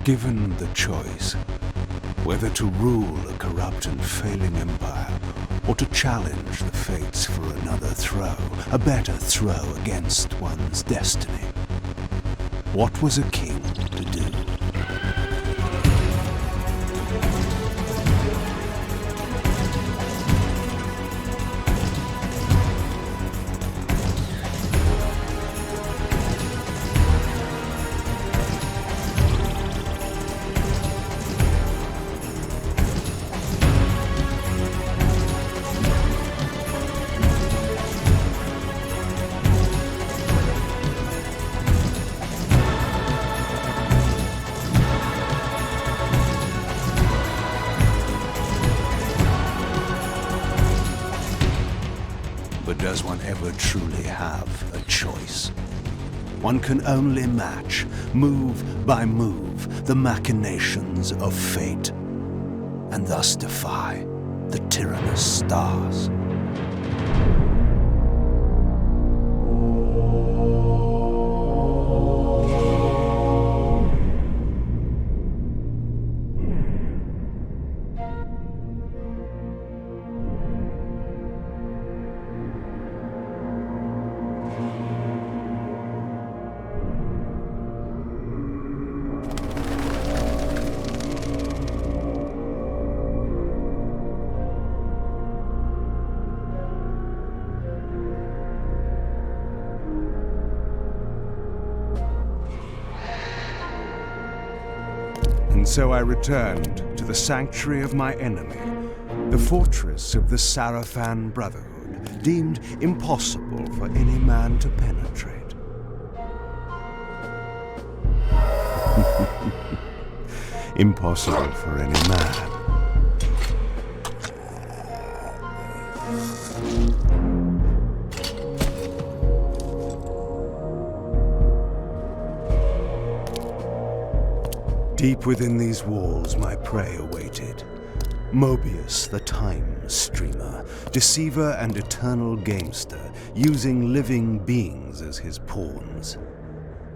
Given the choice, whether to rule a corrupt and failing empire, or to challenge the fates for another throw, a better throw against one's destiny, what was a king to do? But does one ever truly have a choice? One can only match, move by move, the machinations of fate, and thus defy the tyrannous stars. And so I returned to the sanctuary of my enemy, the fortress of the Sarafan Brotherhood, deemed impossible for any man to penetrate. Impossible for any man. Deep within these walls, my prey awaited. Mobius, the time streamer, deceiver and eternal gamester, using living beings as his pawns.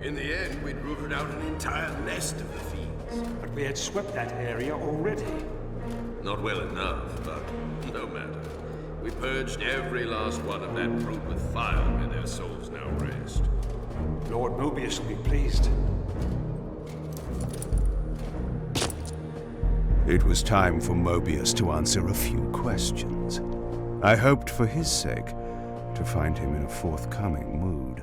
In the end, we'd rooted out an entire nest of the fiends. But we had swept that area already. Not well enough, but no matter. We purged every last one of that brood with fire, and their souls now rest. Lord Mobius will be pleased. It was time for Mobius to answer a few questions. I hoped for his sake to find him in a forthcoming mood.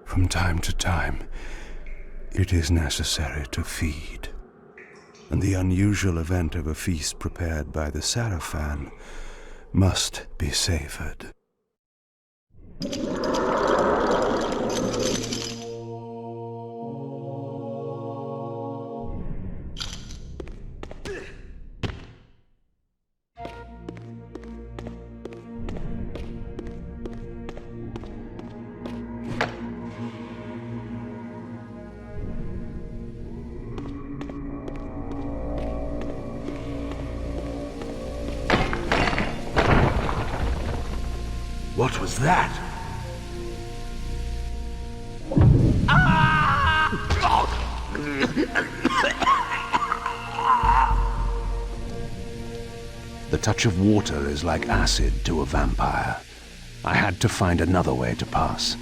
From time to time, it is necessary to feed. And the unusual event of a feast prepared by the Sarafan must be savored. What was that? The touch of water is like acid to a vampire. I had to find another way to pass.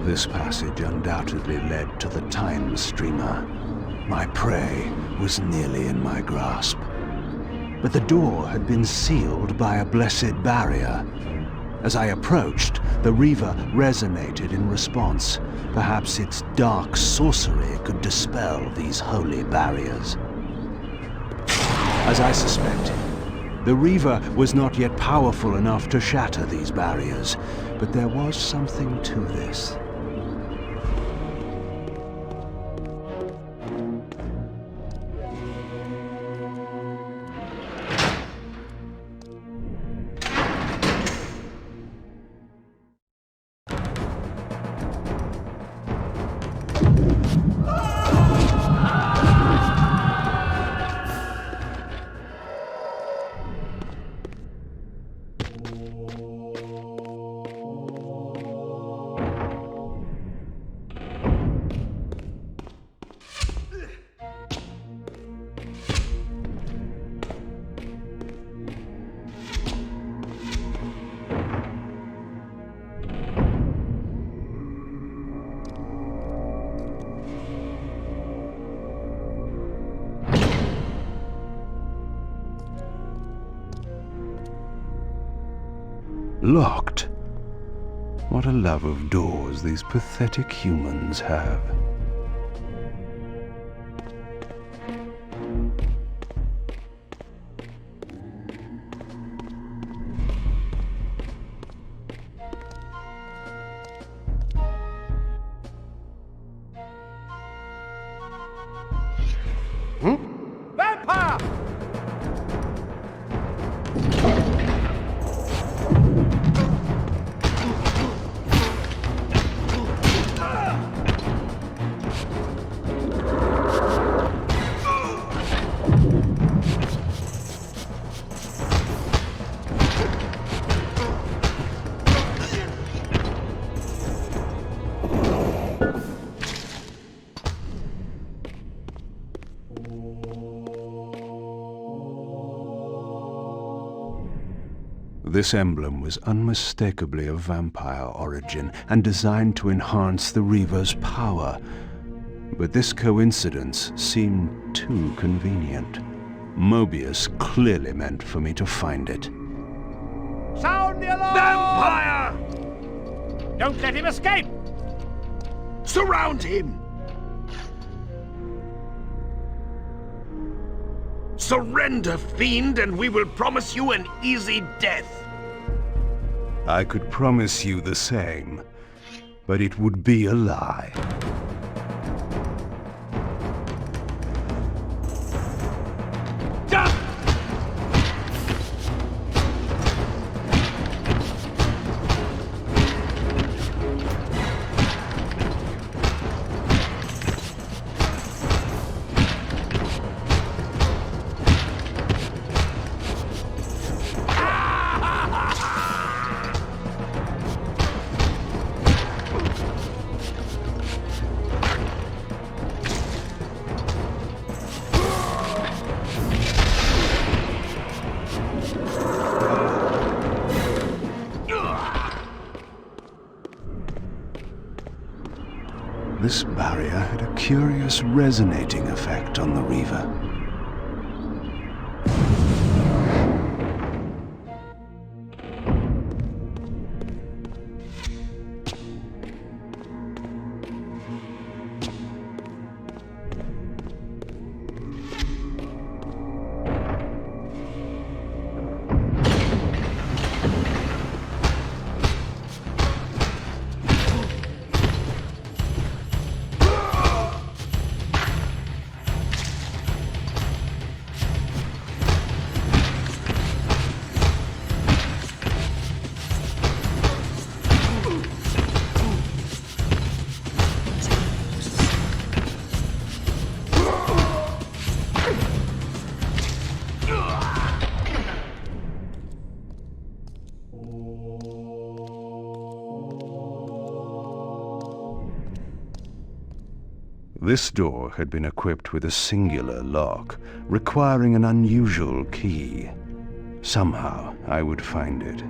This passage undoubtedly led to the time streamer. My prey was nearly in my grasp. But the door had been sealed by a blessed barrier. As I approached, the Reaver resonated in response. Perhaps its dark sorcery could dispel these holy barriers. As I suspected, the Reaver was not yet powerful enough to shatter these barriers, but there was something to this. Locked. What a love of doors these pathetic humans have. Vampire! This emblem was unmistakably of vampire origin and designed to enhance the Reaver's power. But this coincidence seemed too convenient. Mobius clearly meant for me to find it. Sound the alarm! Vampire! Don't let him escape! Surround him! Surrender, fiend, and we will promise you an easy death. I could promise you the same, but it would be a lie. This barrier had a curious resonating effect on the Reaver. This door had been equipped with a singular lock, requiring an unusual key. Somehow I would find it.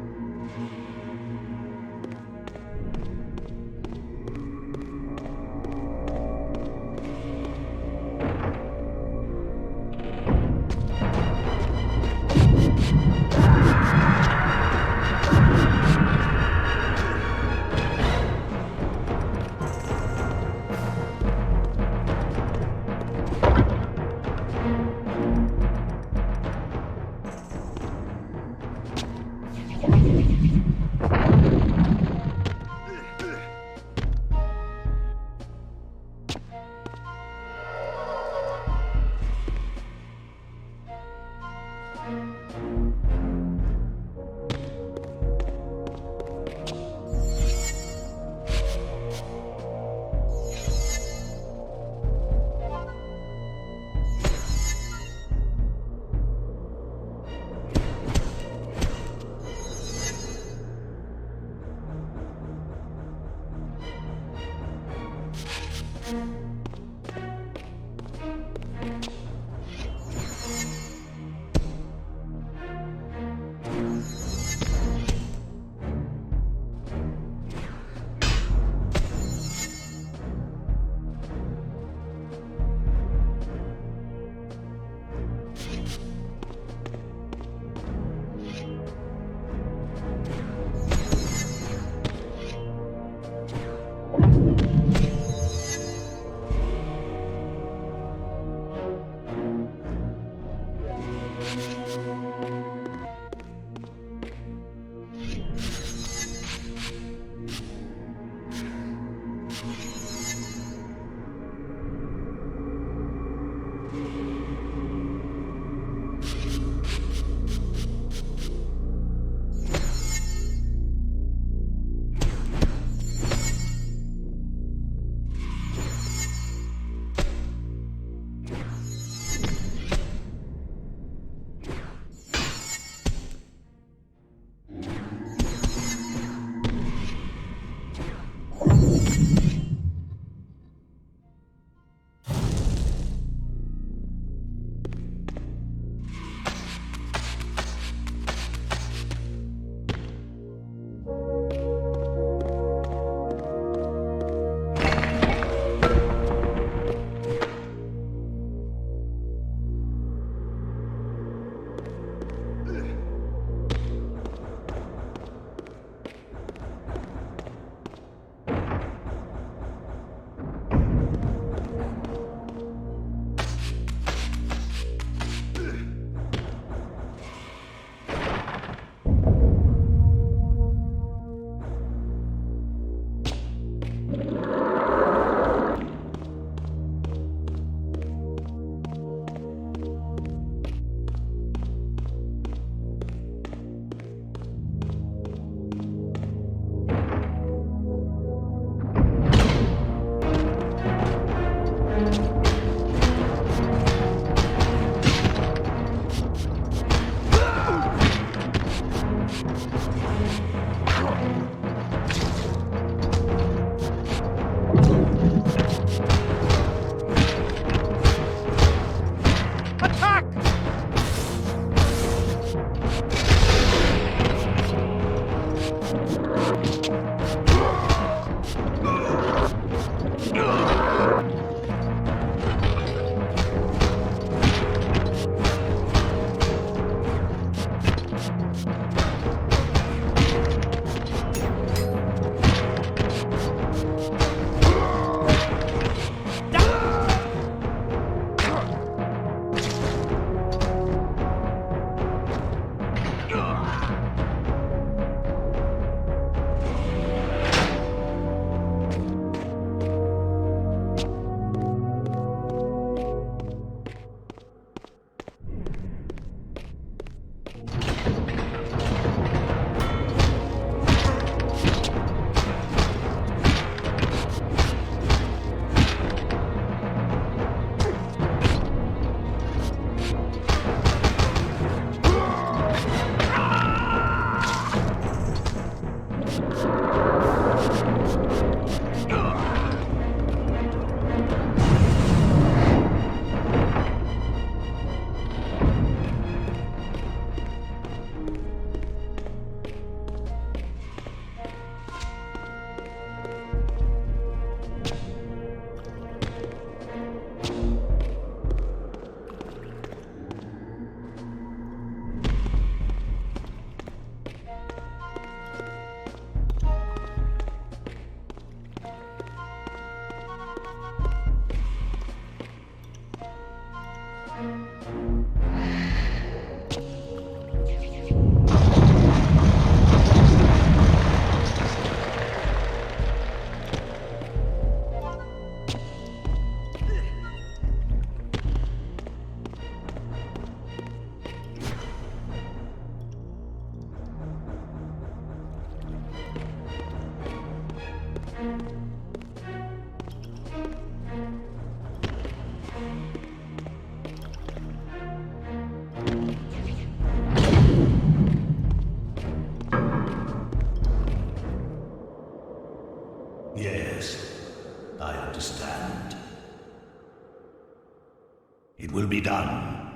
It will be done.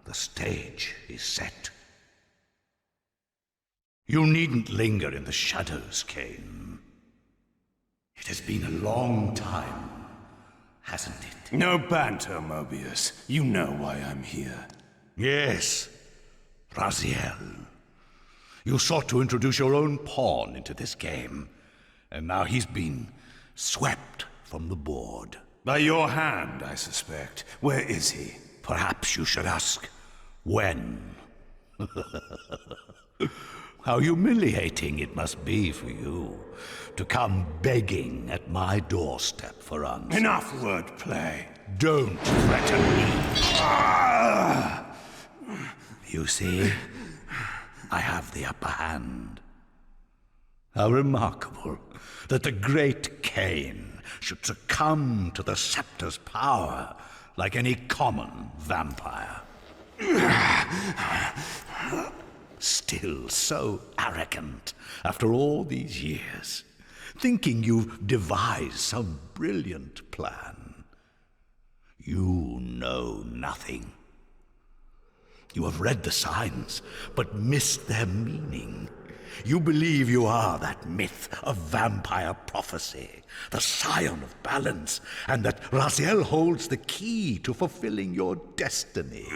The stage is set. You needn't linger in the shadows, Kain. It has been a long time, hasn't it? No banter, Mobius. You know why I'm here. Yes, Raziel. You sought to introduce your own pawn into this game, and now he's been swept from the board. By your hand, I suspect. Where is he? Perhaps you should ask, when? How humiliating it must be for you to come begging at my doorstep for answers. Enough wordplay. Don't threaten me. You see, I have the upper hand. How remarkable that the great Kain should succumb to the scepter's power like any common vampire. Still so arrogant after all these years, thinking you've devised some brilliant plan. You know nothing. You have read the signs, but missed their meaning. You believe you are that myth of vampire prophecy, the scion of balance, and that Raziel holds the key to fulfilling your destiny.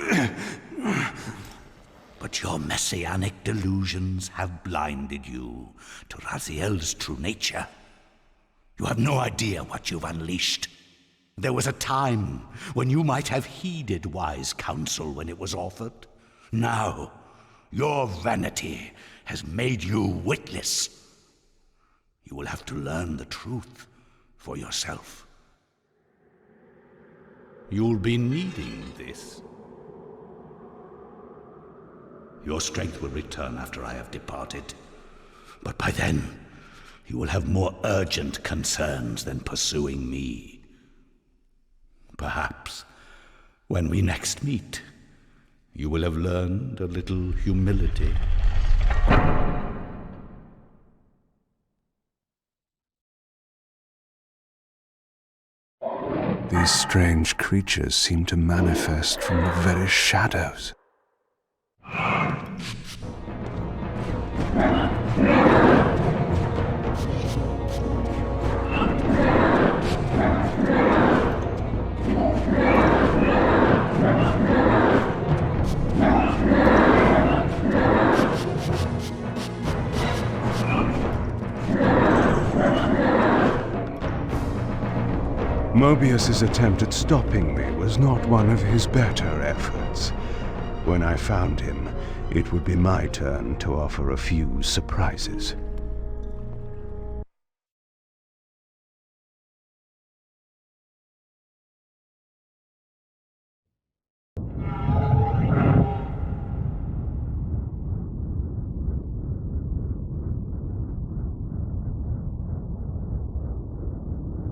But your messianic delusions have blinded you to Raziel's true nature. You have no idea what you've unleashed. There was a time when you might have heeded wise counsel when it was offered. Now, your vanity has made you witless. You will have to learn the truth for yourself. You'll be needing this. Your strength will return after I have departed. But by then, you will have more urgent concerns than pursuing me. Perhaps, when we next meet, you will have learned a little humility. These strange creatures seem to manifest from the very shadows. Mobius's attempt at stopping me was not one of his better efforts. When I found him, it would be my turn to offer a few surprises.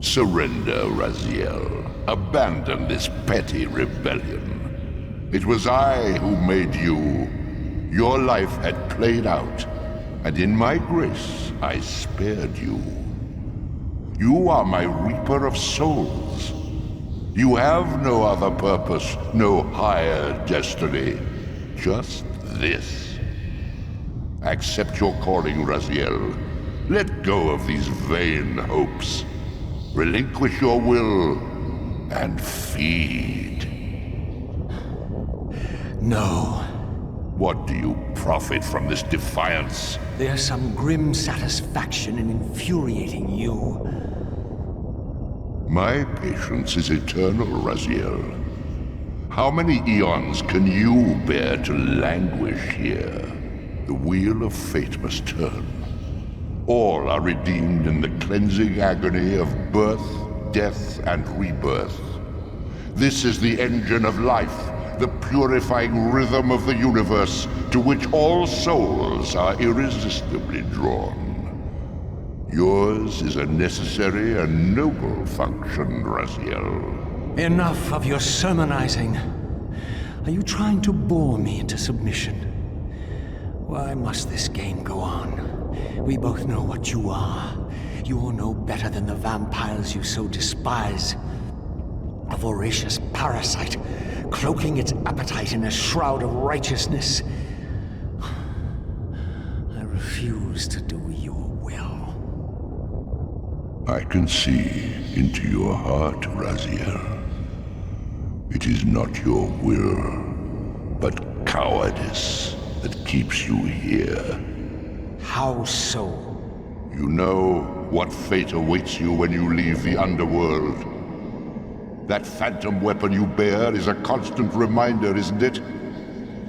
Surrender, Raziel. Abandon this petty rebellion. It was I who made you. Your life had played out, and in my grace I spared you. You are my reaper of souls. You have no other purpose, no higher destiny. Just this. Accept your calling, Raziel. Let go of these vain hopes. Relinquish your will and feed. No. What do you profit from this defiance? There's some grim satisfaction in infuriating you. My patience is eternal, Raziel. How many eons can you bear to languish here? The wheel of fate must turn. All are redeemed in the cleansing agony of birth, death, and rebirth. This is the engine of life, the purifying rhythm of the universe to which all souls are irresistibly drawn. Yours is a necessary and noble function, Raziel. Enough of your sermonizing. Are you trying to bore me into submission? Why must this game go on? We both know what you are. You are no better than the vampires you so despise. A voracious parasite, cloaking its appetite in a shroud of righteousness. I refuse to do your will. I can see into your heart, Raziel. It is not your will, but cowardice that keeps you here. How so? You know what fate awaits you when you leave the underworld. That phantom weapon you bear is a constant reminder, isn't it?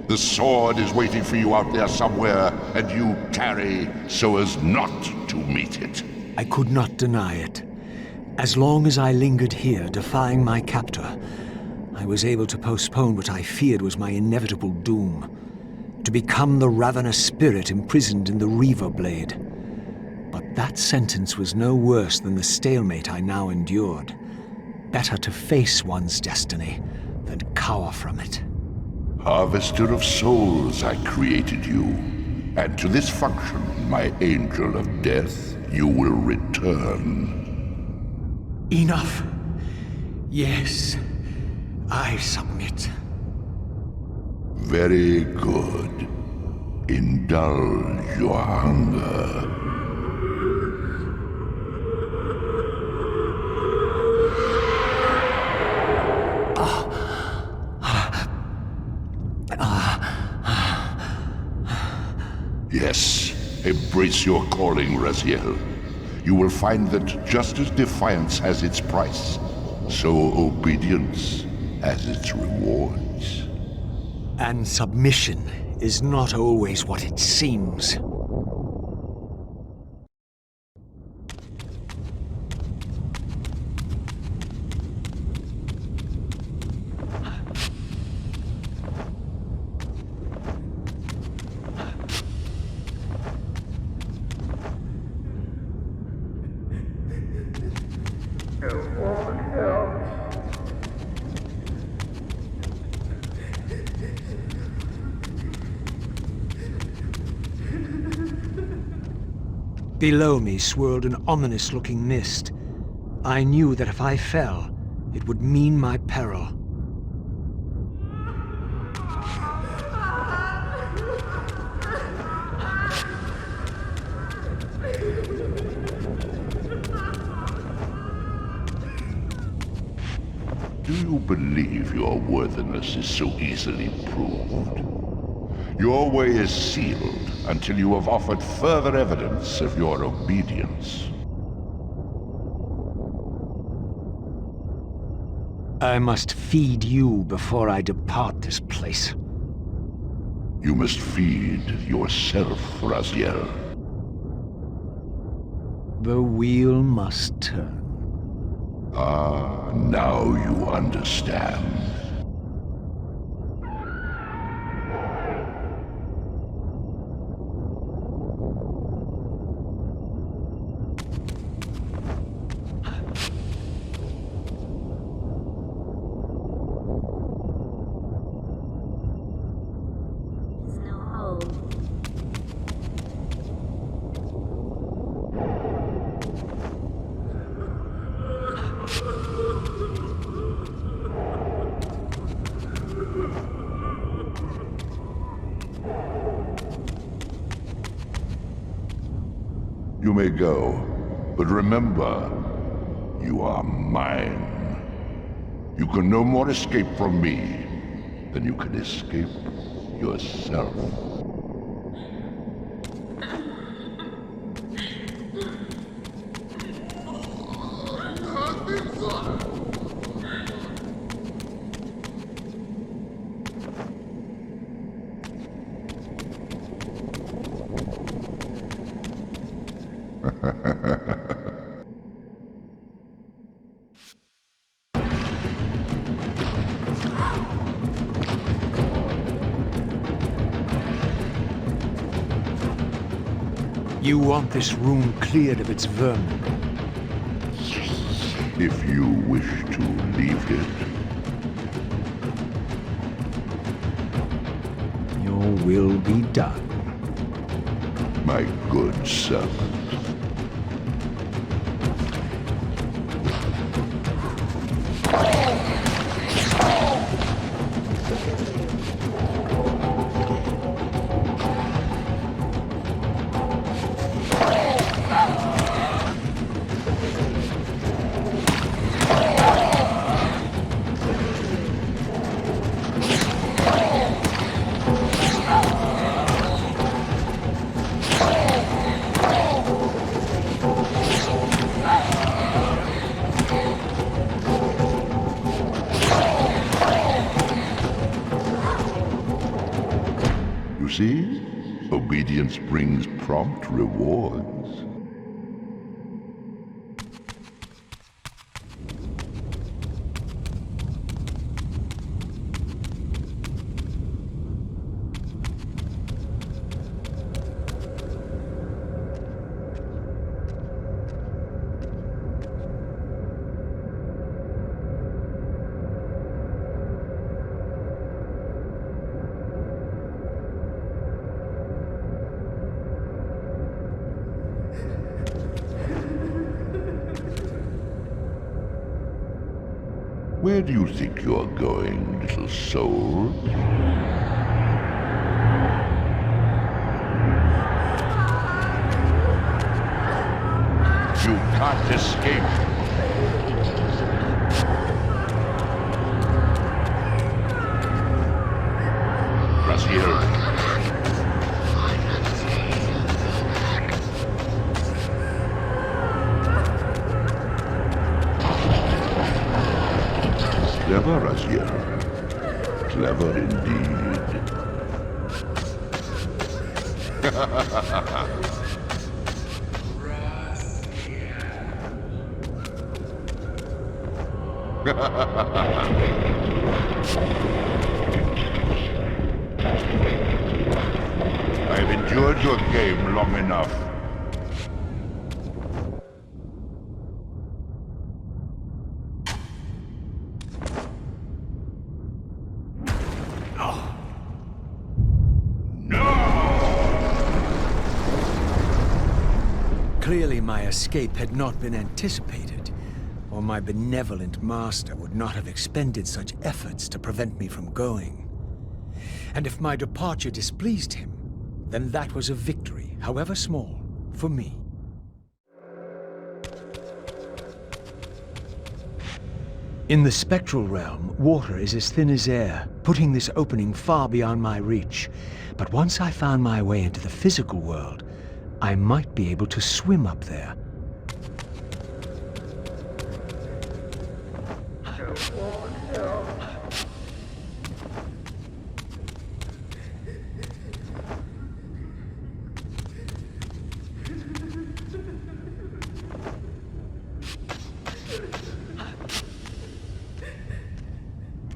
The sword is waiting for you out there somewhere, and you tarry so as not to meet it. I could not deny it. As long as I lingered here, defying my captor, I was able to postpone what I feared was my inevitable doom. To become the ravenous spirit imprisoned in the Reaver Blade. But that sentence was no worse than the stalemate I now endured. Better to face one's destiny than cower from it. Harvester of souls, I created you. And to this function, my angel of death, you will return. Enough. Yes, I submit. Very good. Indulge your hunger. Yes, embrace your calling, Raziel. You will find that just as defiance has its price, so obedience has its rewards. And submission is not always what it seems. Below me swirled an ominous-looking mist. I knew that if I fell, it would mean my peril. Do you believe your worthiness is so easily proved? Your way is sealed until you have offered further evidence of your obedience. I must feed you before I depart this place. You must feed yourself, Raziel. The wheel must turn. Ah, now you understand. You may go, but remember, you are mine. You can no more escape from me than you can escape yourself. You want this room cleared of its vermin. If you wish to leave it, Your will be done. my good servant. see? Obedience brings prompt rewards. Where do you think you're going, little soul? You can't escape. Raziel. Clever, Raziel. Clever indeed. I've endured your game long enough. Clearly my escape had not been anticipated, or my benevolent master would not have expended such efforts to prevent me from going. And if my departure displeased him, then that was a victory, however small, for me. In the spectral realm, water is as thin as air, putting this opening far beyond my reach. But once I found my way into the physical world, I might be able to swim up there.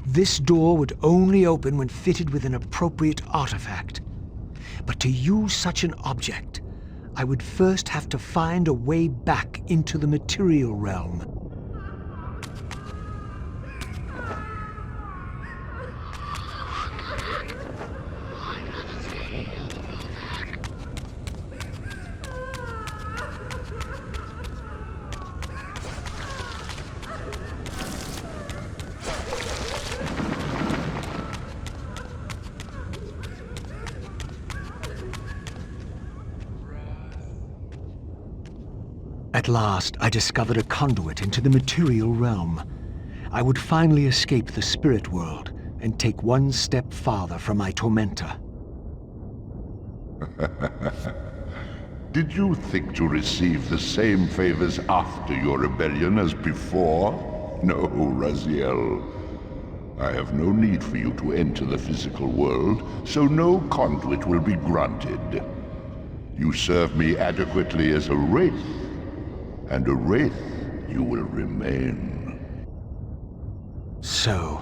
This door would only open when fitted with an appropriate artifact. But to use such an object, I would first have to find a way back into the material realm. At last, I discovered a conduit into the material realm. I would finally escape the spirit world and take one step farther from my tormentor. Did you think to receive the same favors after your rebellion as before? No, Raziel. I have no need for you to enter the physical world, so no conduit will be granted. You serve me adequately as a wraith, and a wraith you will remain. So,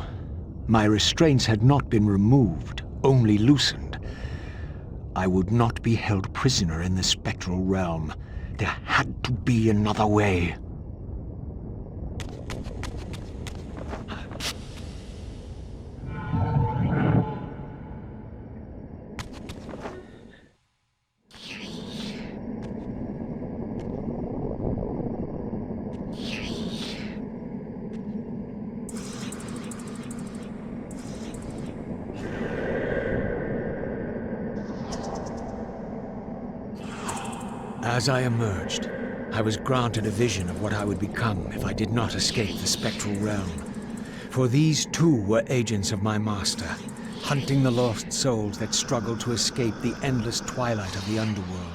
my restraints had not been removed, only loosened. I would not be held prisoner in the spectral realm. There had to be another way. As I emerged, I was granted a vision of what I would become if I did not escape the spectral realm. For these too were agents of my master, hunting the lost souls that struggled to escape the endless twilight of the underworld.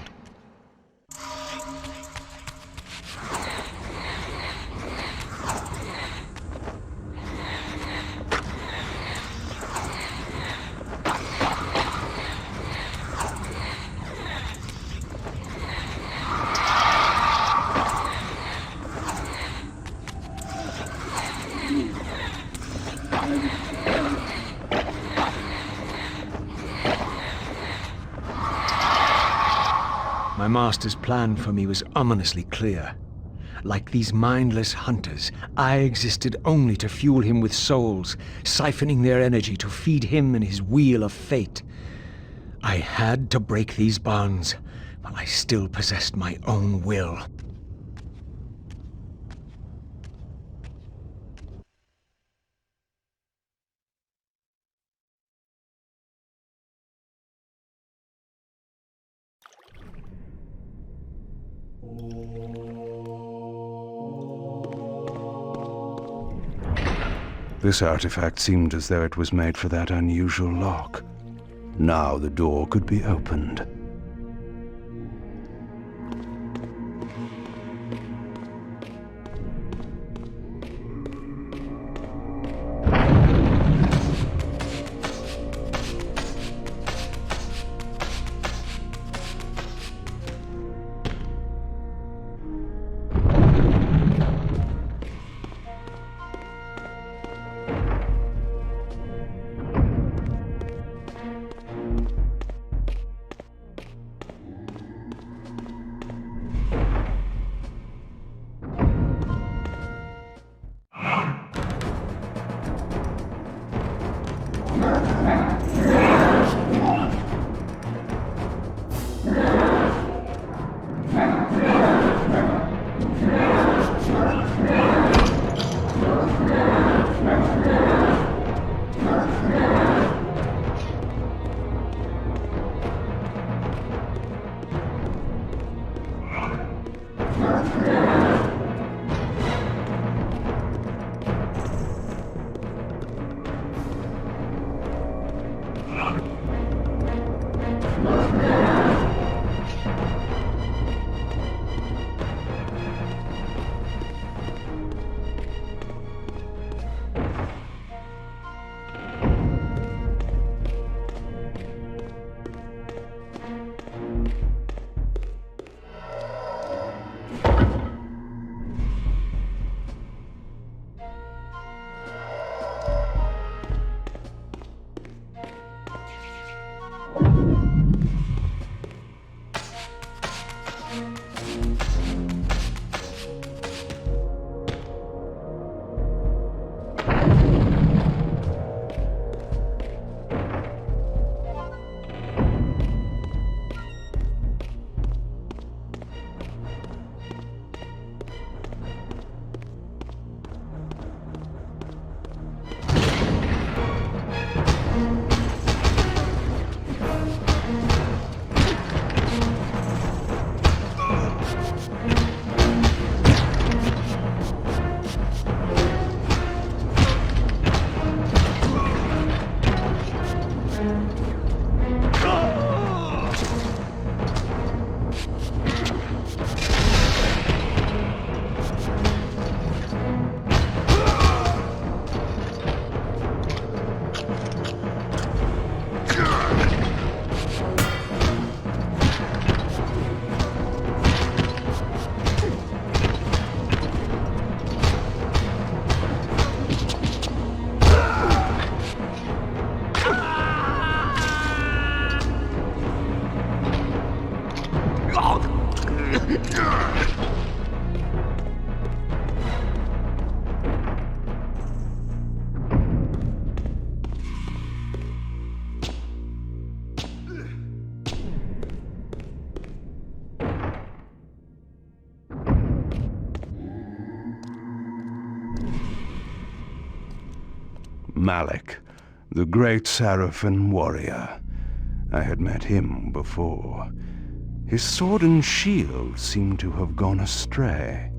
My master's plan for me was ominously clear. Like these mindless hunters, I existed only to fuel him with souls, siphoning their energy to feed him and his wheel of fate. I had to break these bonds, while I still possessed my own will. This artifact seemed as though it was made for that unusual lock. Now the door could be opened. Malik, the great Sarafan warrior. I had met him before. His sword and shield seemed to have gone astray.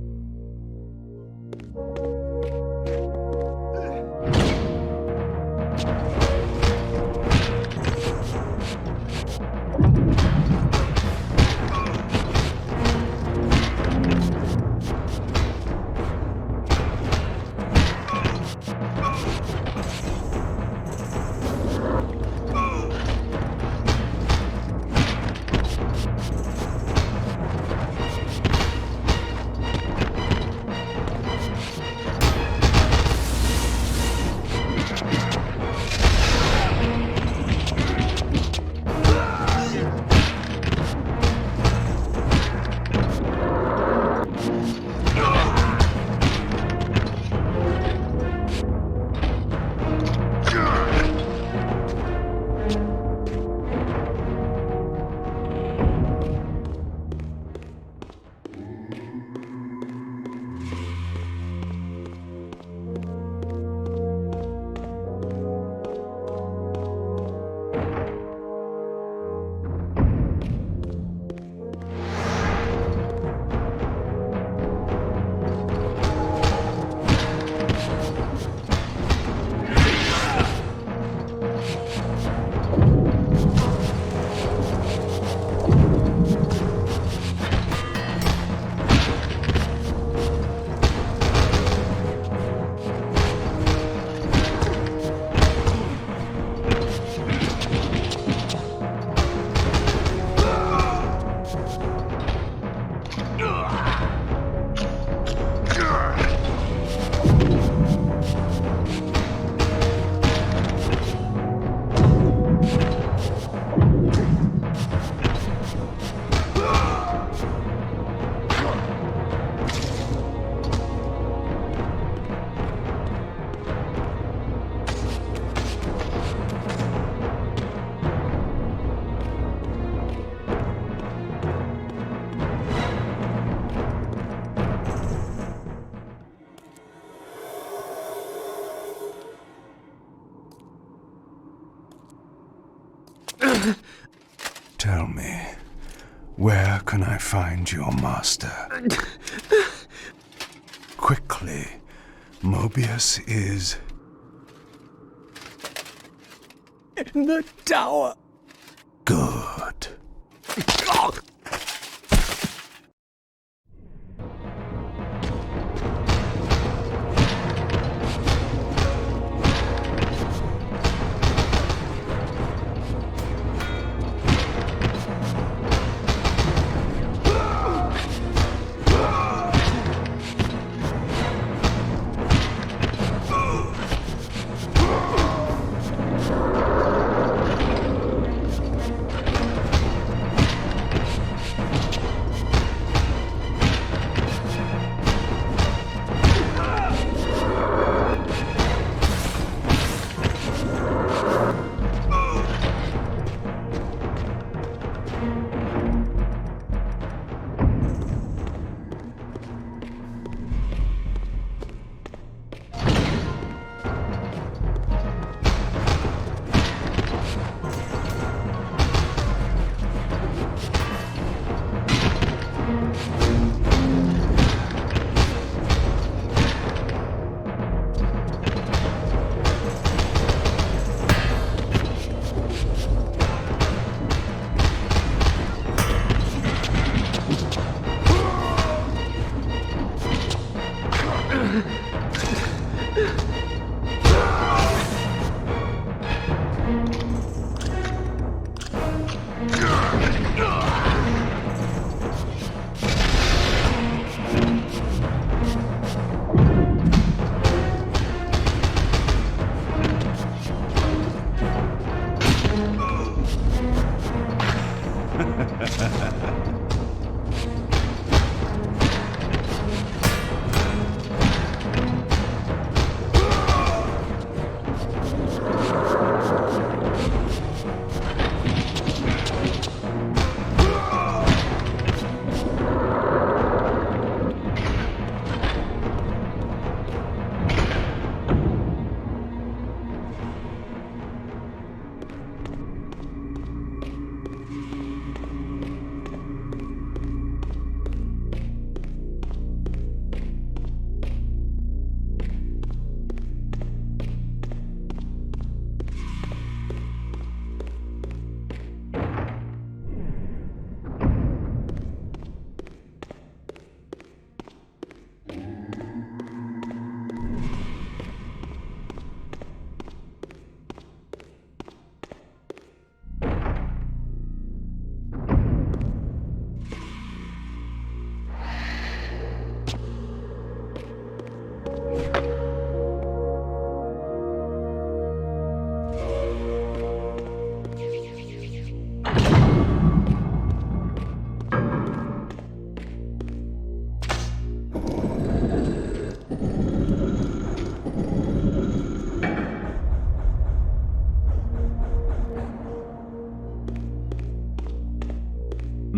Tell me, where can I find your master? Quickly, Mobius is... in the tower. Good.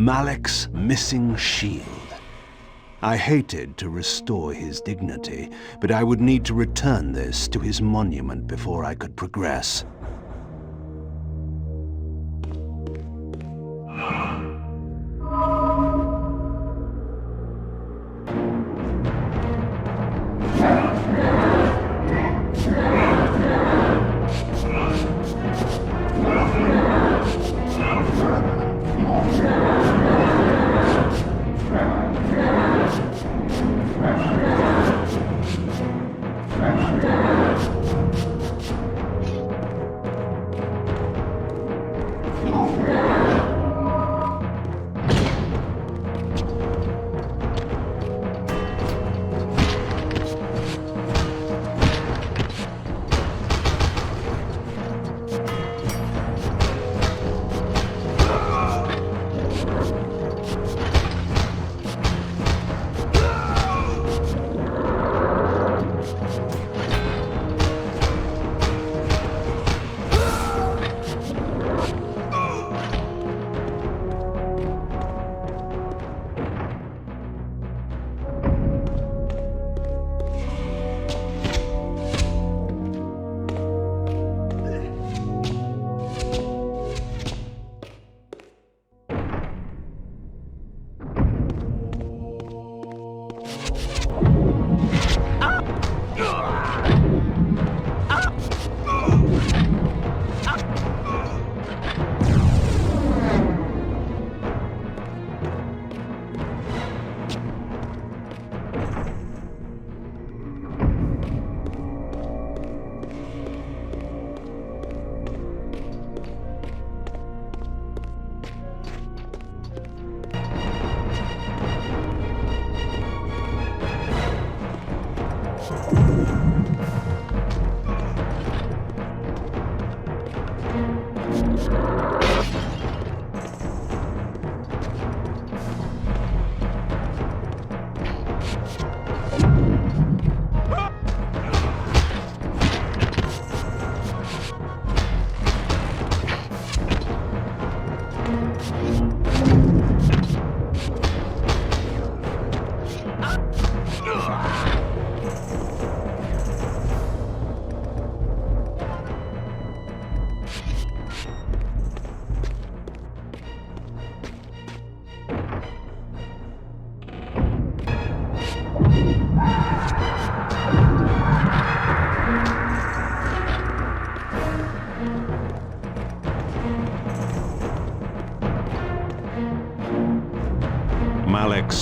Malek's missing shield. I hated to restore his dignity, but I would need to return this to his monument before I could progress.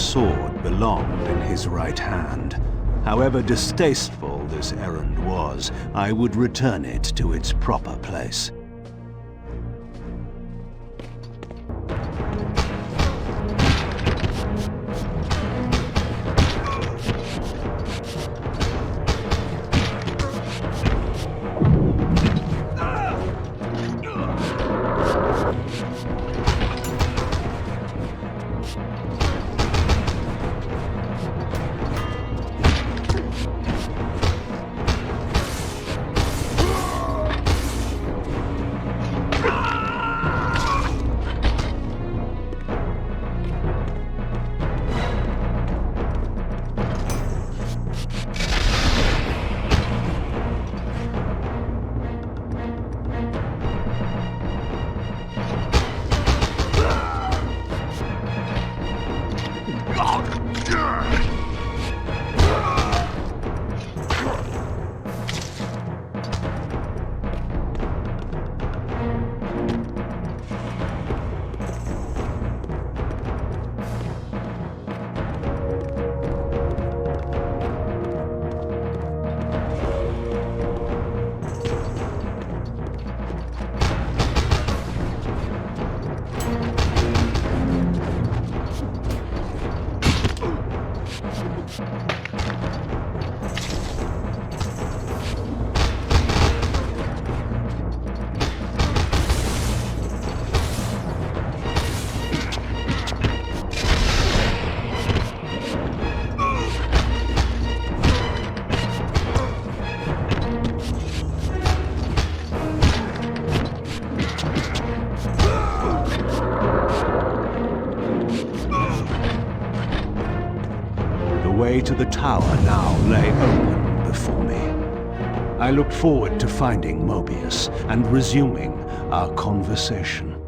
sword belonged in his right hand. However distasteful this errand was, I would return it to its proper place. The way to the tower now lay open before me. I looked forward to finding Mobius and resuming our conversation.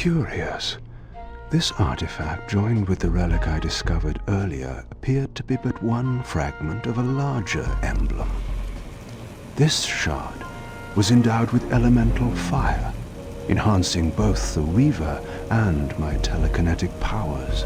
Curious. This artifact, joined with the relic I discovered earlier, appeared to be but one fragment of a larger emblem. This shard was endowed with elemental fire, enhancing both the Weaver and my telekinetic powers.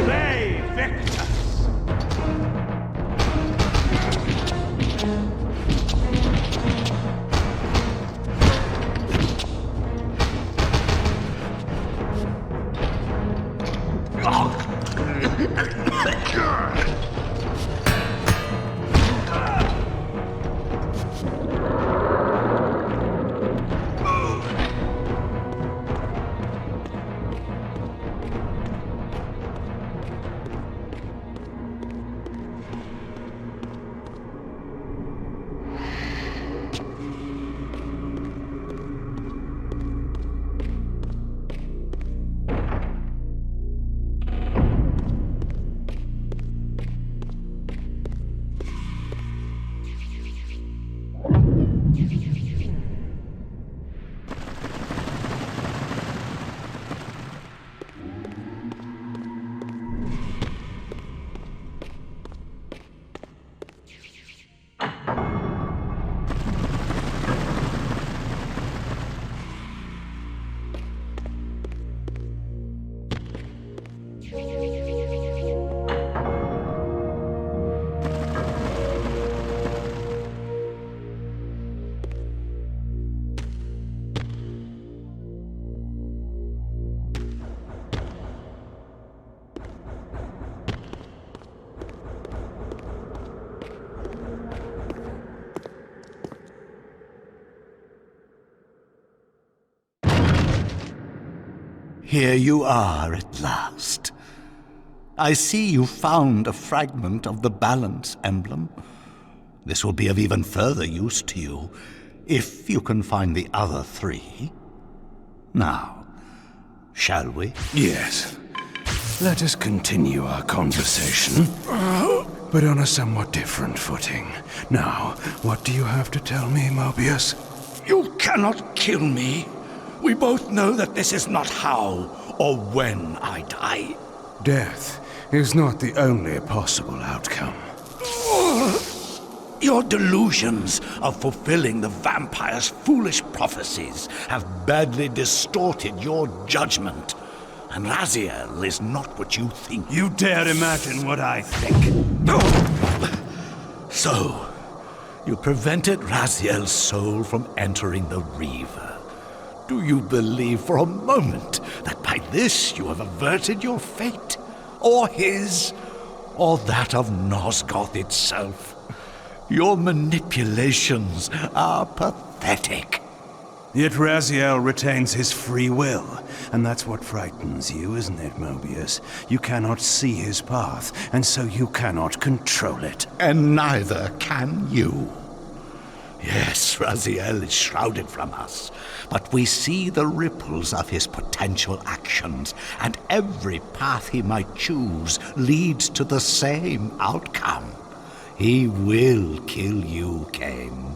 Play, Victus! Here you are at last. I see you found a fragment of the balance emblem. This will be of even further use to you, if you can find the other three. Now, shall we? Yes. Let us continue our conversation, but on a somewhat different footing. Now, what do you have to tell me, Mobius? You cannot kill me. We both know that this is not how or when I die. Death is not the only possible outcome. Your delusions of fulfilling the vampire's foolish prophecies have badly distorted your judgment. And Raziel is not what you think. You dare imagine what I think. So, you prevented Raziel's soul from entering the Reaver. Do you believe for a moment that by this you have averted your fate? Or his? Or that of Nosgoth itself? Your manipulations are pathetic. Yet Raziel retains his free will, and that's what frightens you, isn't it, Mobius? You cannot see his path, and so you cannot control it. And neither can you. Yes, Raziel is shrouded from us, but we see the ripples of his potential actions, and every path he might choose leads to the same outcome. He will kill you, Kain.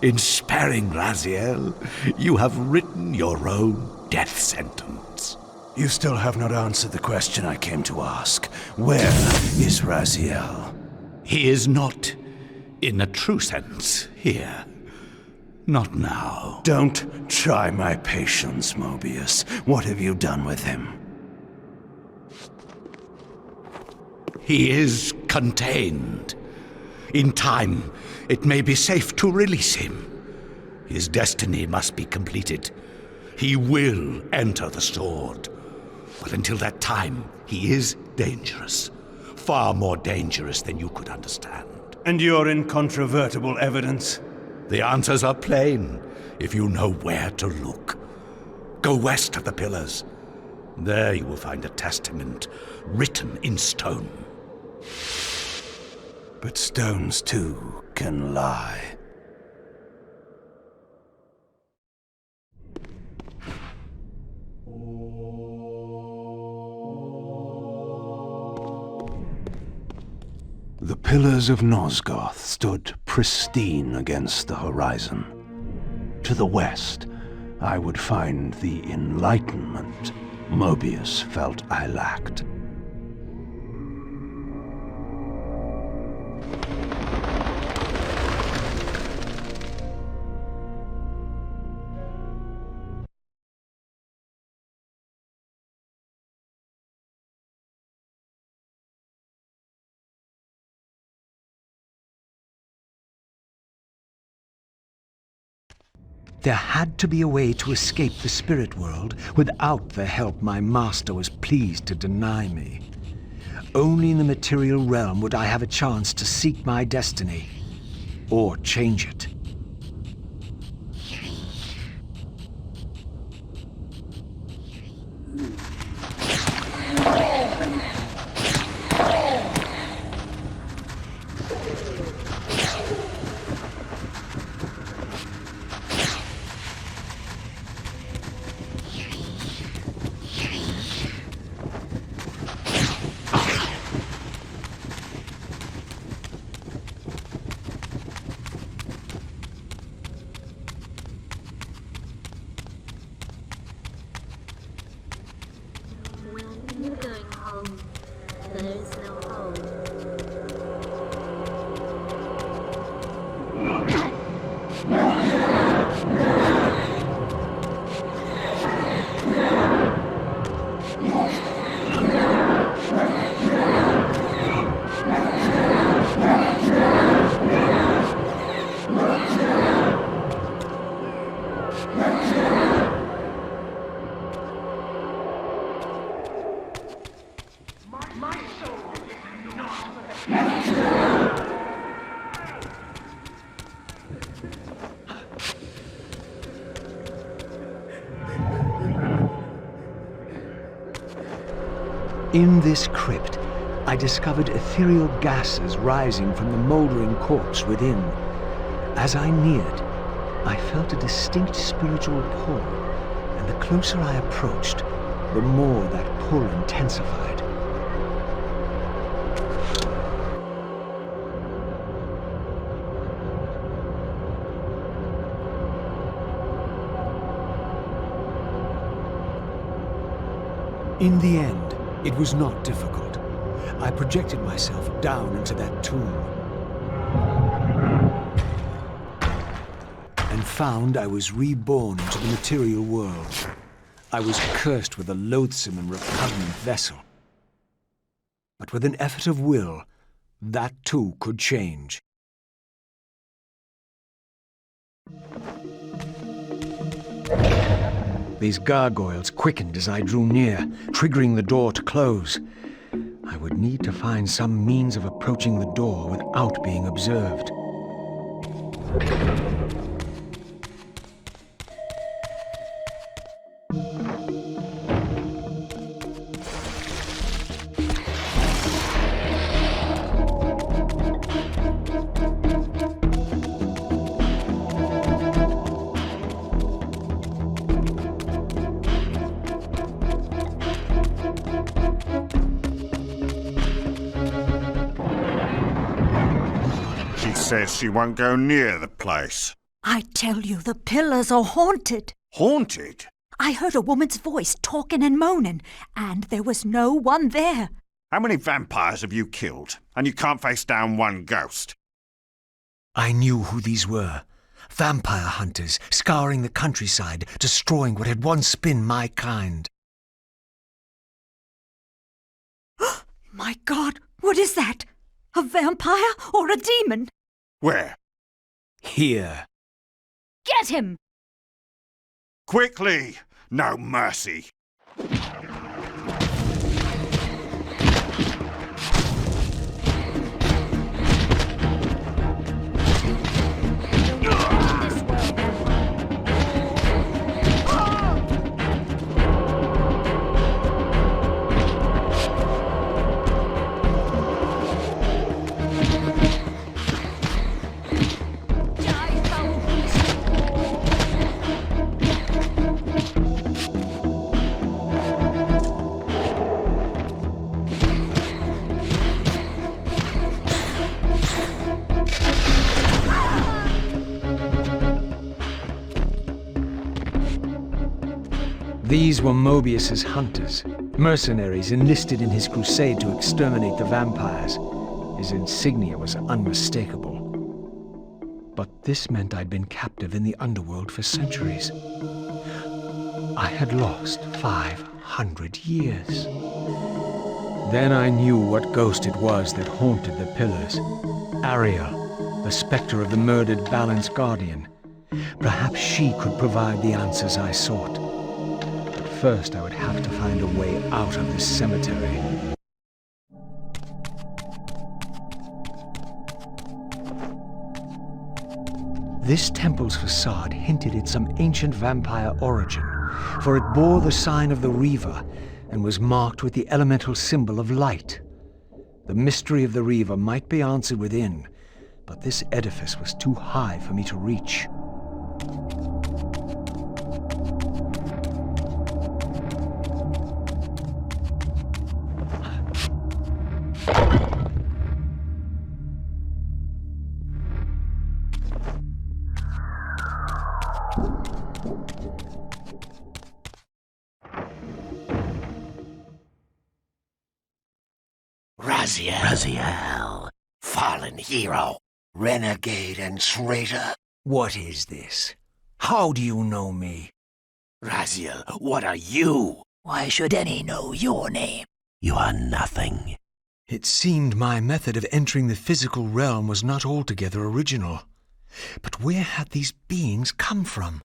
In sparing Raziel, you have written your own death sentence. You still have not answered the question I came to ask. Where is Raziel? He is not, in a true sense, here. Not now. Don't try my patience, Mobius. What have you done with him? He is contained. In time, it may be safe to release him. His destiny must be completed. He will enter the sword. But until that time, he is dangerous. Far more dangerous than you could understand. And your incontrovertible evidence? The answers are plain, if you know where to look. Go west of the pillars. There you will find a testament written in stone. But stones too can lie. The pillars of Nosgoth stood pristine against the horizon. To the west, I would find the enlightenment Mobius felt I lacked. There had to be a way to escape the spirit world without the help my master was pleased to deny me. Only in the material realm would I have a chance to seek my destiny, or change it. When you're going home, there is no home. In this crypt, I discovered ethereal gases rising from the moldering corpse within. As I neared, I felt a distinct spiritual pull, and the closer I approached, the more that pull intensified. In the end, it was not difficult. I projected myself down into that tomb and found I was reborn into the material world. I was cursed with a loathsome and repugnant vessel. But with an effort of will, that too could change. These gargoyles quickened as I drew near, triggering the door to close. I would need to find some means of approaching the door without being observed. She says she won't go near the place. I tell you, the pillars are haunted. Haunted? I heard a woman's voice talking and moaning, and there was no one there. How many vampires have you killed? And you can't face down one ghost. I knew who these were. Vampire hunters, scouring the countryside, destroying what had once been my kind. My God, what is that? A vampire or a demon? Where? Here. Get him! Quickly! No mercy! These were Mobius's hunters, mercenaries enlisted in his crusade to exterminate the vampires. His insignia was unmistakable. But this meant I'd been captive in the underworld for centuries. I had lost 500 years. Then I knew what ghost it was that haunted the pillars. Ariel, the specter of the murdered Balin's guardian. Perhaps she could provide the answers I sought. But first I would have to find a way out of this cemetery. This temple's facade hinted at some ancient vampire origin, for it bore the sign of the Reaver and was marked with the elemental symbol of light. The mystery of the Reaver might be answered within, but this edifice was too high for me to reach. Raziel, fallen hero, renegade and traitor. What is this? How do you know me? Raziel, what are you? Why should any know your name? You are nothing. It seemed my method of entering the physical realm was not altogether original. But where had these beings come from?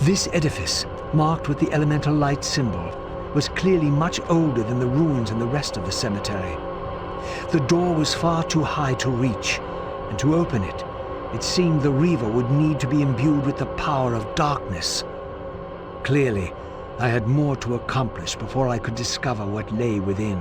This edifice, marked with the elemental light symbol, was clearly much older than the ruins in the rest of the cemetery. The door was far too high to reach, and to open it, it seemed the Reaver would need to be imbued with the power of darkness. Clearly, I had more to accomplish before I could discover what lay within.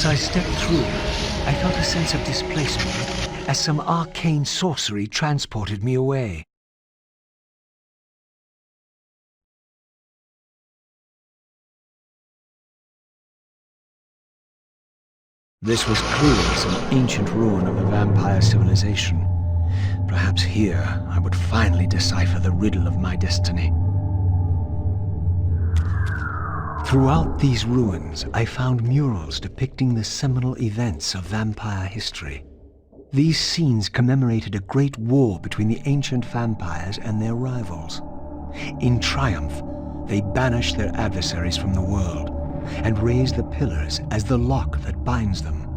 As I stepped through, I felt a sense of displacement as some arcane sorcery transported me away. This was clearly some ancient ruin of a vampire civilization. Perhaps here I would finally decipher the riddle of my destiny. Throughout these ruins, I found murals depicting the seminal events of vampire history. These scenes commemorated a great war between the ancient vampires and their rivals. In triumph, they banished their adversaries from the world and raised the pillars as the lock that binds them.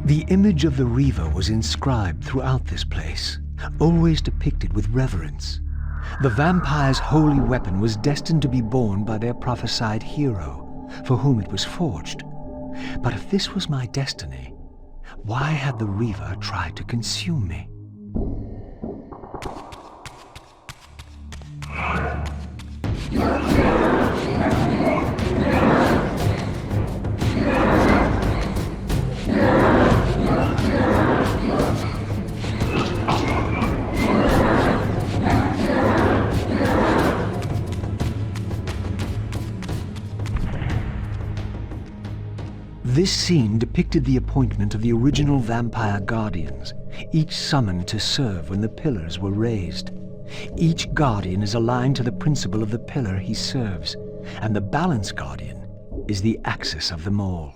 The image of the Reaver was inscribed throughout this place, always depicted with reverence. The vampire's holy weapon was destined to be borne by their prophesied hero, for whom it was forged. But if this was my destiny, why had the Reaver tried to consume me? This scene depicted the appointment of the original vampire guardians, each summoned to serve when the pillars were raised. Each guardian is aligned to the principle of the pillar he serves, and the balance guardian is the axis of them all.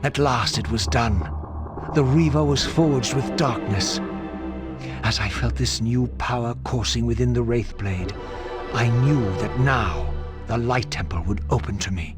At last it was done. The Reaver was forged with darkness. As I felt this new power coursing within the Wraithblade, I knew that now the Light Temple would open to me.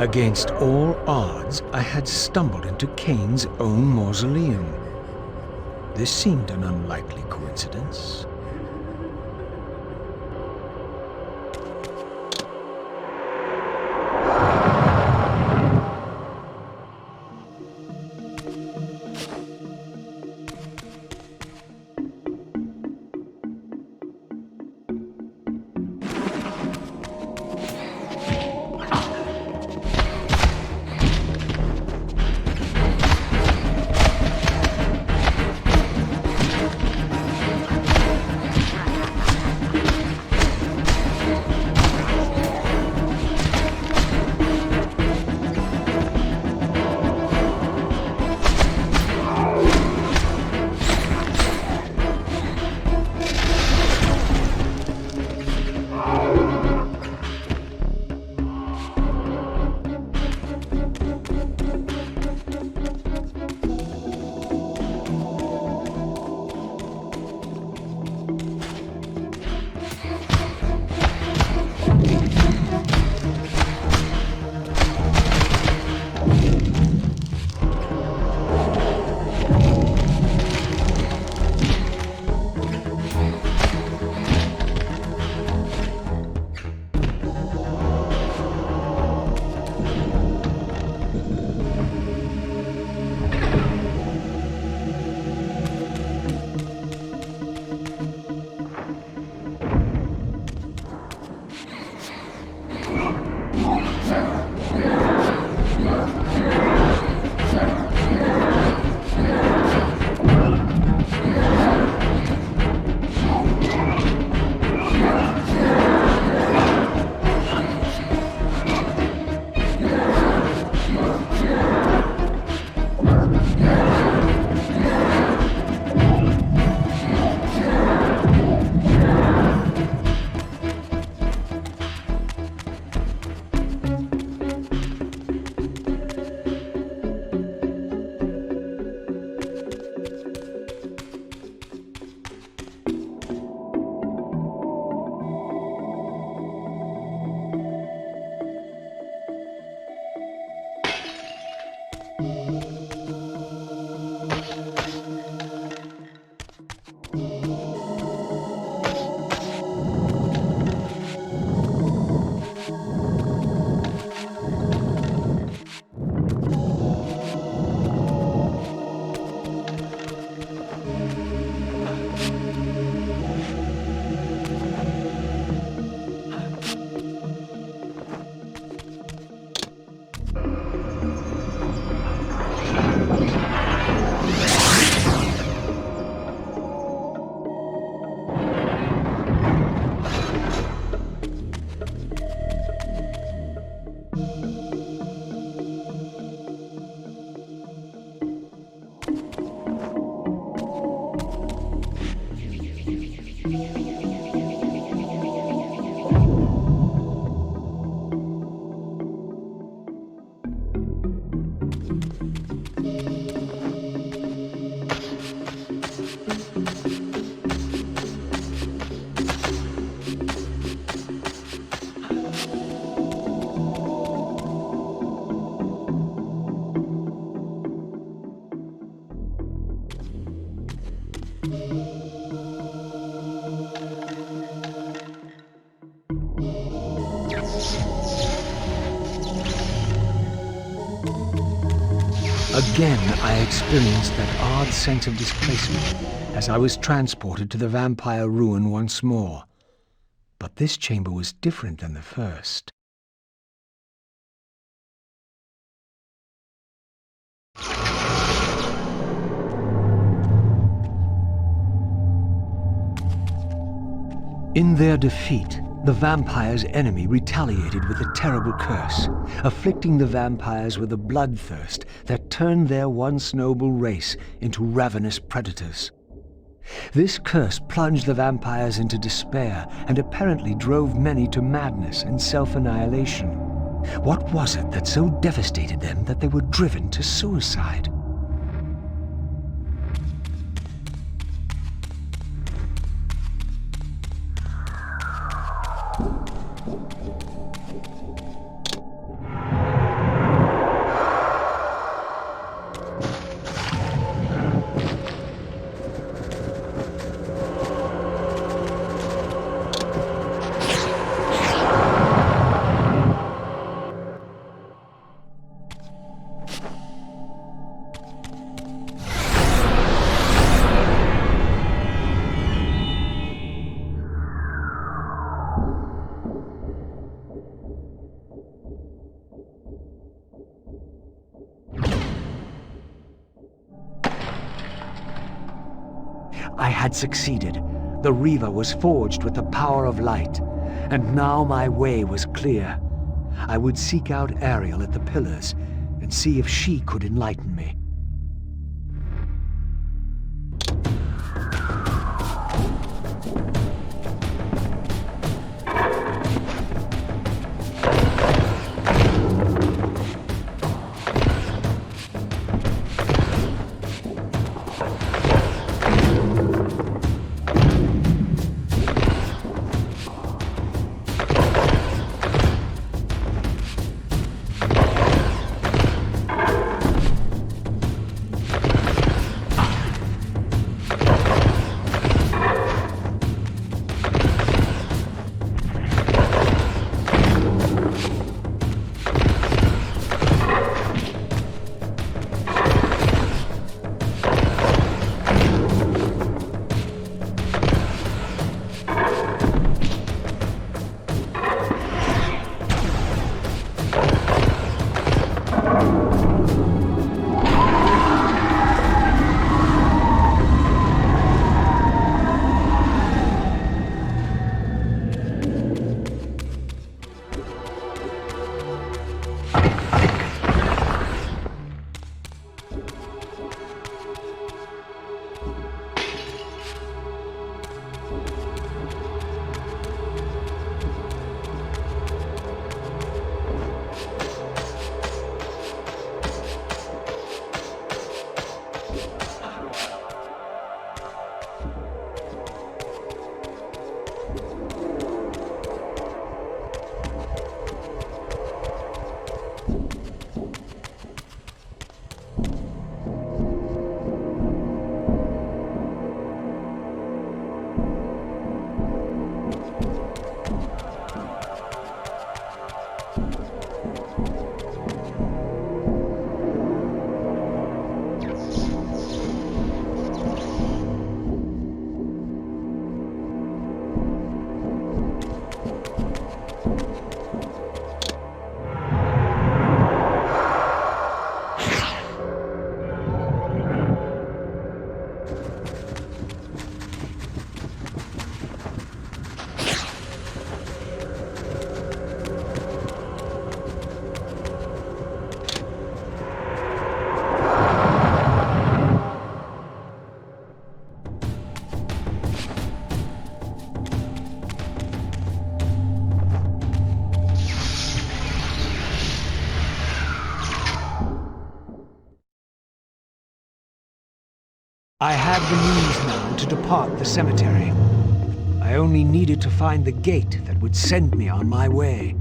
Against all odds, I had stumbled into Kain's own mausoleum. This seemed an unlikely coincidence. Again, I experienced that odd sense of displacement as I was transported to the vampire ruin once more. But this chamber was different than the first. In their defeat, the vampire's enemy retaliated with a terrible curse, afflicting the vampires with a bloodthirst that turned their once noble race into ravenous predators. This curse plunged the vampires into despair and apparently drove many to madness and self-annihilation. What was it that so devastated them that they were driven to suicide? I had succeeded. The Reaver was forged with the power of light, and now my way was clear. I would seek out Ariel at the pillars and see if she could enlighten me. I had the means now to depart the cemetery. I only needed to find the gate that would send me on my way.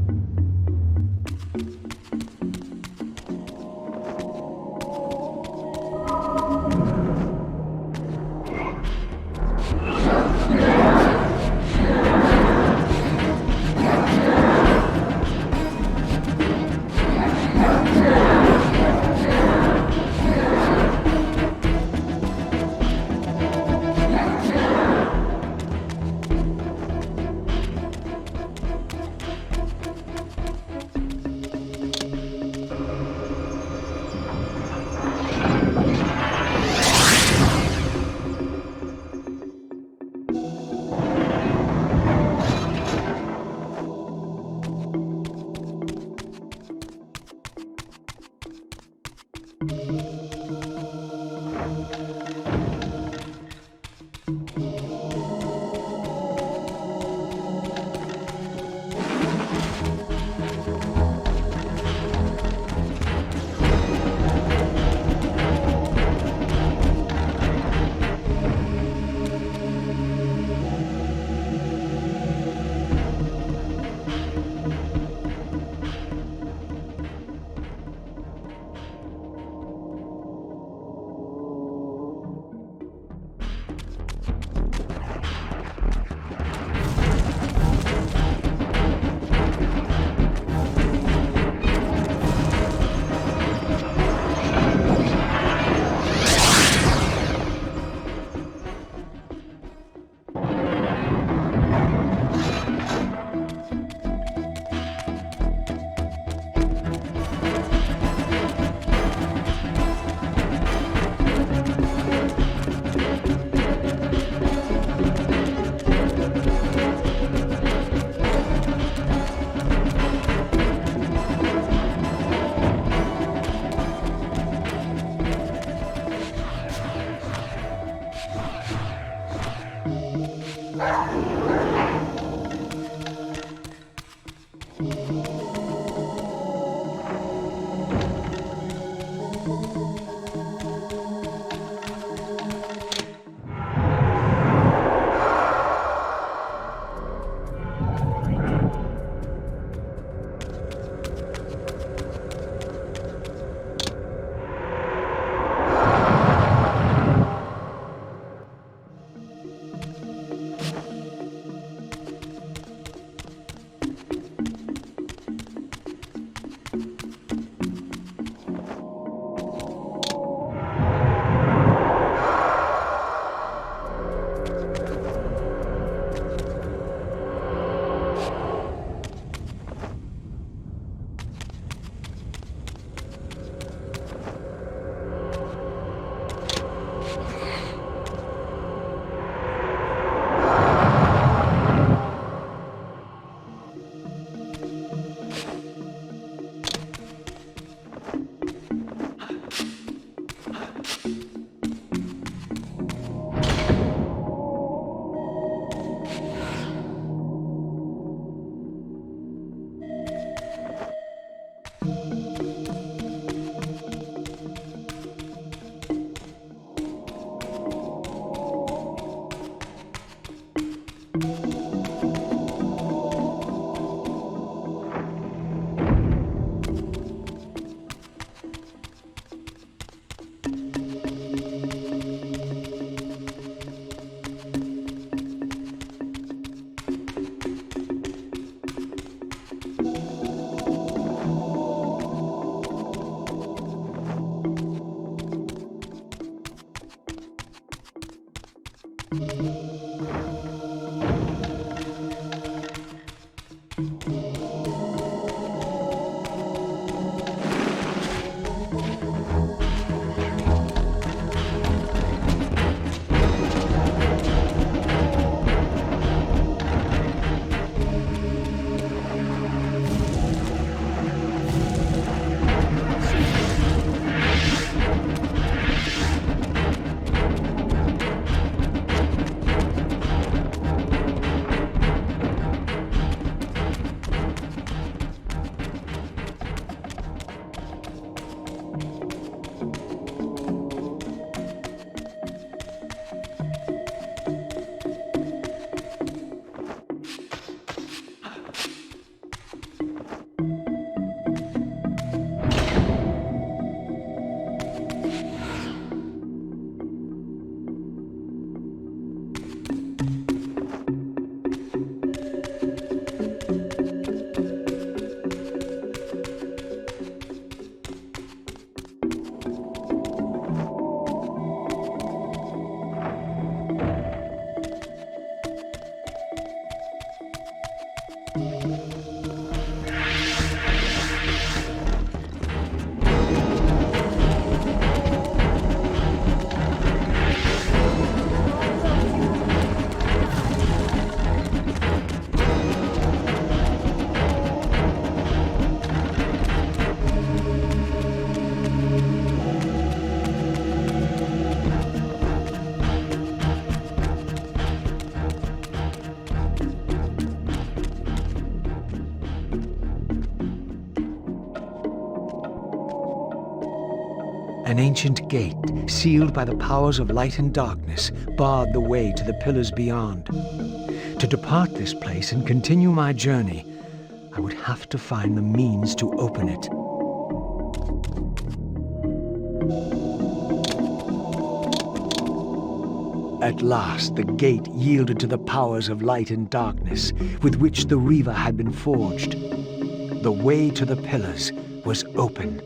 An ancient gate, sealed by the powers of light and darkness, barred the way to the pillars beyond. To depart this place and continue my journey, I would have to find the means to open it. At last, the gate yielded to the powers of light and darkness with which the Reaver had been forged. The way to the pillars was open.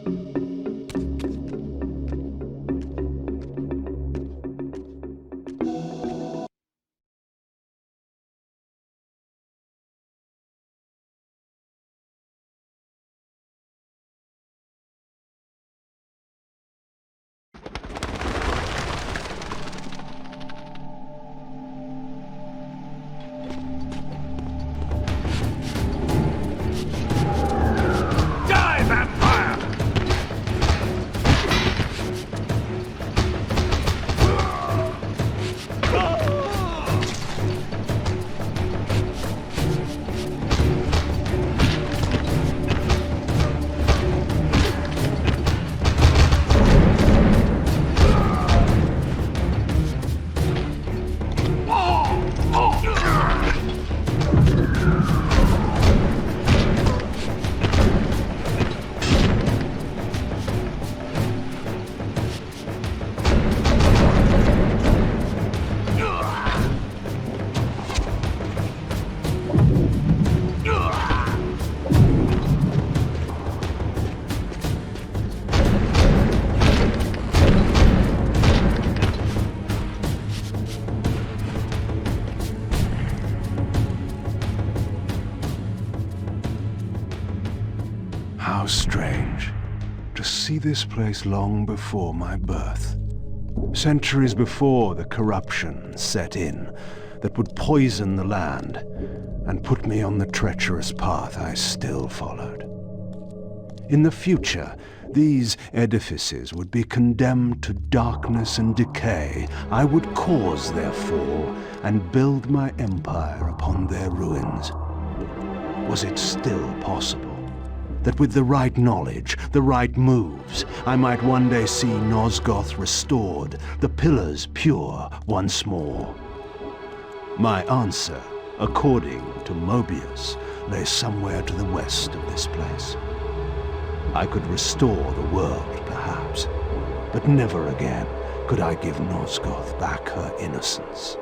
How strange to see this place long before my birth. Centuries before the corruption set in that would poison the land and put me on the treacherous path I still followed. In the future, these edifices would be condemned to darkness and decay. I would cause their fall and build my empire upon their ruins. Was it still possible that with the right knowledge, the right moves, I might one day see Nosgoth restored, the pillars pure once more? My answer, according to Mobius, lay somewhere to the west of this place. I could restore the world, perhaps, but never again could I give Nosgoth back her innocence.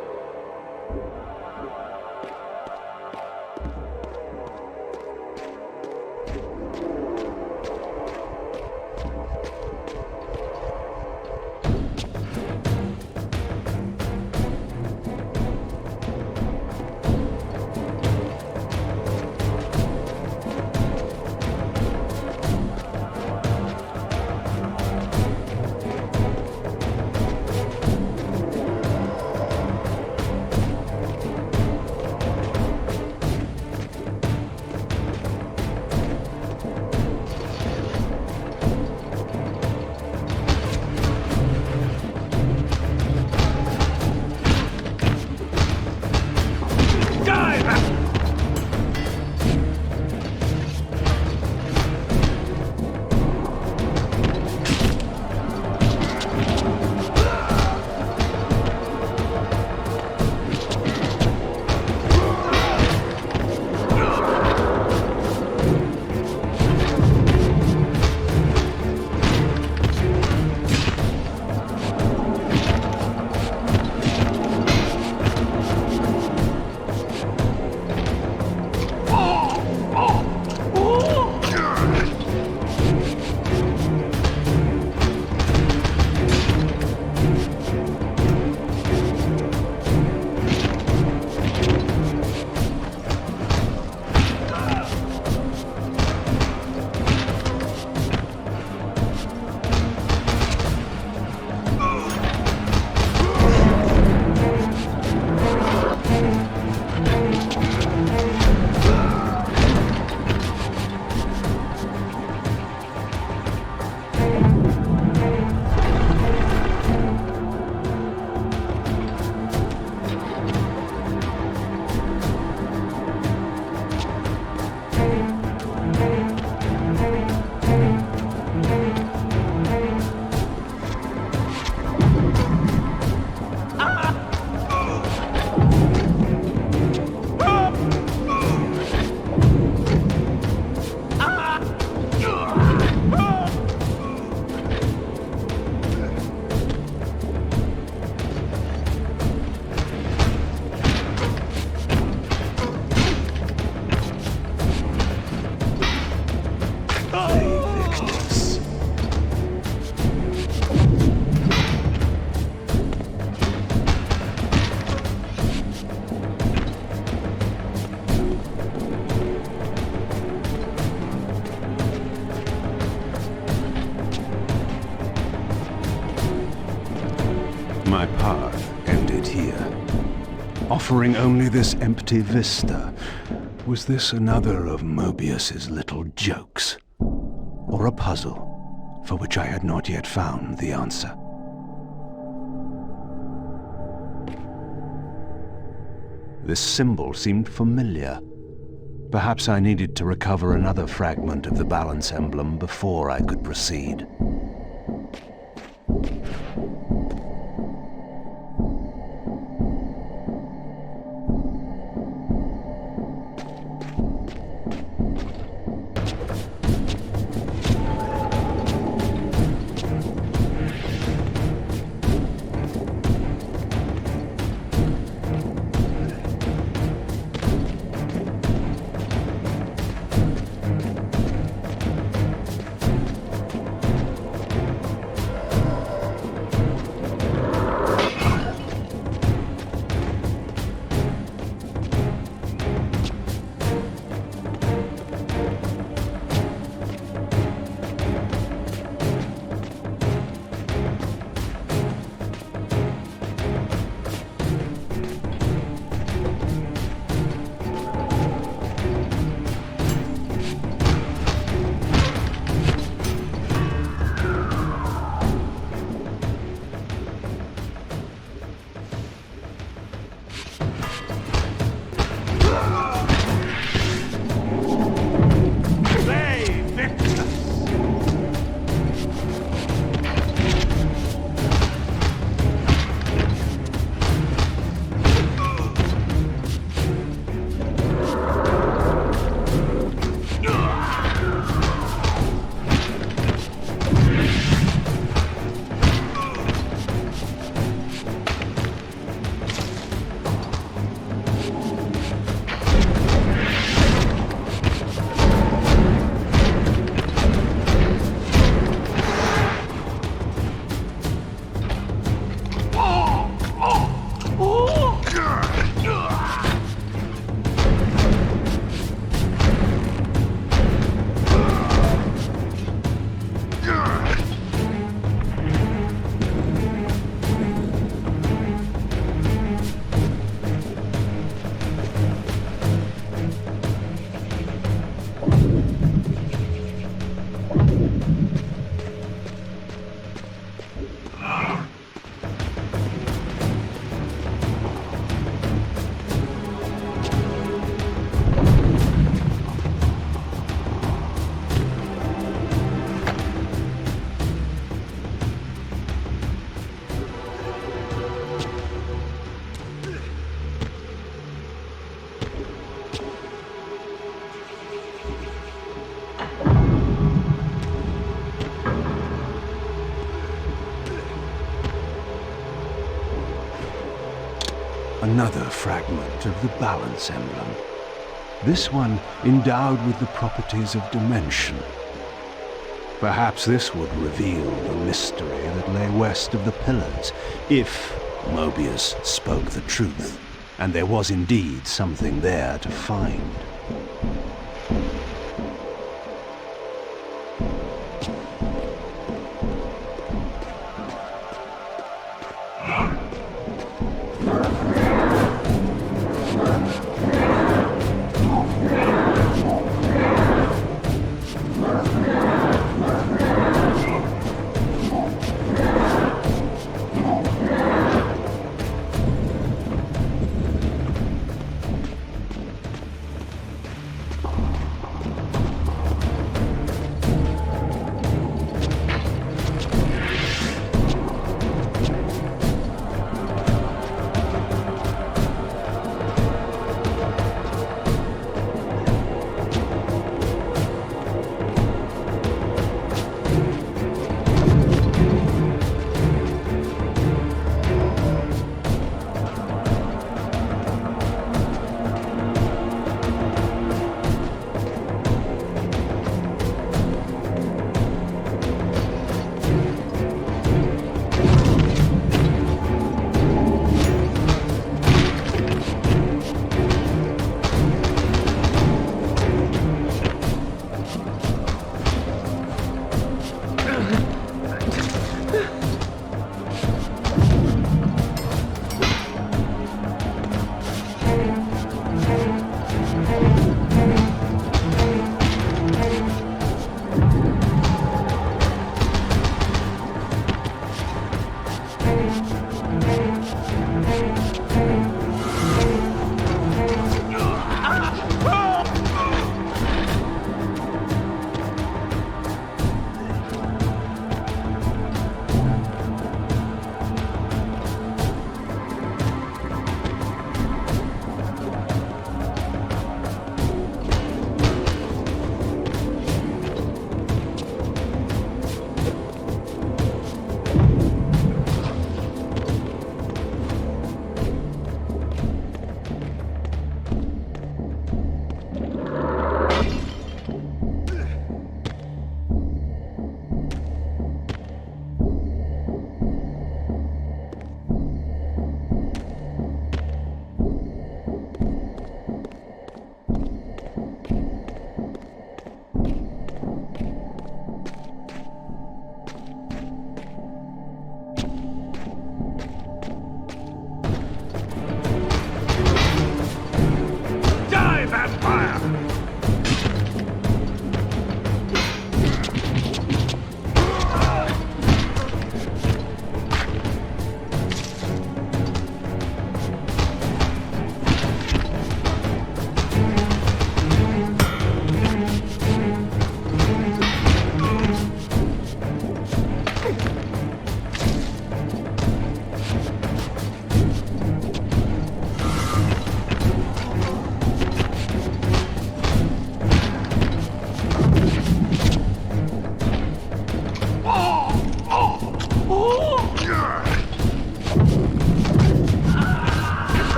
My path ended here, offering only this empty vista. Was this another of Mobius's little jokes? Or a puzzle for which I had not yet found the answer? This symbol seemed familiar. Perhaps I needed to recover another fragment of the balance emblem before I could proceed. Another fragment of the balance emblem. This one endowed with the properties of dimension. Perhaps this would reveal the mystery that lay west of the pillars, if Mobius spoke the truth, and there was indeed something there to find.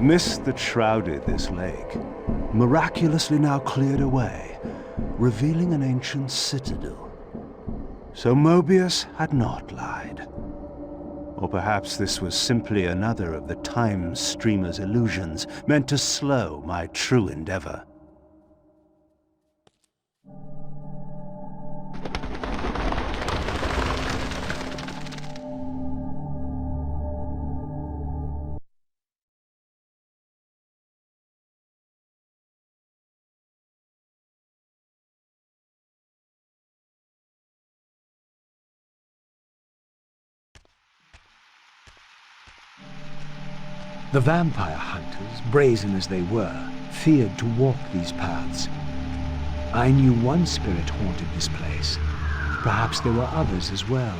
The mist that shrouded this lake miraculously now cleared away, revealing an ancient citadel. So Mobius had not lied. Or perhaps this was simply another of the time streamer's illusions meant to slow my true endeavor. The vampire hunters, brazen as they were, feared to walk these paths. I knew one spirit haunted this place. Perhaps there were others as well.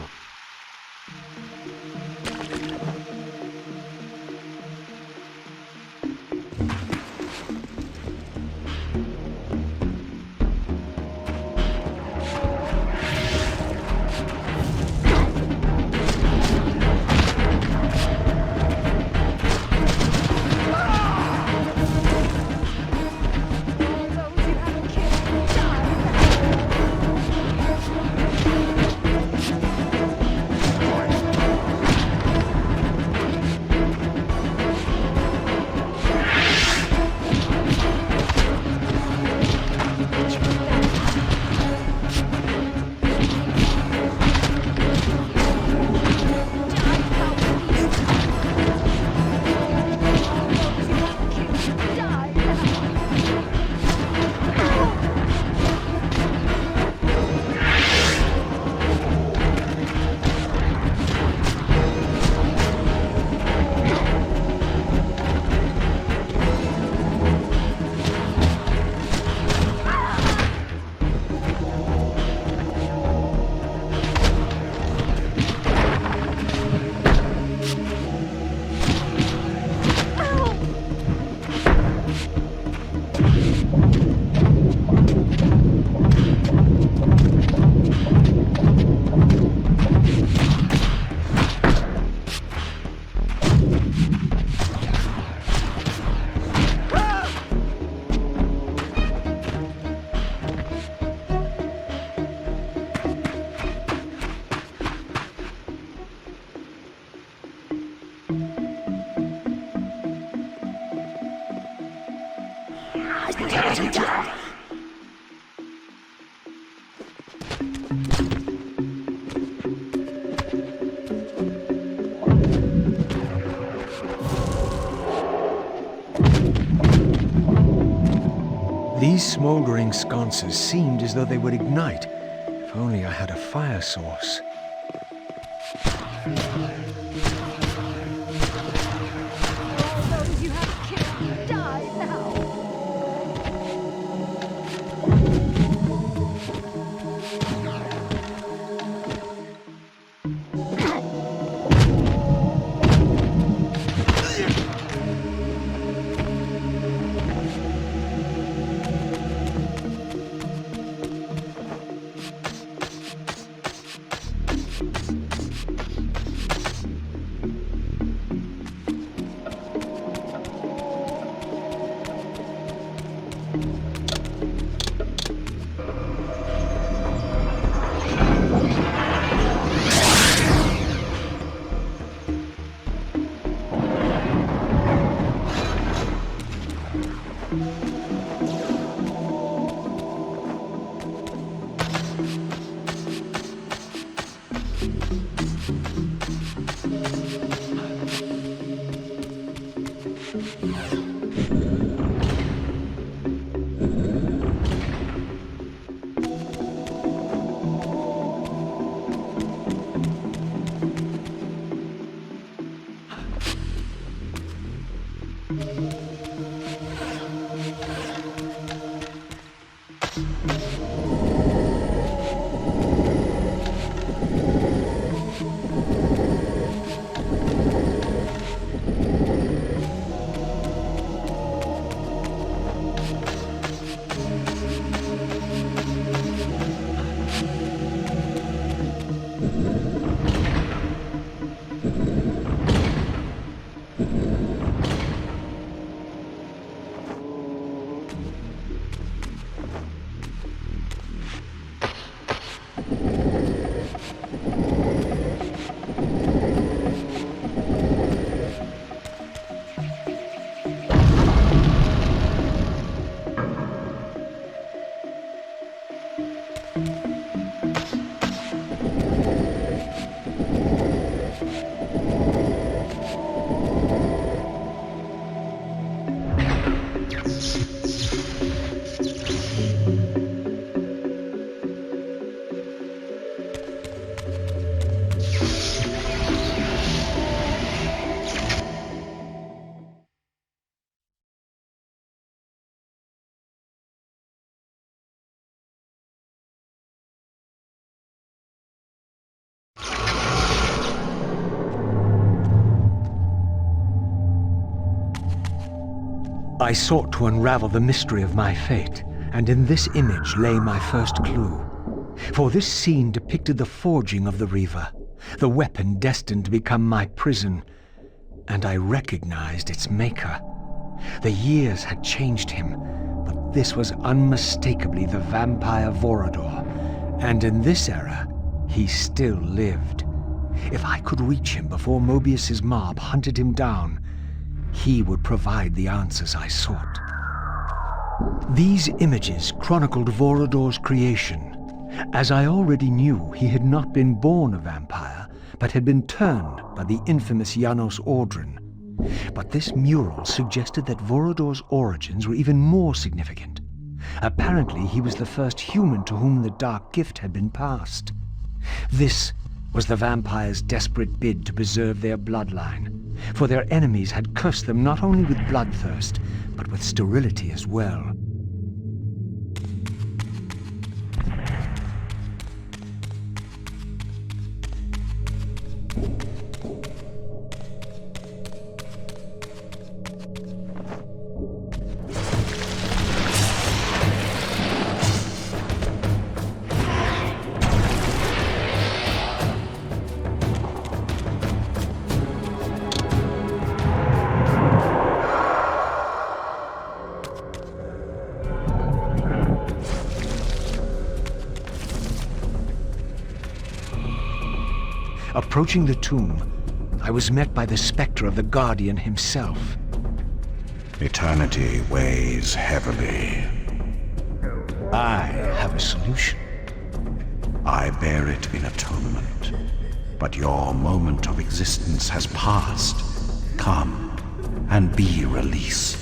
These smoldering sconces seemed as though they would ignite. If only I had a fire source. I sought to unravel the mystery of my fate, and in this image lay my first clue. For this scene depicted the forging of the Reaver, the weapon destined to become my prison, and I recognized its maker. The years had changed him, but this was unmistakably the vampire Vorador, and in this era, he still lived. If I could reach him before Mobius's mob hunted him down, he would provide the answers I sought. These images chronicled Vorador's creation. As I already knew, he had not been born a vampire, but had been turned by the infamous Janos Audron. But this mural suggested that Vorador's origins were even more significant. Apparently, he was the first human to whom the dark gift had been passed. This was the vampires' desperate bid to preserve their bloodline, for their enemies had cursed them not only with bloodthirst, but with sterility as well. Approaching the tomb, I was met by the specter of the Guardian himself. Eternity weighs heavily. I have a solution. I bear it in atonement. But your moment of existence has passed. Come and be released.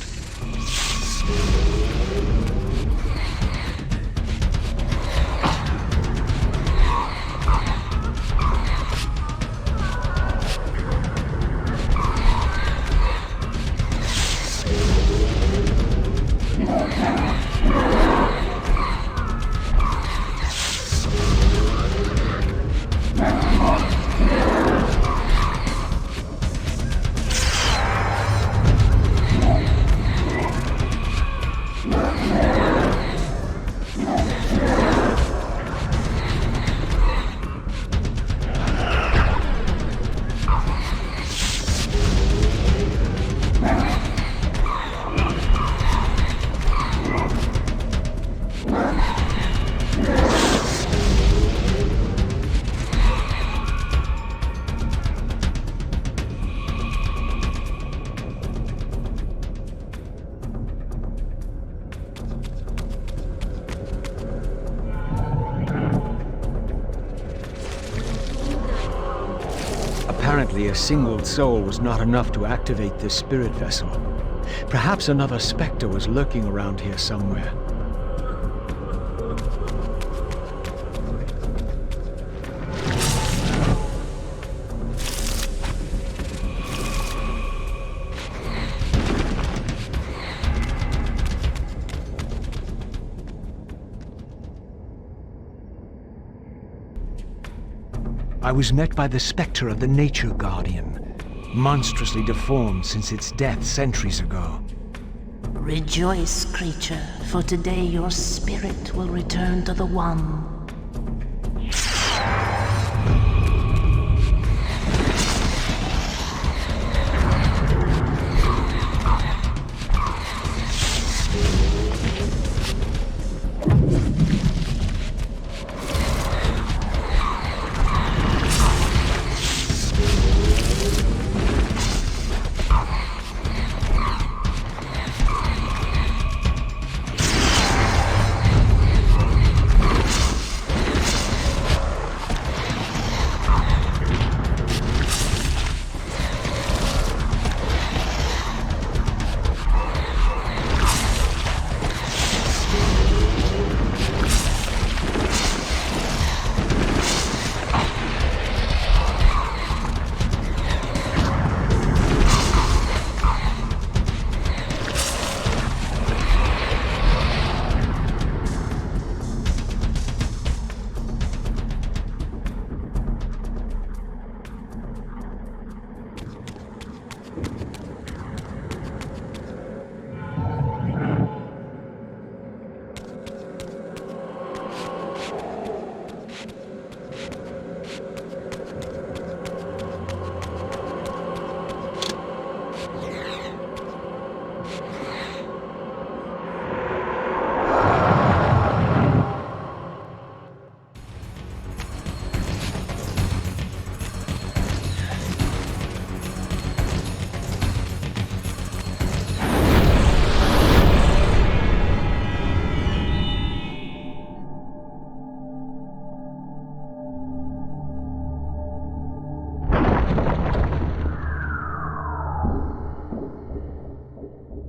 Apparently, a single soul was not enough to activate this spirit vessel. Perhaps another specter was lurking around here somewhere. I was met by the specter of the Nature Guardian, monstrously deformed since its death centuries ago. Rejoice, creature, for today your spirit will return to the One.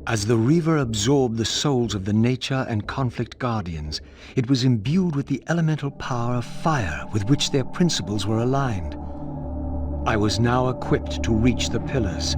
As the Reaver absorbed the souls of the Nature and Conflict Guardians, it was imbued with the elemental power of fire with which their principles were aligned. I was now equipped to reach the pillars.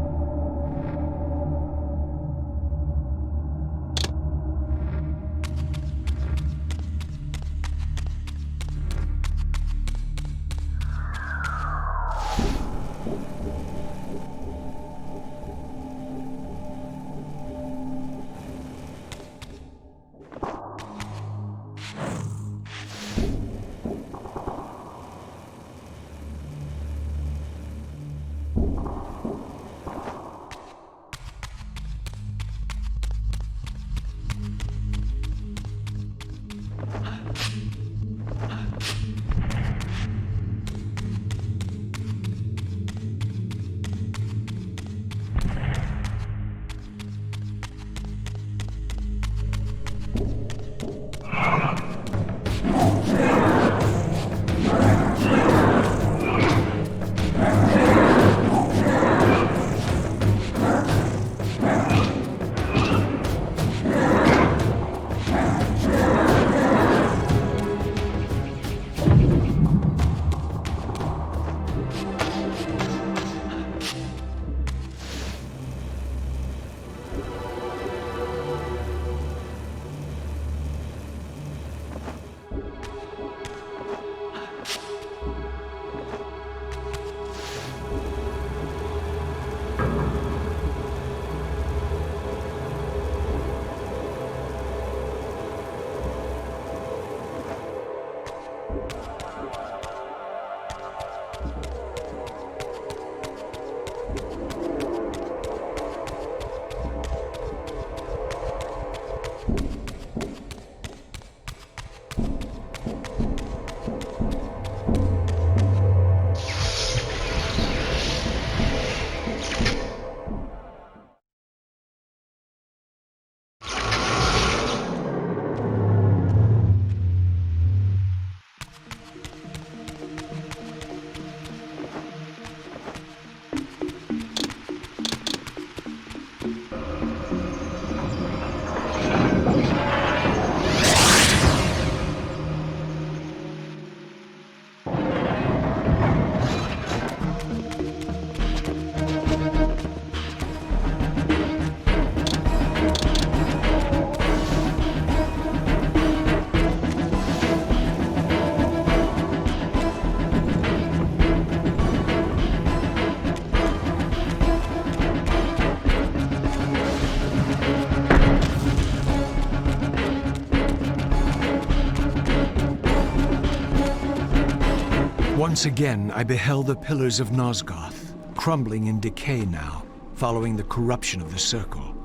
Once again, I beheld the pillars of Nosgoth, crumbling in decay now, following the corruption of the Circle.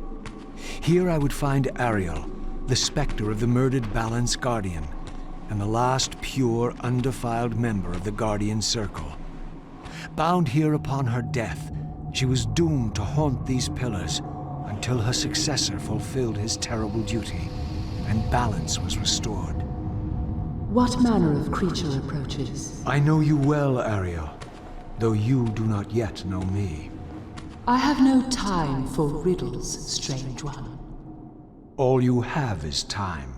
Here I would find Ariel, the specter of the murdered Balance Guardian, and the last pure, undefiled member of the Guardian Circle. Bound here upon her death, she was doomed to haunt these pillars until her successor fulfilled his terrible duty, and balance was restored. What manner of creature approaches? I know you well, Ariel, though you do not yet know me. I have no time for riddles, strange one. All you have is time.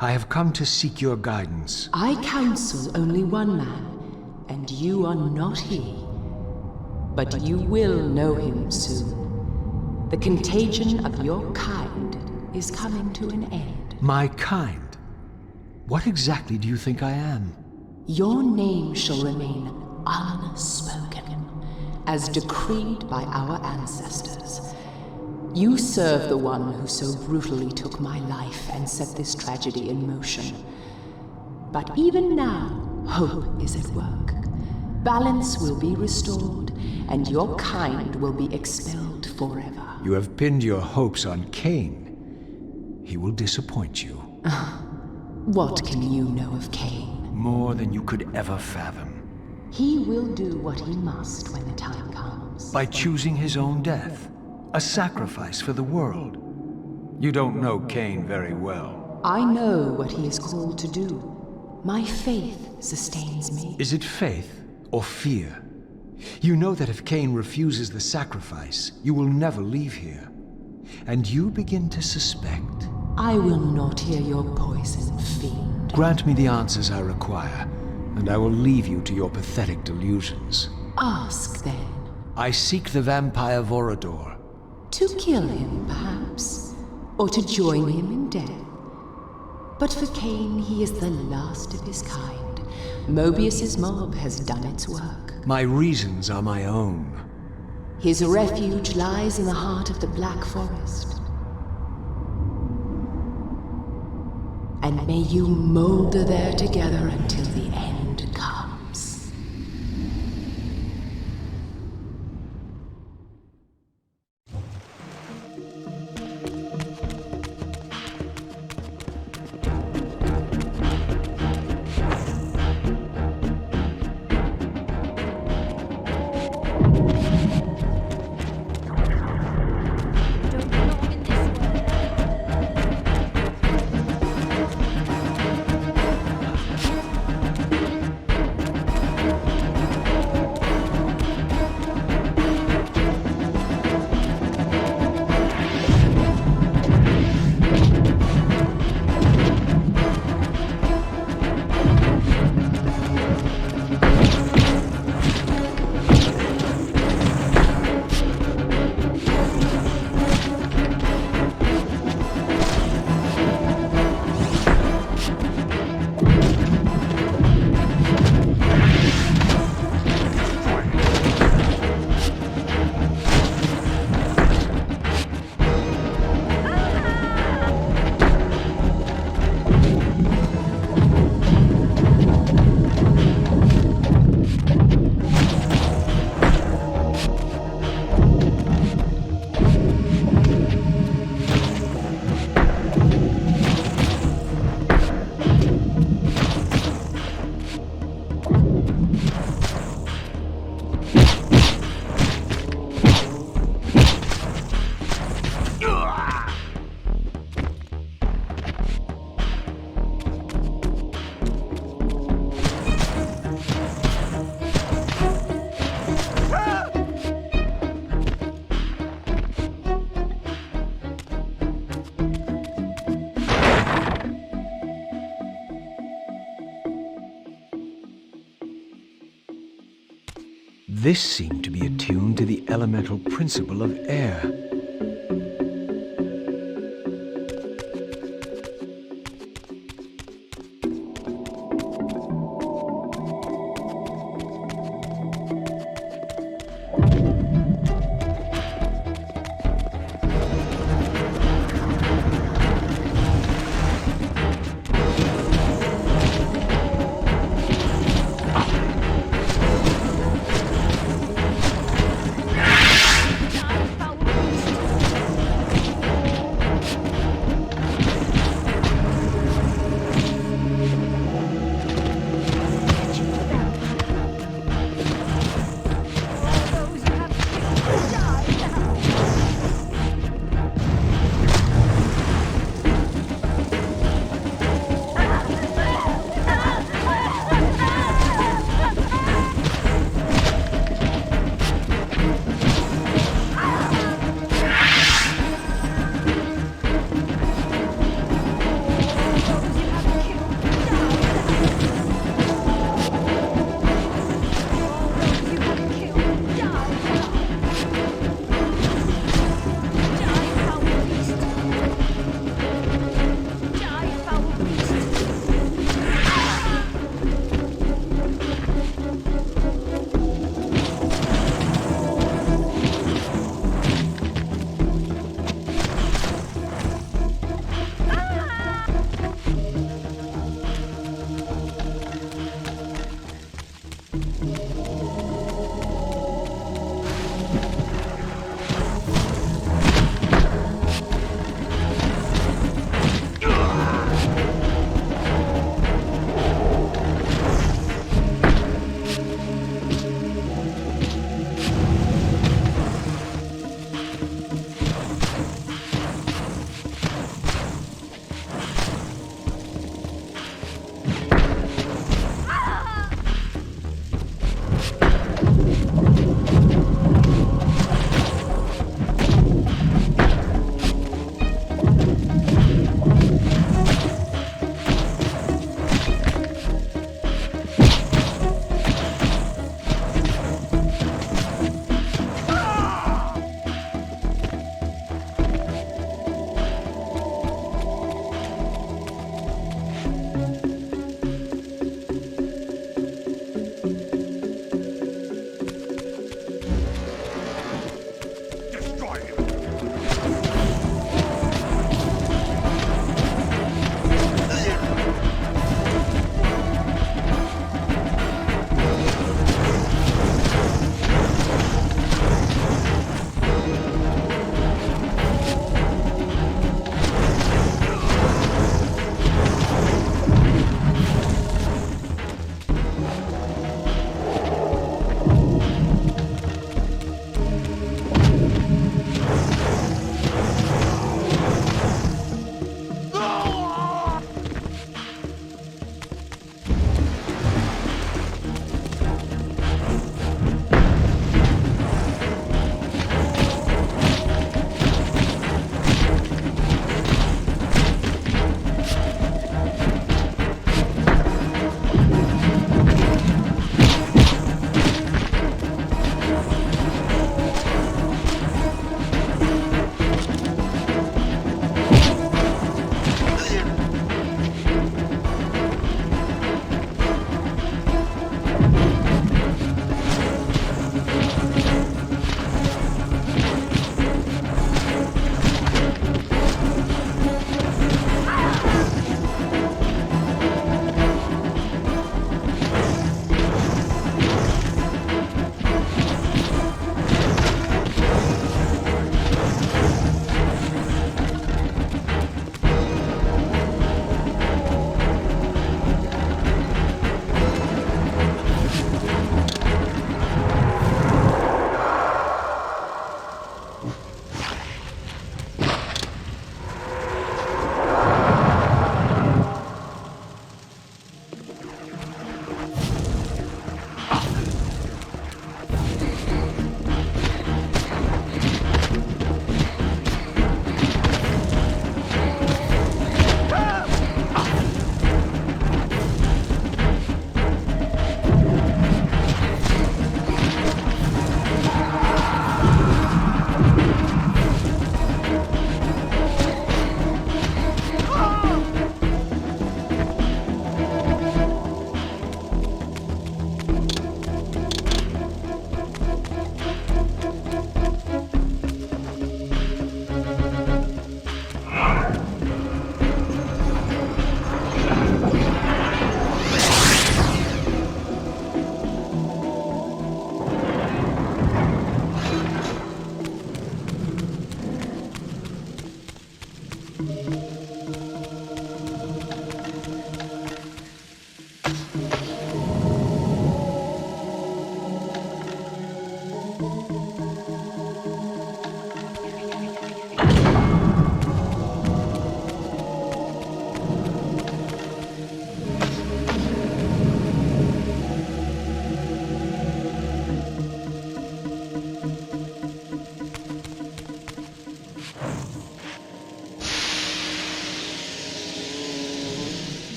I have come to seek your guidance. I counsel only one man, and you are not he. But you will know him soon. The contagion of your kind is coming to an end. My kind? What exactly do you think I am? Your name shall remain unspoken, as decreed by our ancestors. You serve the one who so brutally took my life and set this tragedy in motion. But even now, hope is at work. Balance will be restored, and your kind will be expelled forever. You have pinned your hopes on Kain. He will disappoint you. What can you know of Kain? More than you could ever fathom. He will do what he must when the time comes. By choosing his own death. A sacrifice for the world. You don't know Kain very well. I know what he is called to do. My faith sustains me. Is it faith or fear? You know that if Kain refuses the sacrifice, you will never leave here. and you begin to suspect. I will not hear your poison, fiend. Grant me the answers I require, and I will leave you to your pathetic delusions. Ask, then. I seek the vampire Vorador. To kill him, perhaps, or to join him in death. But for Kain, he is the last of his kind. Mobius's mob has done its work. My reasons are my own. His refuge lies in the heart of the Black Forest. And may you molder there together until the end comes. This seemed to be attuned to the elemental principle of air.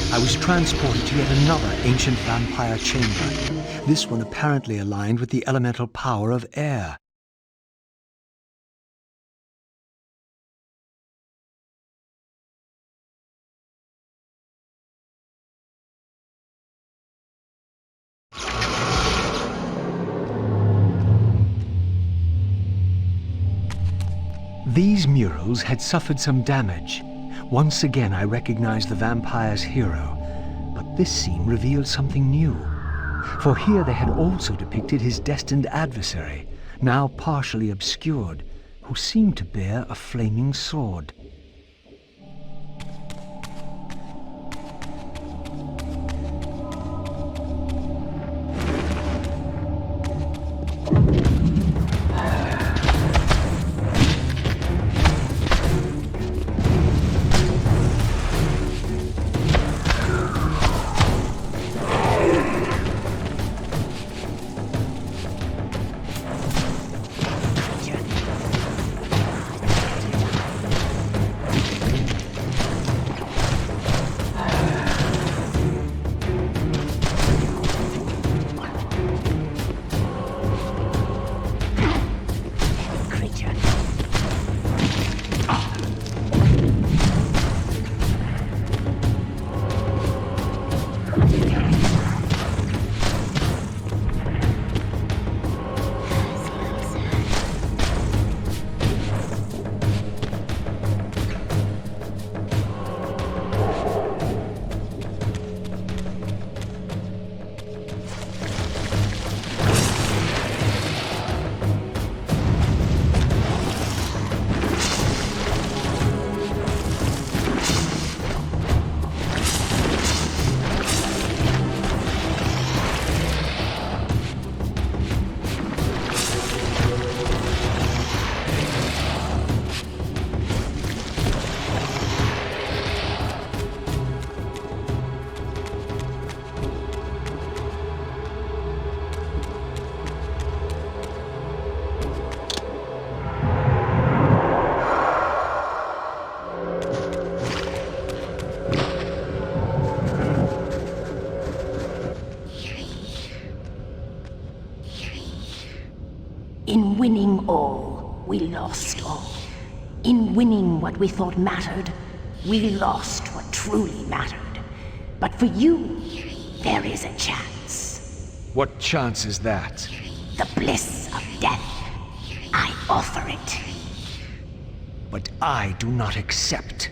I was transported to yet another ancient vampire chamber, this one apparently aligned with the elemental power of air. These murals had suffered some damage. Once again I recognized the vampire's hero, but this scene revealed something new. For here they had also depicted his destined adversary, now partially obscured, who seemed to bear a flaming sword. In winning all, we lost all. In winning what we thought mattered, we lost what truly mattered. But for you, there is a chance. What chance is that? The bliss of death. I offer it. But I do not accept.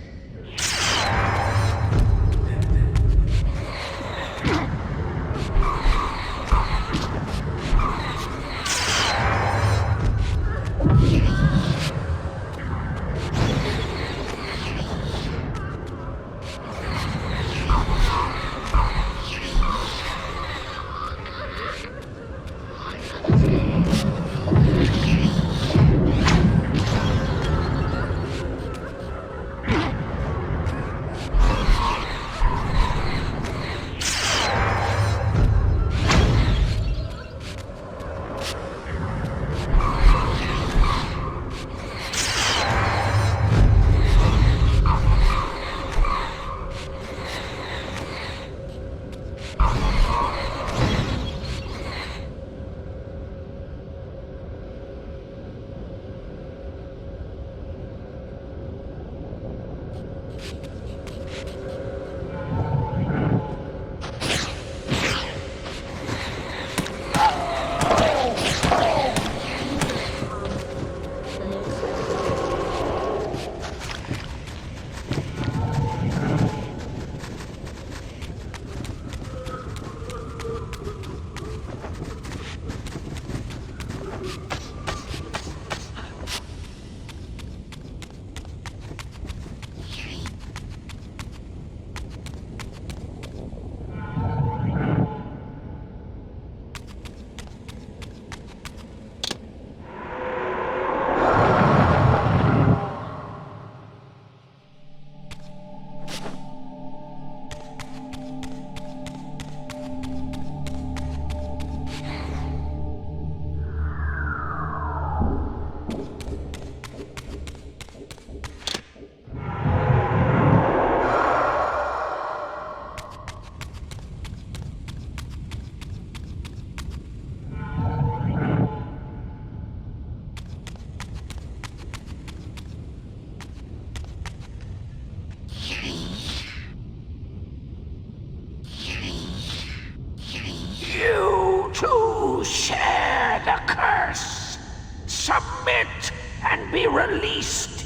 submit and be released.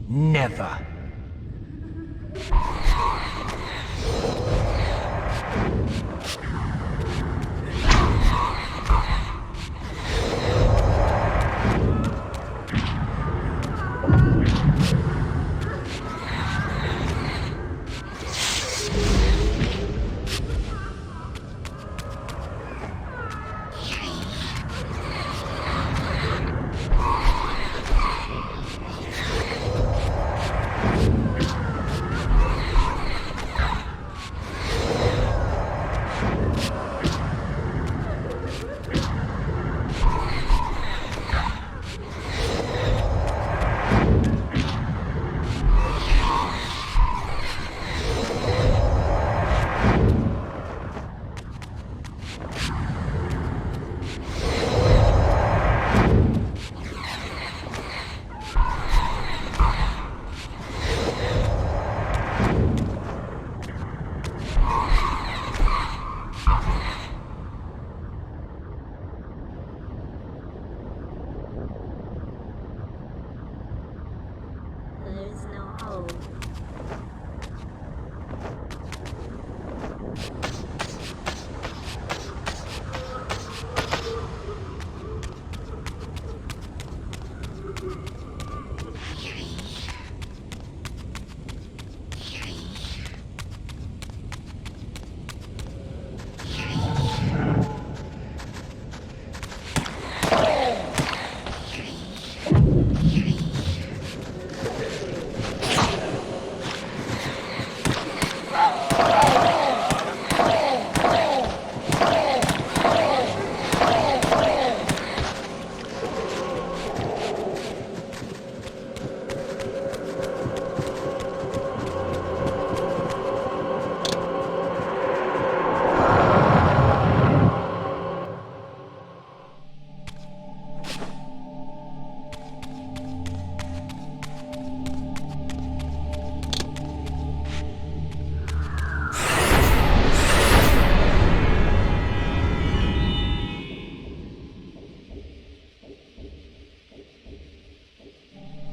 Never. There's no hope.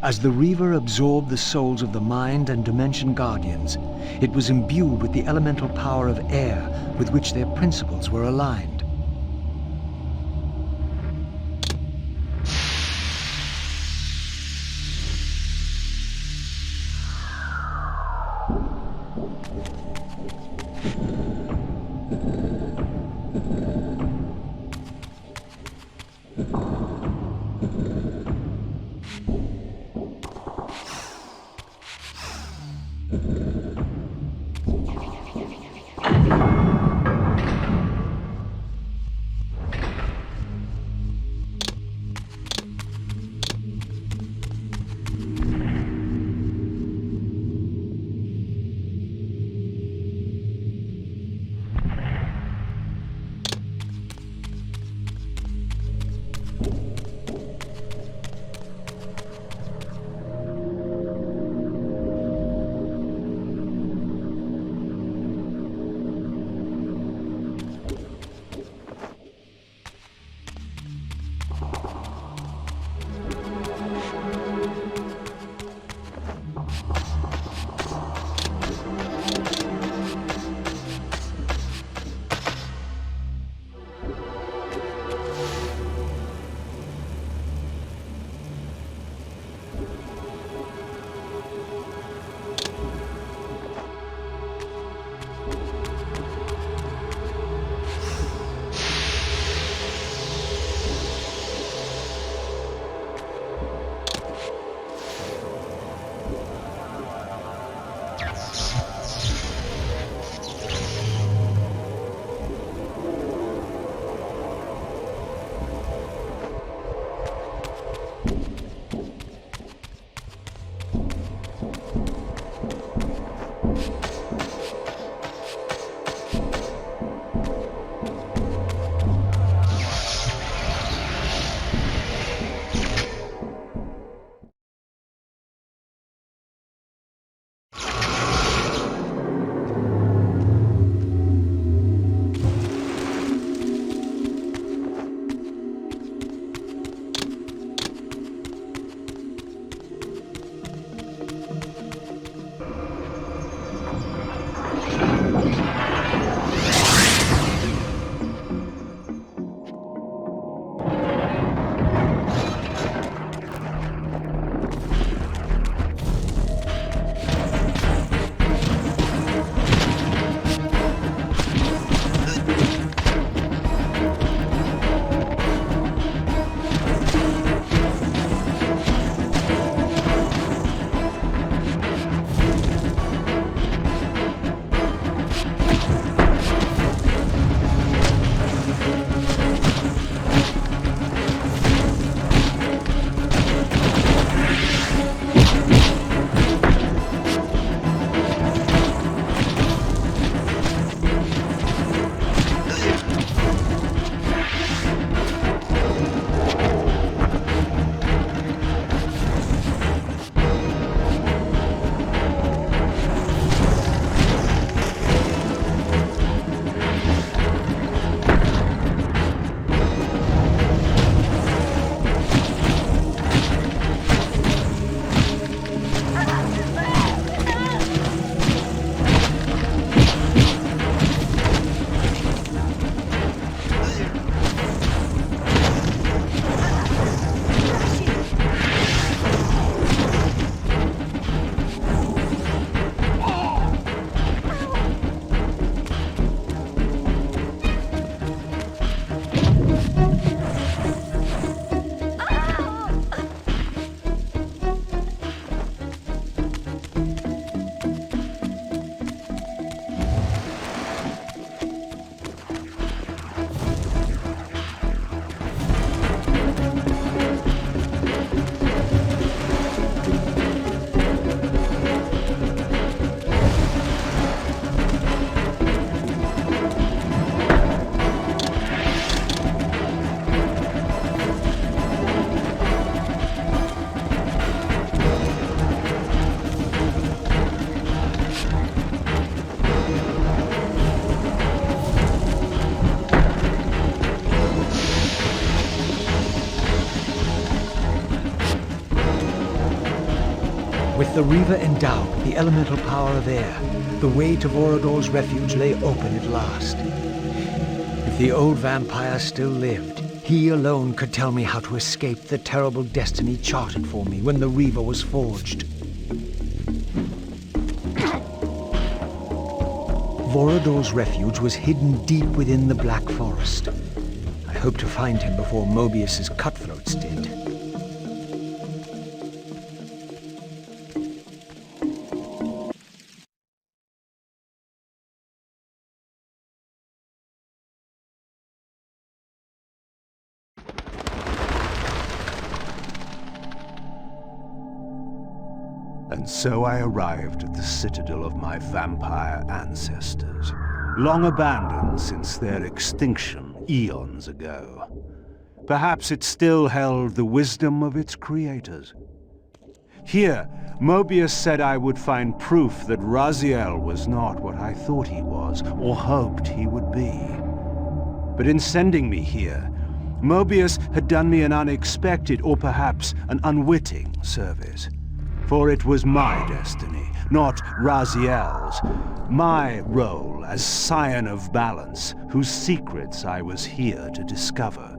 As the Reaver absorbed the souls of the Mind and Dimension Guardians, it was imbued with the elemental power of air with which their principles were aligned. With the Reaver endowed with the elemental power of air, the way to Vorador's refuge lay open at last. If the old vampire still lived, he alone could tell me how to escape the terrible destiny charted for me when the Reaver was forged. Vorador's refuge was hidden deep within the Black Forest. I hoped to find him before Mobius's cutthroats did. And so I arrived at the citadel of my vampire ancestors, long abandoned since their extinction eons ago. Perhaps it still held the wisdom of its creators. Here, Mobius said I would find proof that Raziel was not what I thought he was, or hoped he would be. But in sending me here, Mobius had done me an unexpected, or perhaps an unwitting service. For it was my destiny, not Raziel's, my role as Scion of Balance, whose secrets I was here to discover.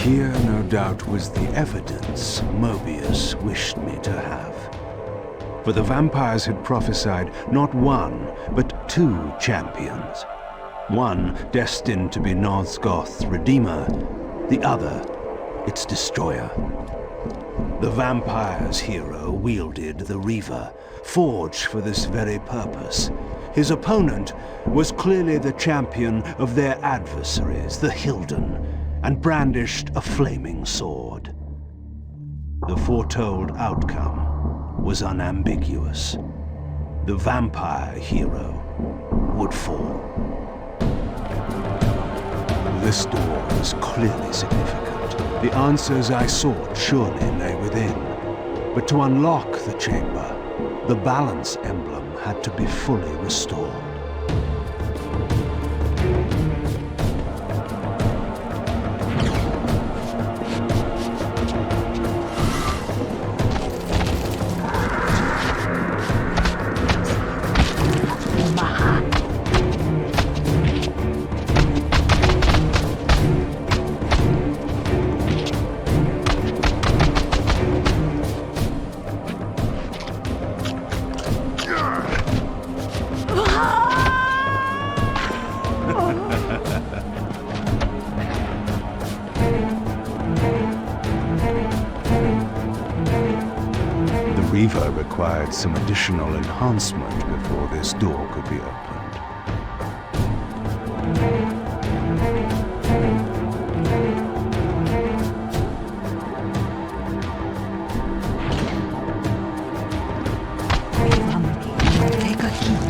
Here, no doubt, was the evidence Mobius wished me to have. For the vampires had prophesied not one, but two champions. One destined to be Nosgoth's redeemer, the other its destroyer. The vampire's hero wielded the Reaver, forged for this very purpose. His opponent was clearly the champion of their adversaries, the Hilden, and brandished a flaming sword. The foretold outcome was unambiguous. The vampire hero would fall. This door was clearly significant. The answers I sought surely lay within. But to unlock the chamber, the balance emblem had to be fully restored. Reaver required some additional enhancement before this door could be opened. Take a peek.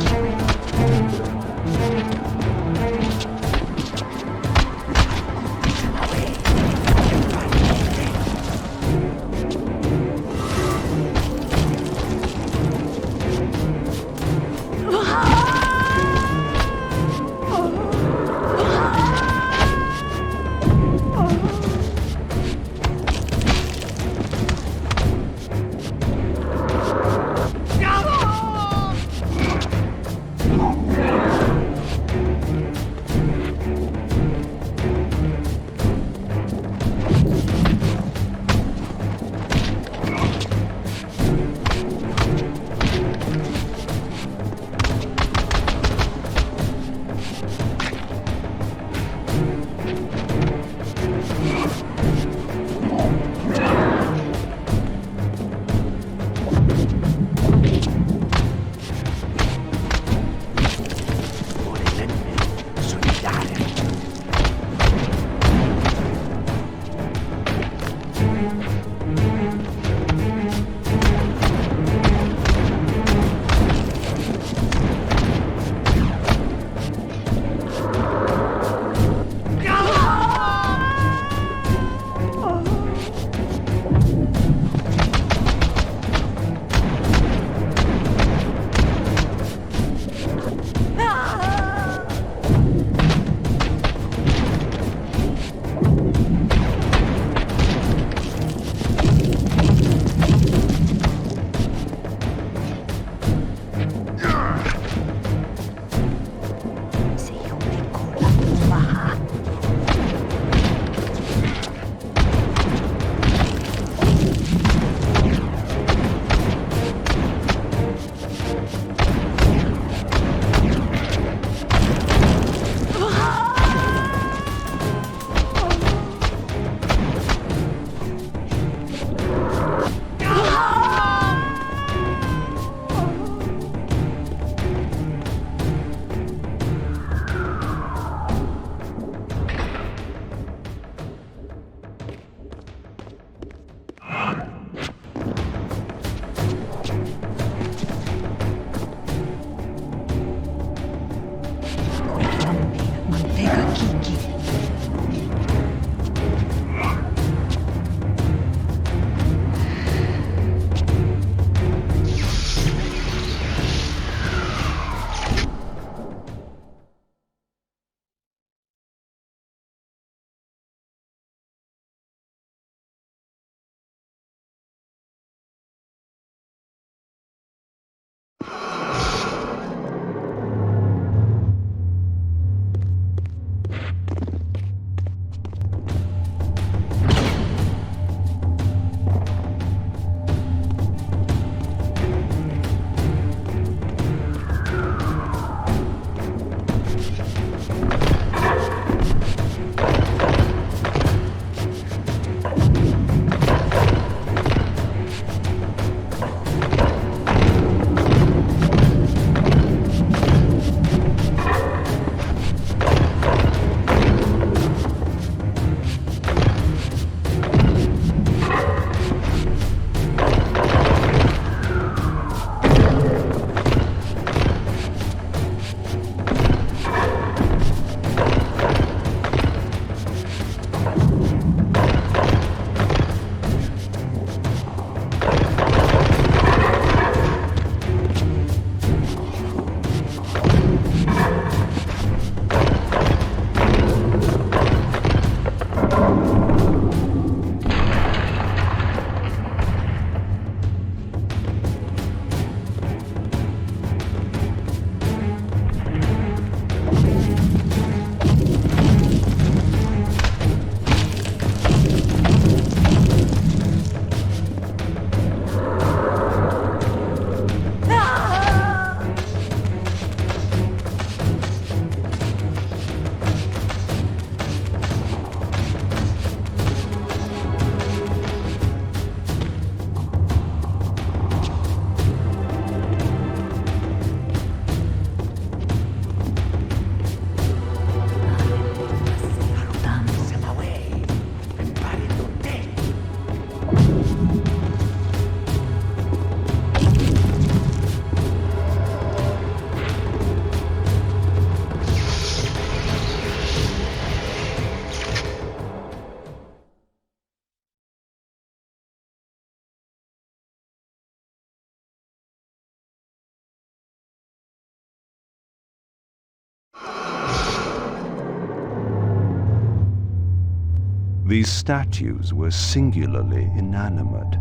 These statues were singularly inanimate.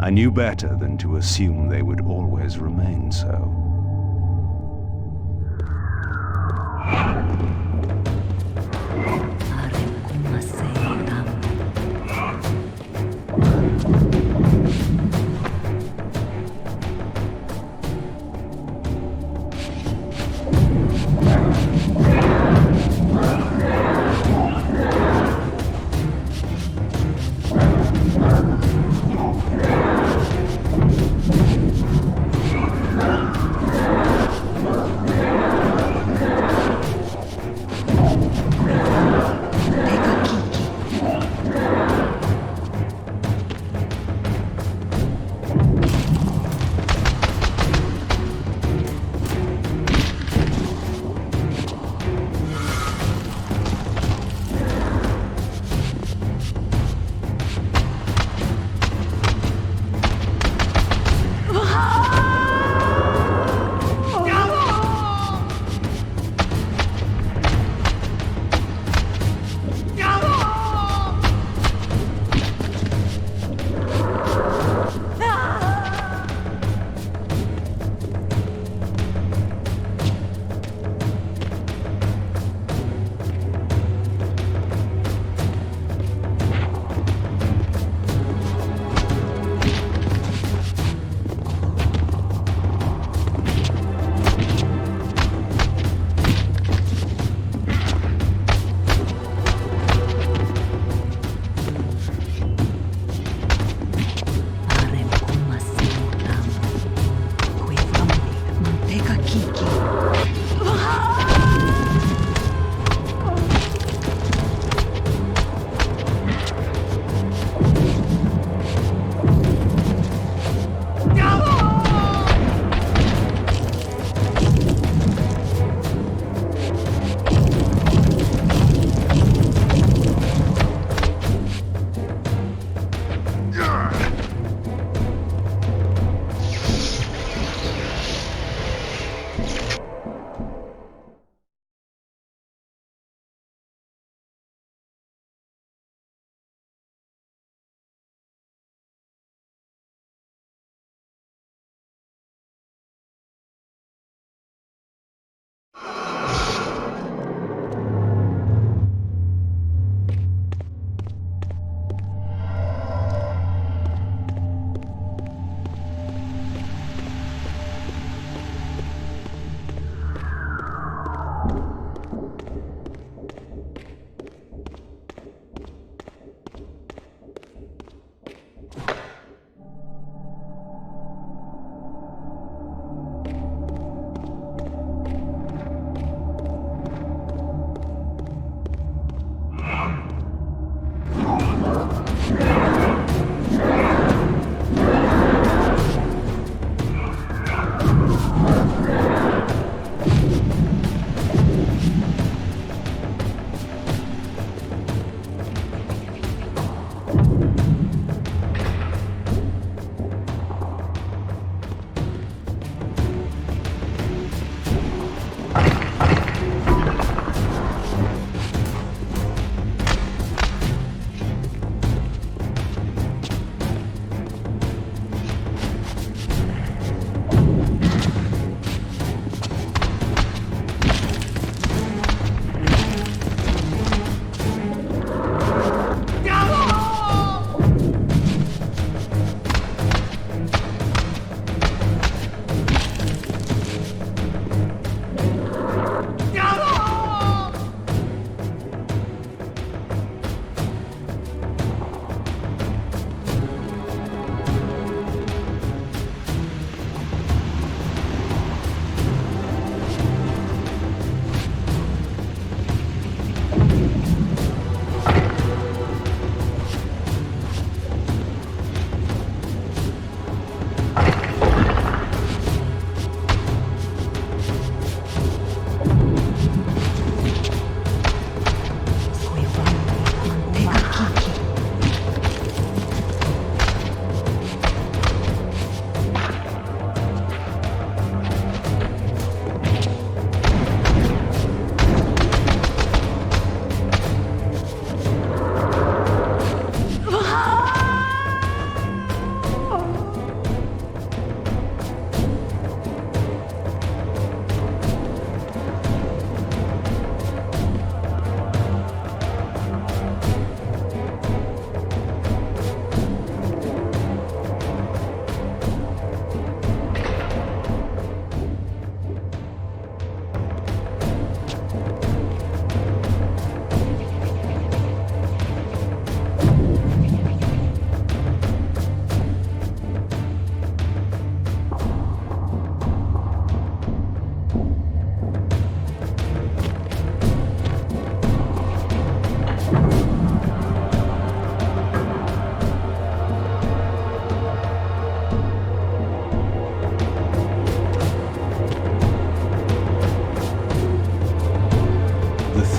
I knew better than to assume they would always remain so.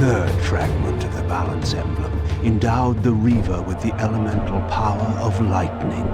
third fragment of the balance emblem endowed the Reaver with the elemental power of lightning.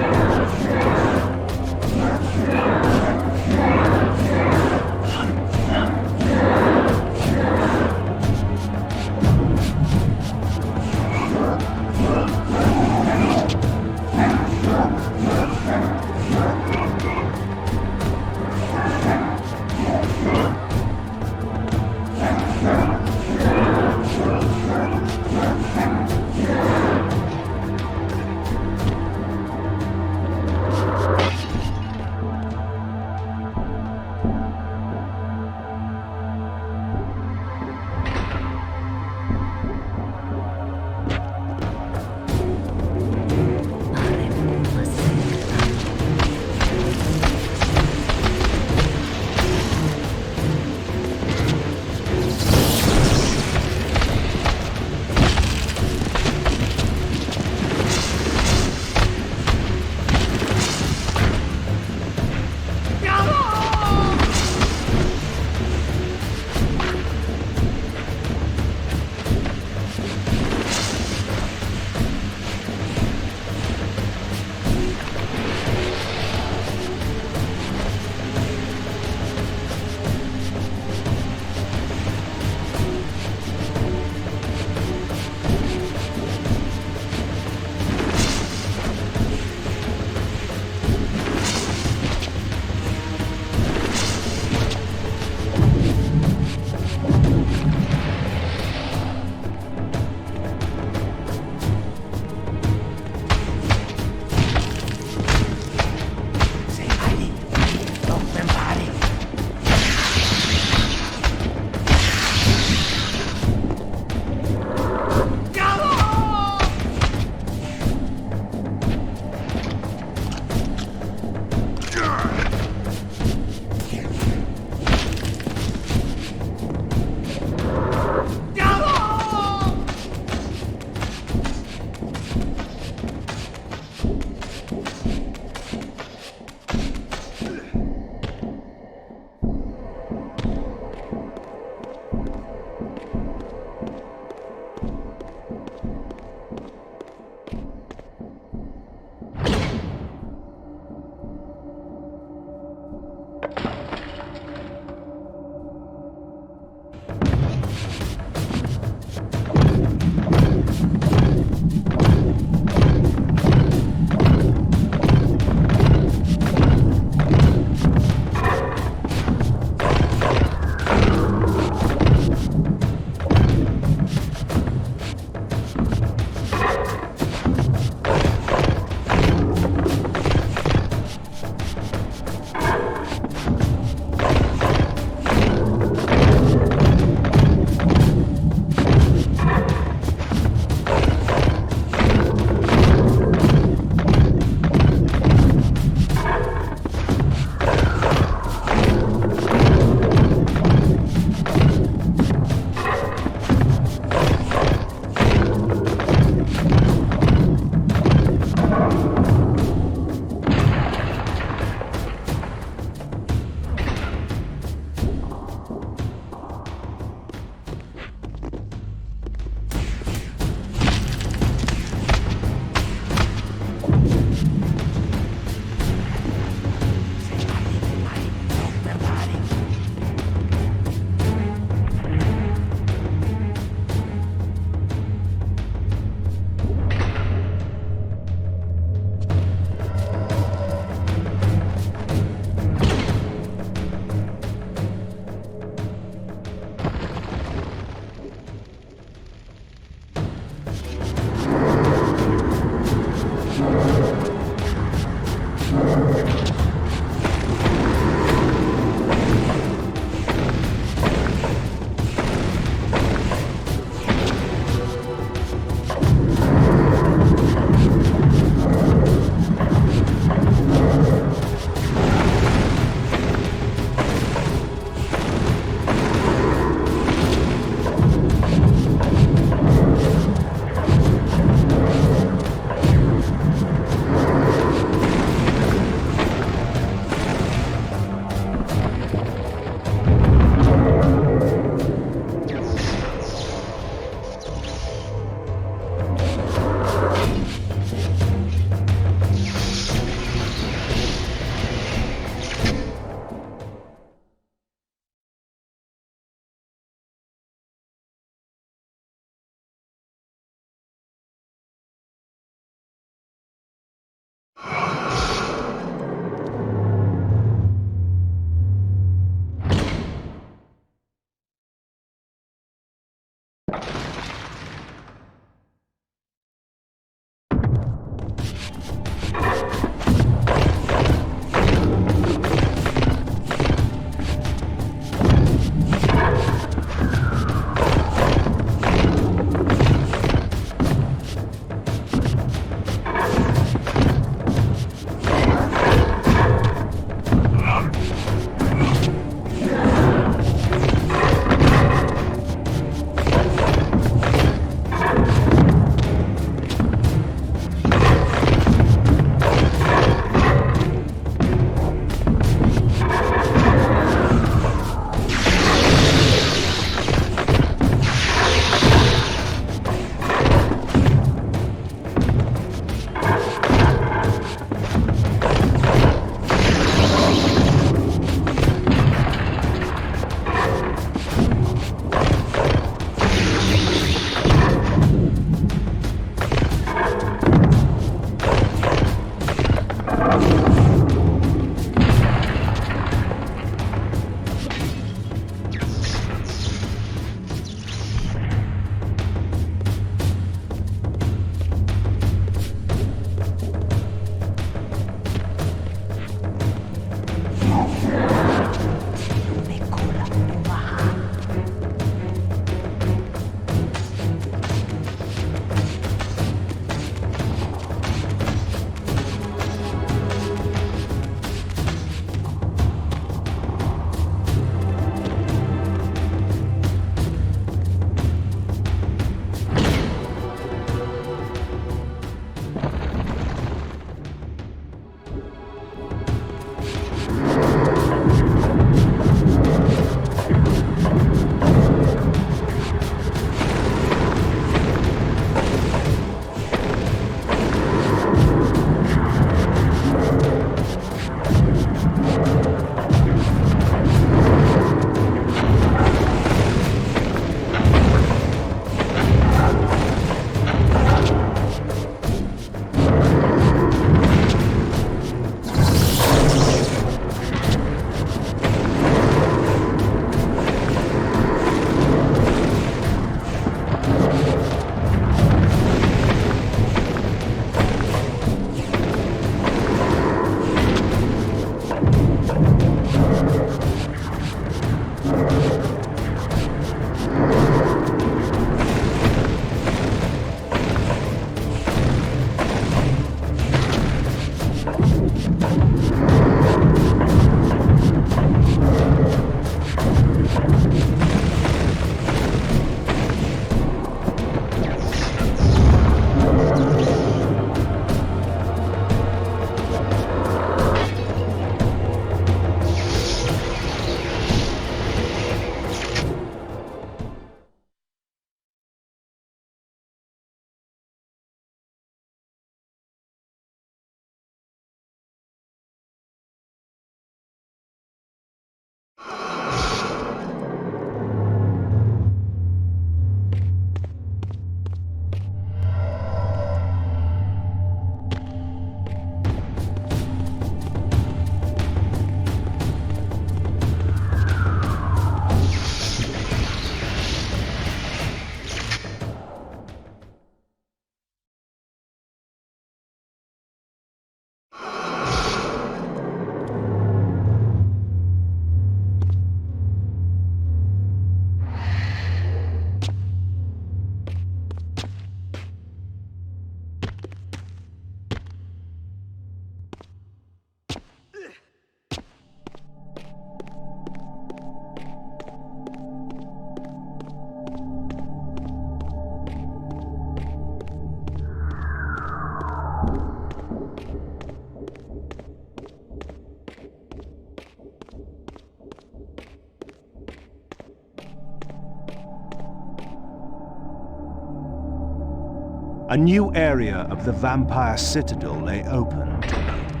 A new area of the vampire citadel lay open to me.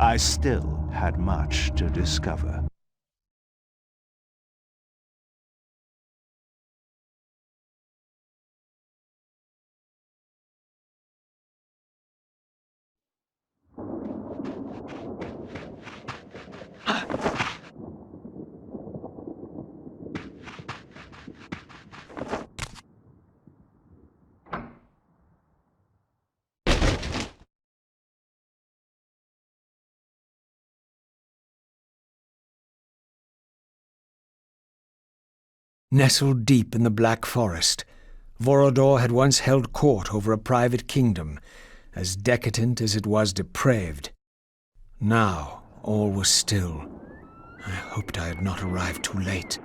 I still had much to discover. Nestled deep in the Black Forest, Vorodor had once held court over a private kingdom, as decadent as it was depraved. Now all was still. I hoped I had not arrived too late.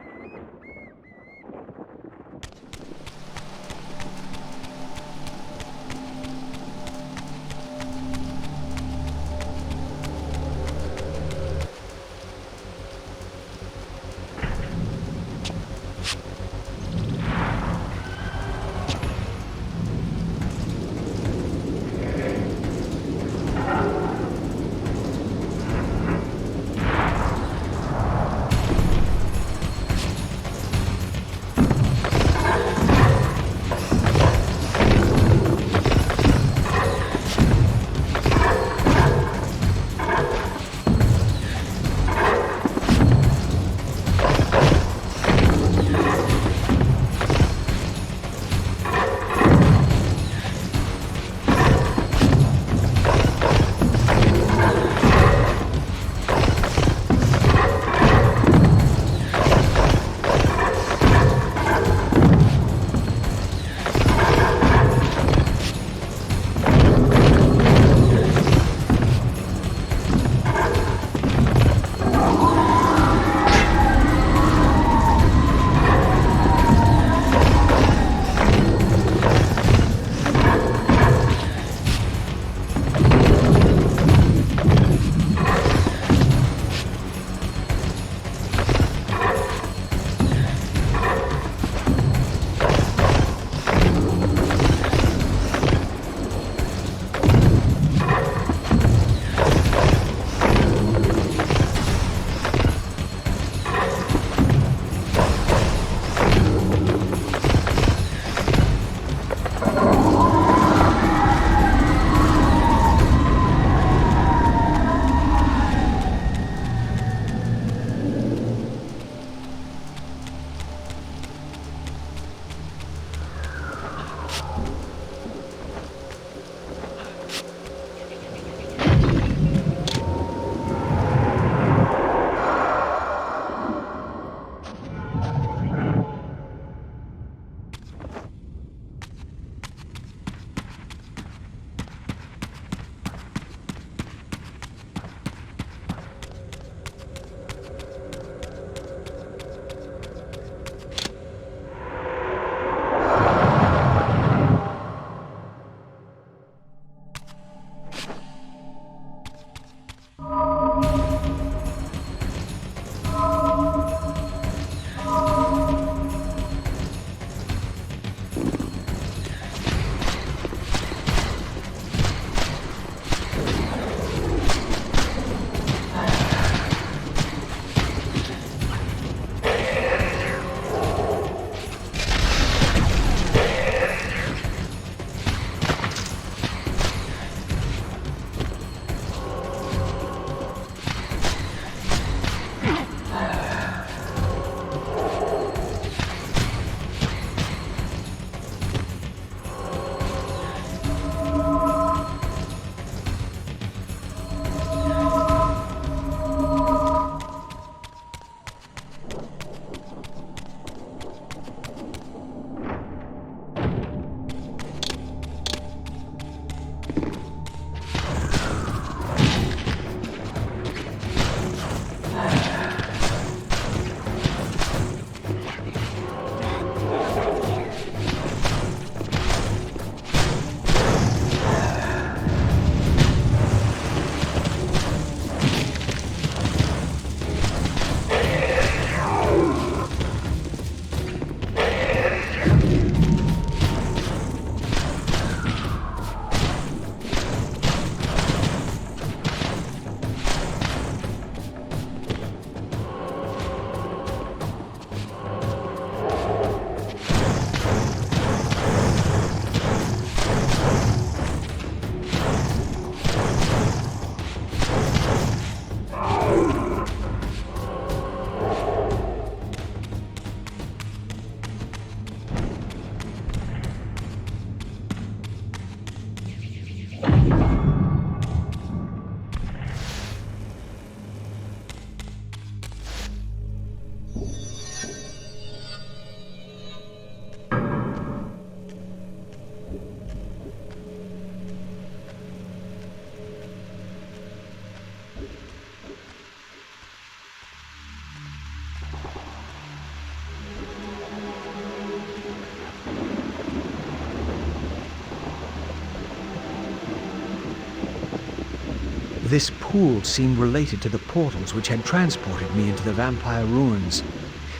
This pool seemed related to the portals which had transported me into the vampire ruins,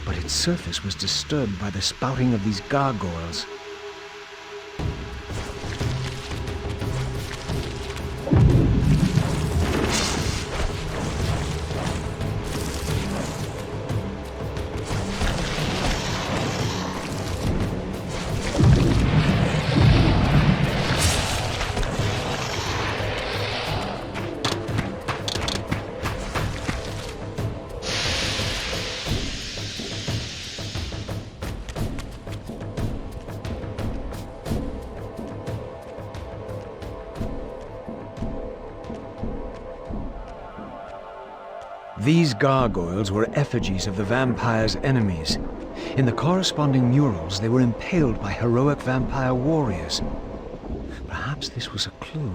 but its surface was disturbed by the spouting of these gargoyles. These gargoyles were effigies of the vampire's enemies. In the corresponding murals, they were impaled by heroic vampire warriors. Perhaps this was a clue.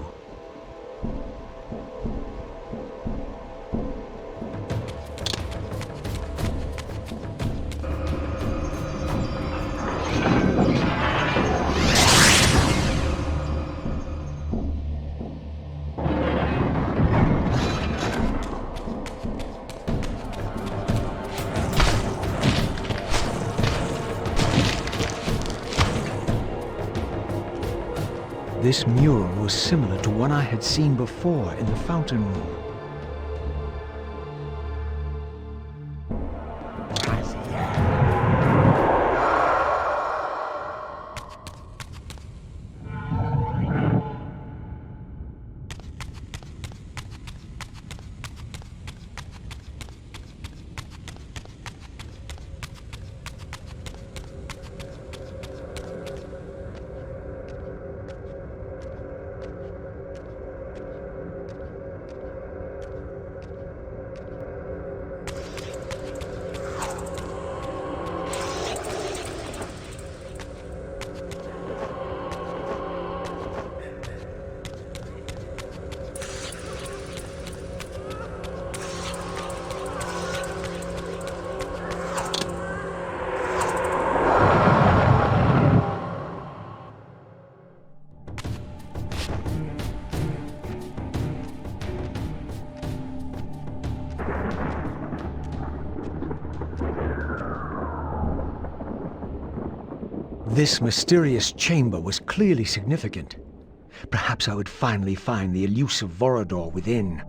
This mural was similar to one I had seen before in the fountain room. This mysterious chamber was clearly significant. Perhaps I would finally find the elusive Vorador within.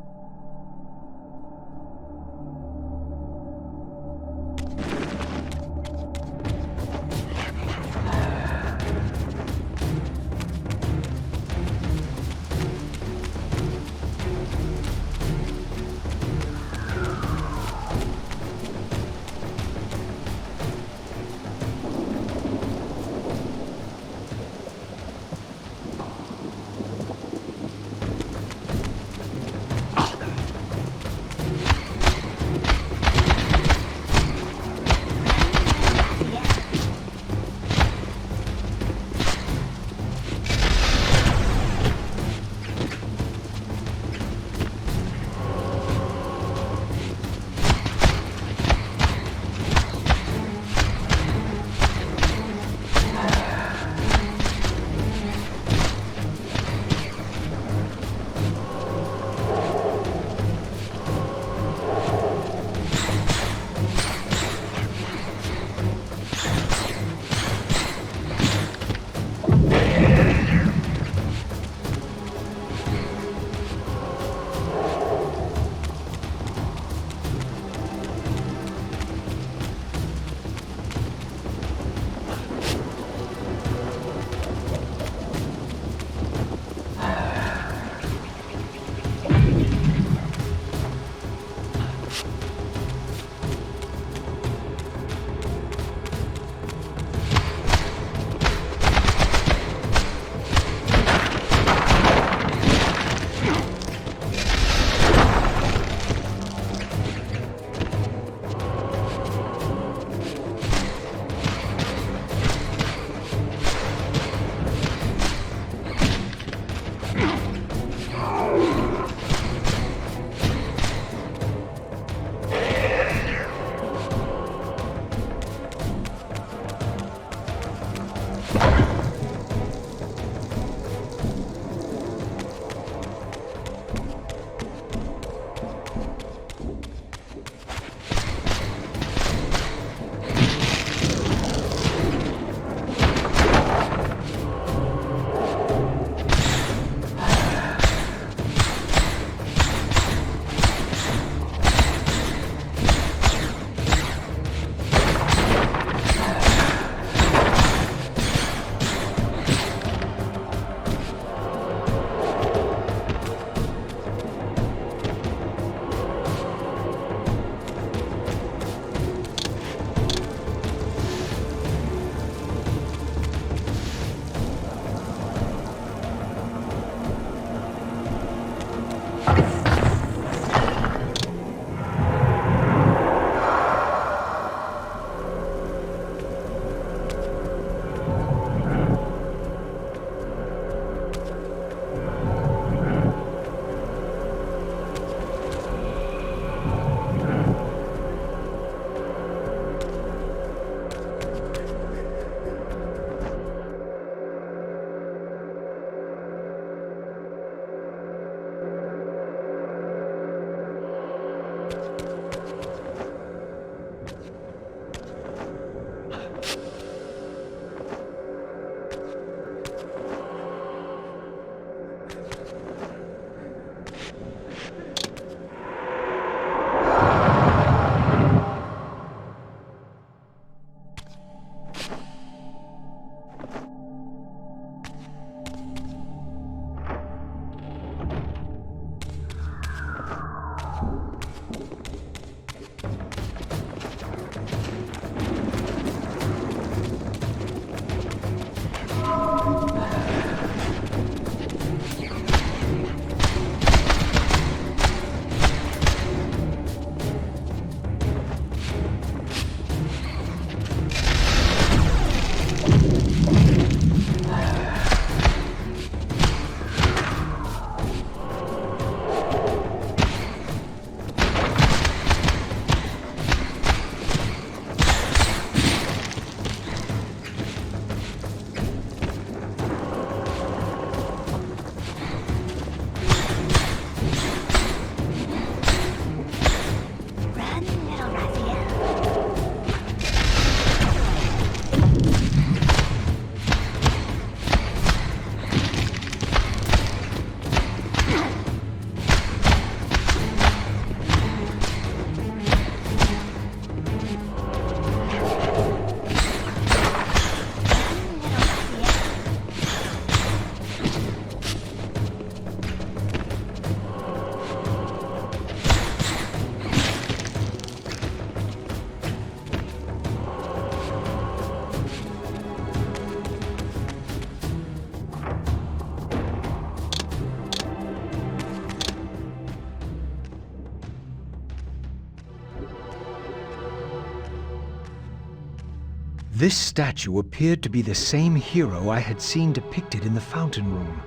This statue appeared to be the same hero I had seen depicted in the fountain room.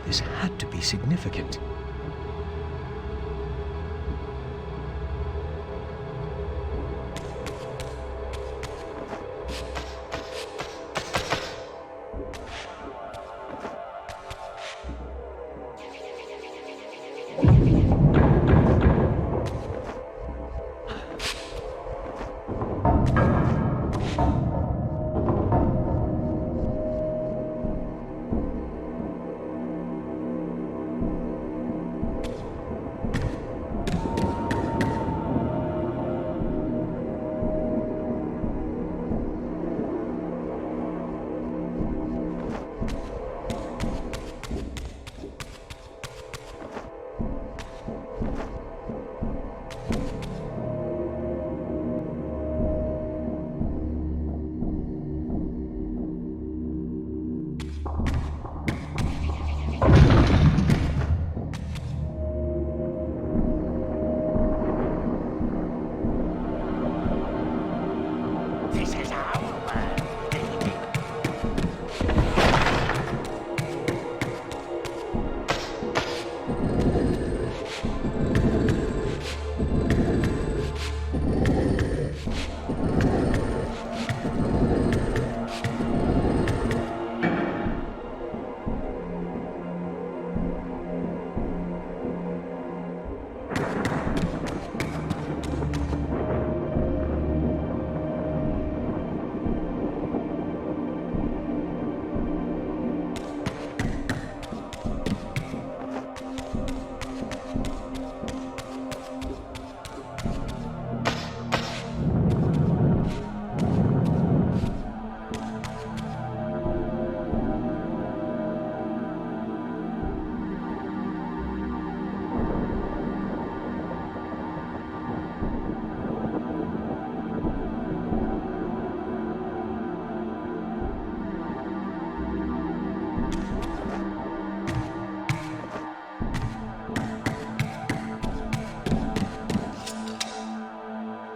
This had to be significant.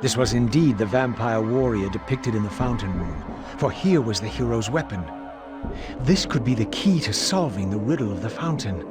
This was indeed the vampire warrior depicted in the fountain room, for here was the hero's weapon. This could be the key to solving the riddle of the fountain.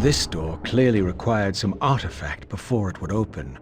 This door clearly required some artifact before it would open.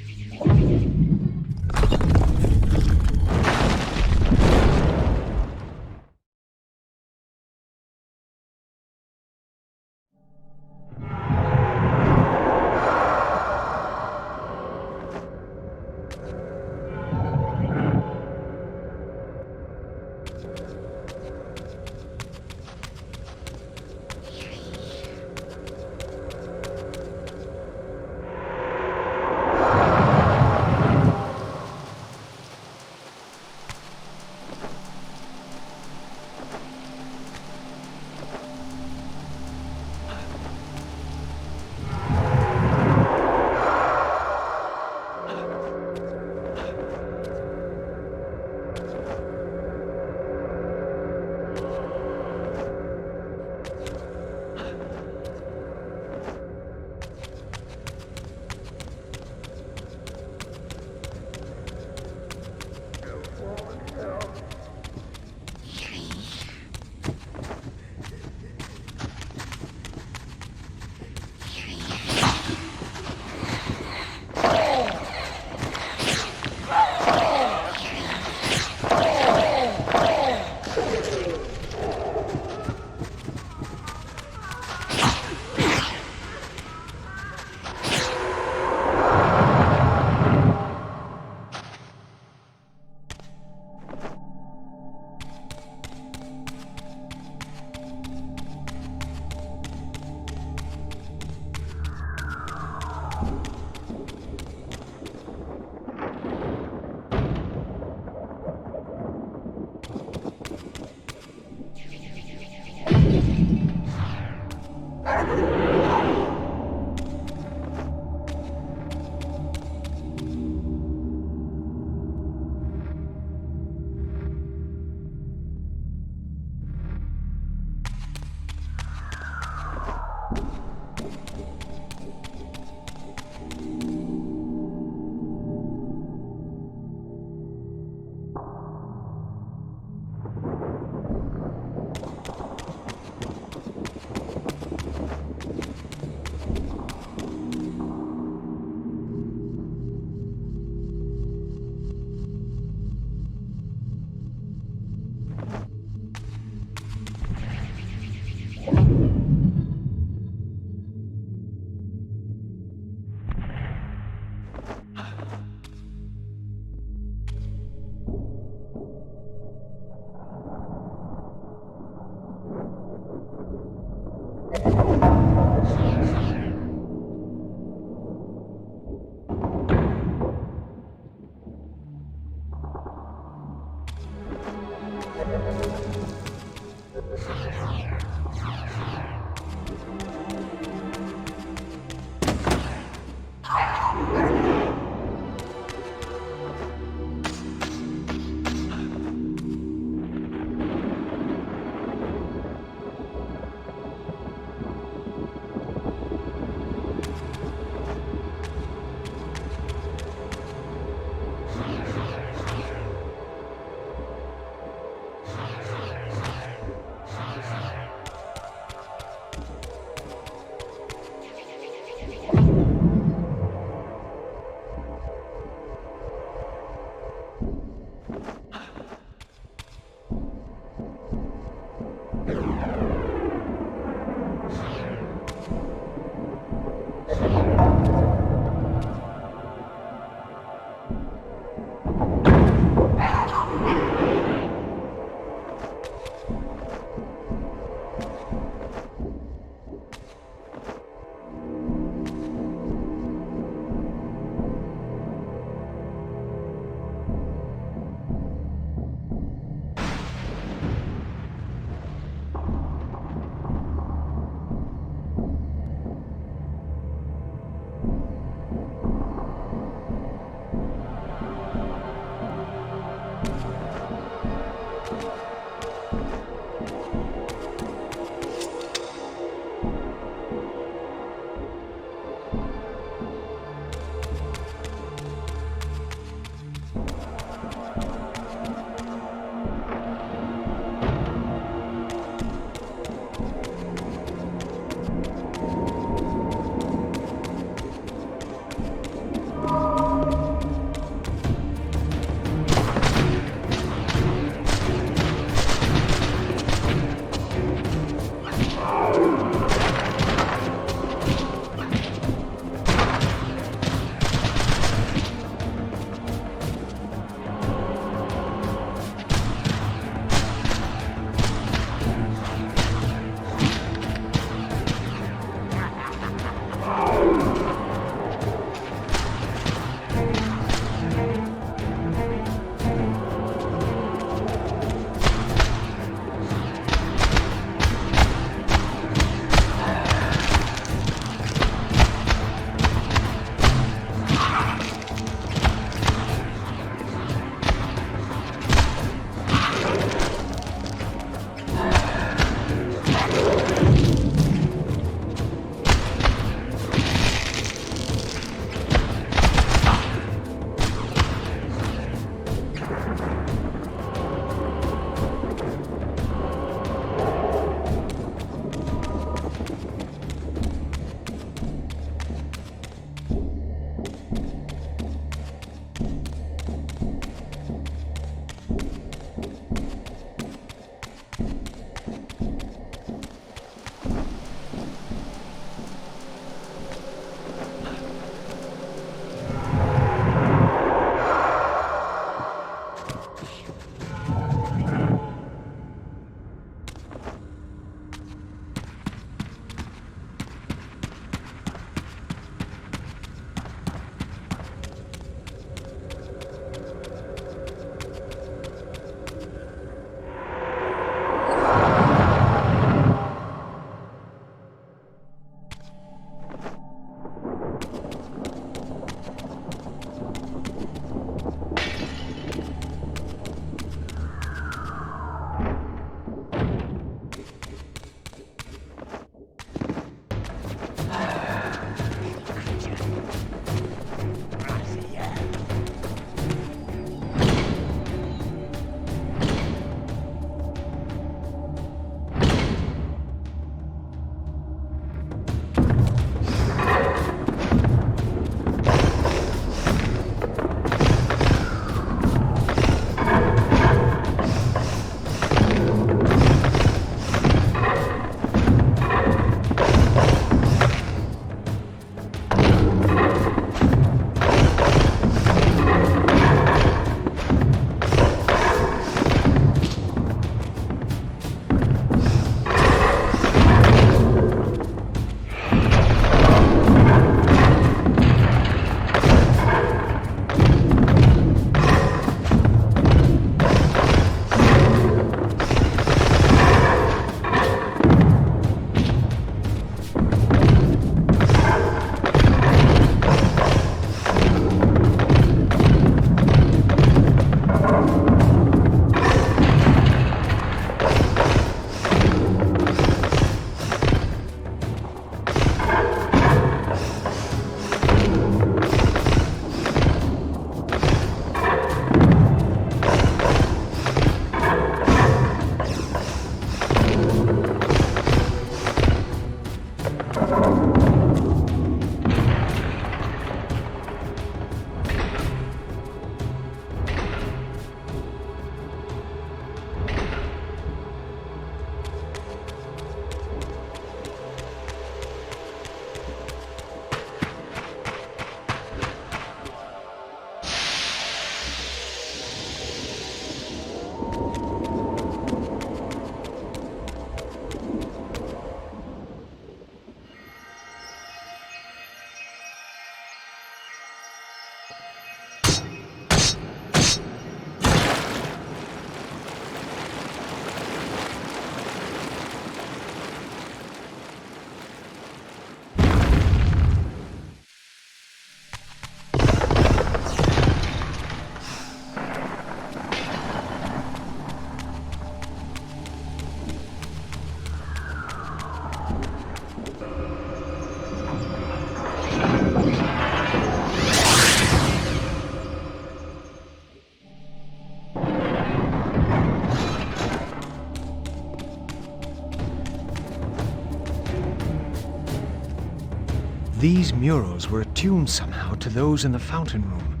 These murals were attuned somehow to those in the fountain room,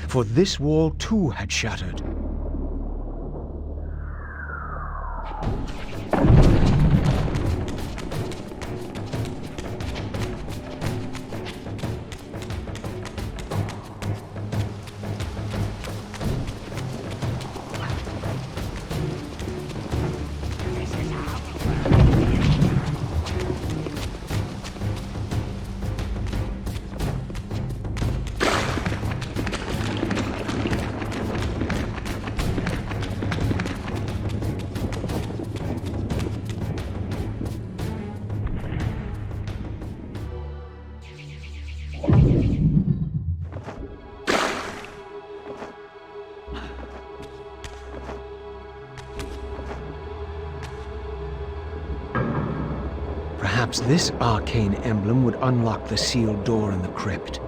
for this wall too had shattered. Perhaps this arcane emblem would unlock the sealed door in the crypt.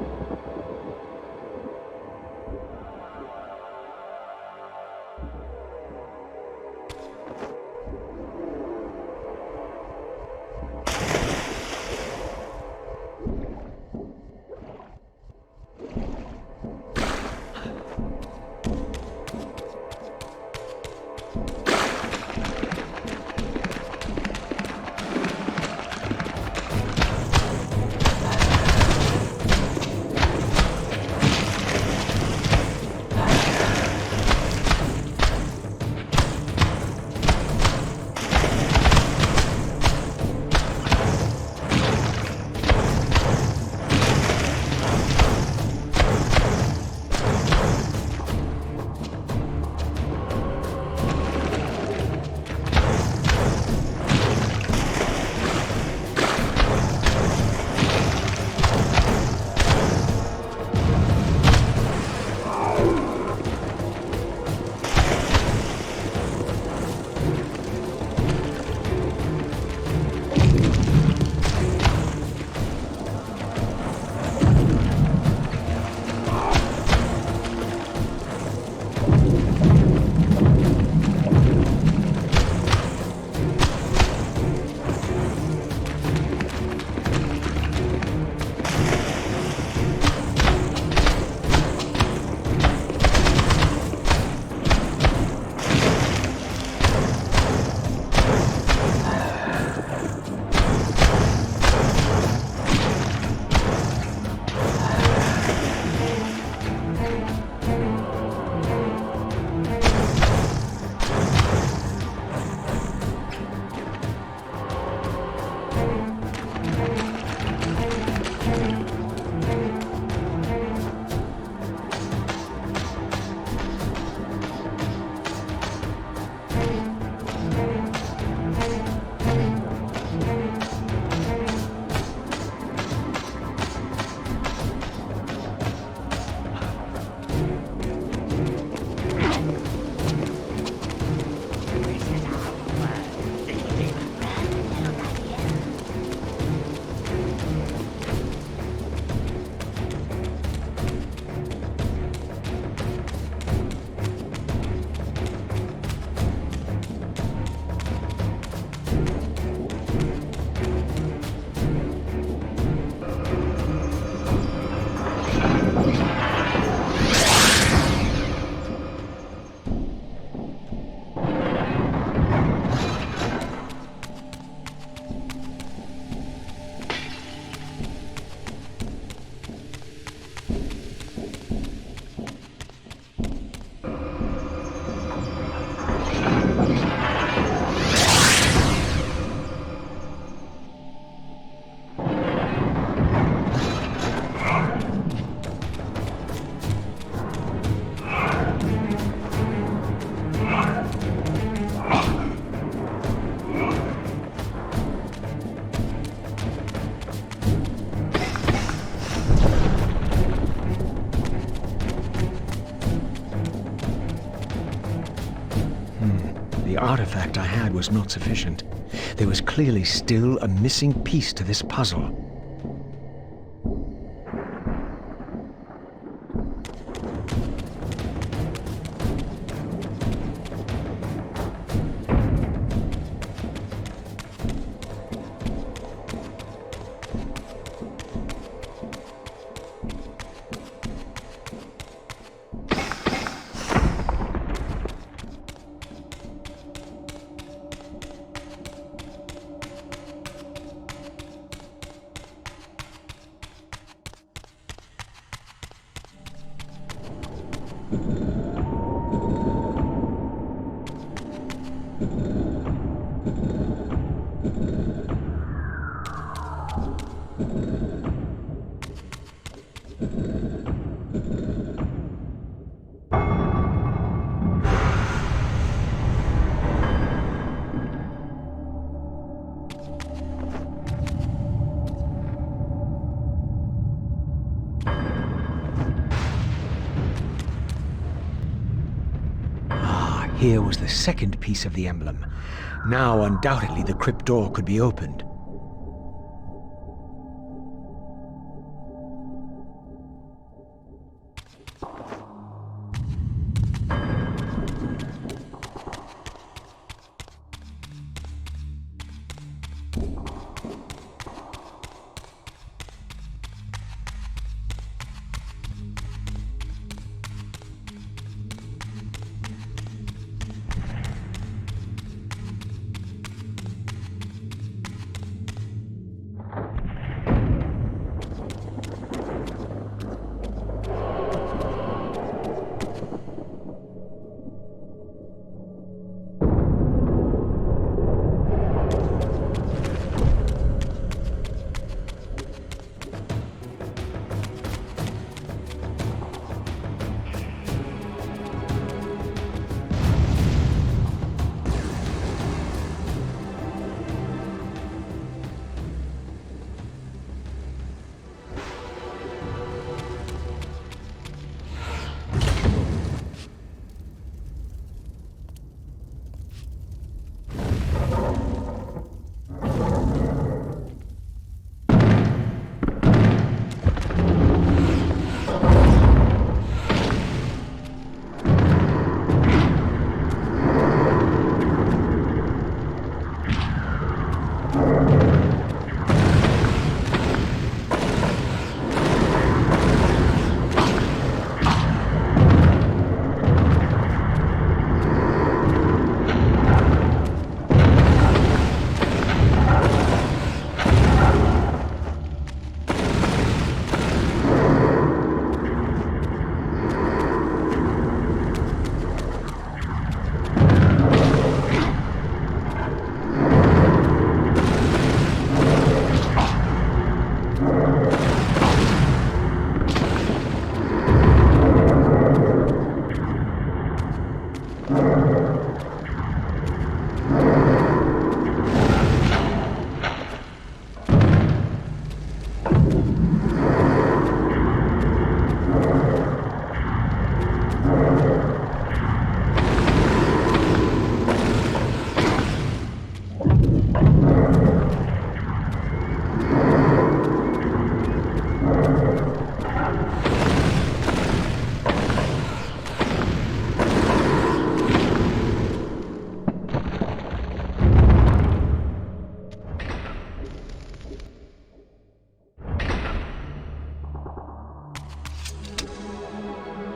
The artifact I had was not sufficient. There was clearly still a missing piece to this puzzle. Here was the second piece of the emblem. Now, undoubtedly, the crypt door could be opened.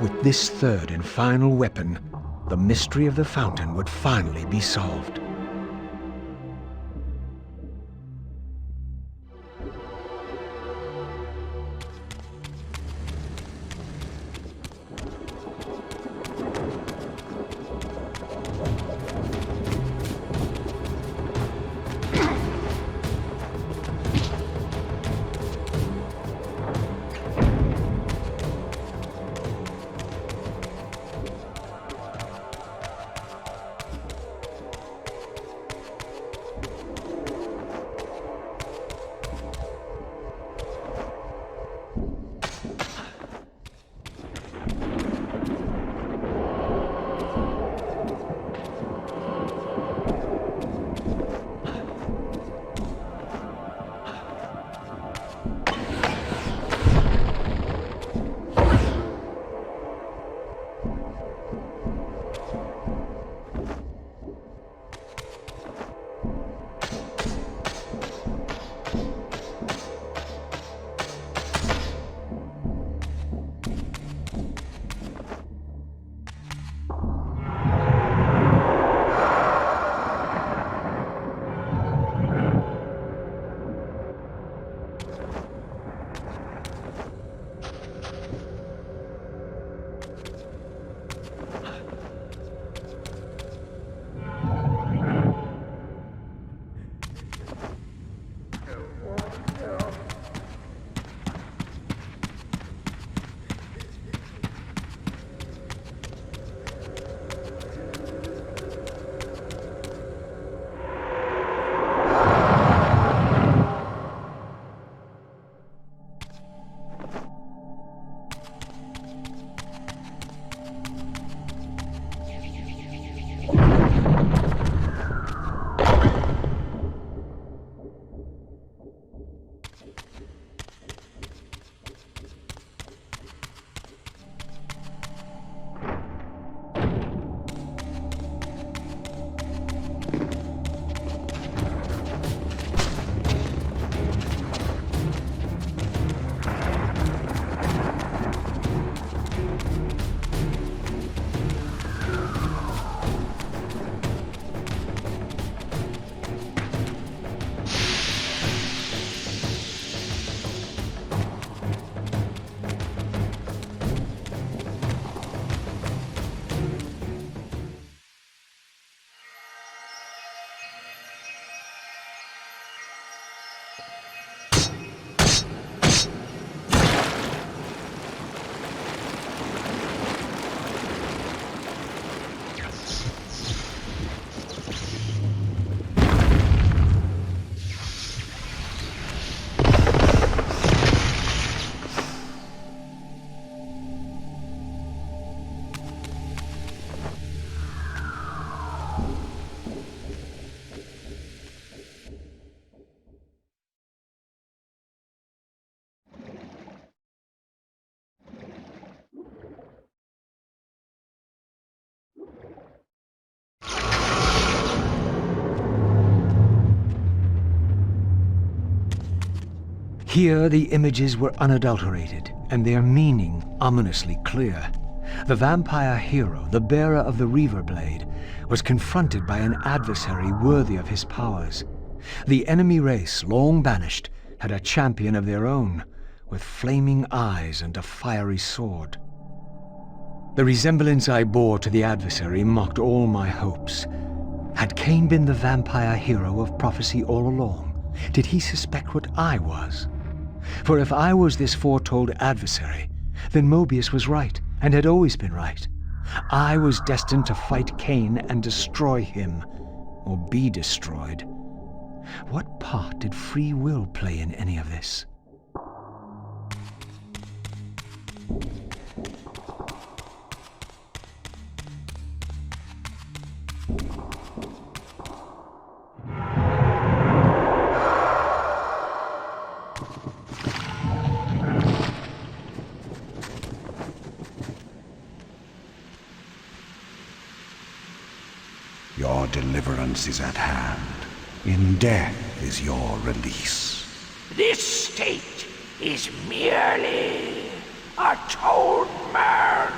With this third and final weapon, the mystery of the fountain would finally be solved. Here the images were unadulterated, and their meaning ominously clear. The vampire hero, the bearer of the Reaver Blade, was confronted by an adversary worthy of his powers. The enemy race, long banished, had a champion of their own, with flaming eyes and a fiery sword. The resemblance I bore to the adversary mocked all my hopes. Had Kain been the vampire hero of prophecy all along? Did he suspect what I was? For if I was this foretold adversary, then Mobius was right, and had always been right. I was destined to fight Kain and destroy him, or be destroyed. What part did free will play in any of this? Your deliverance is at hand. In death is your release. This state is merely atonement.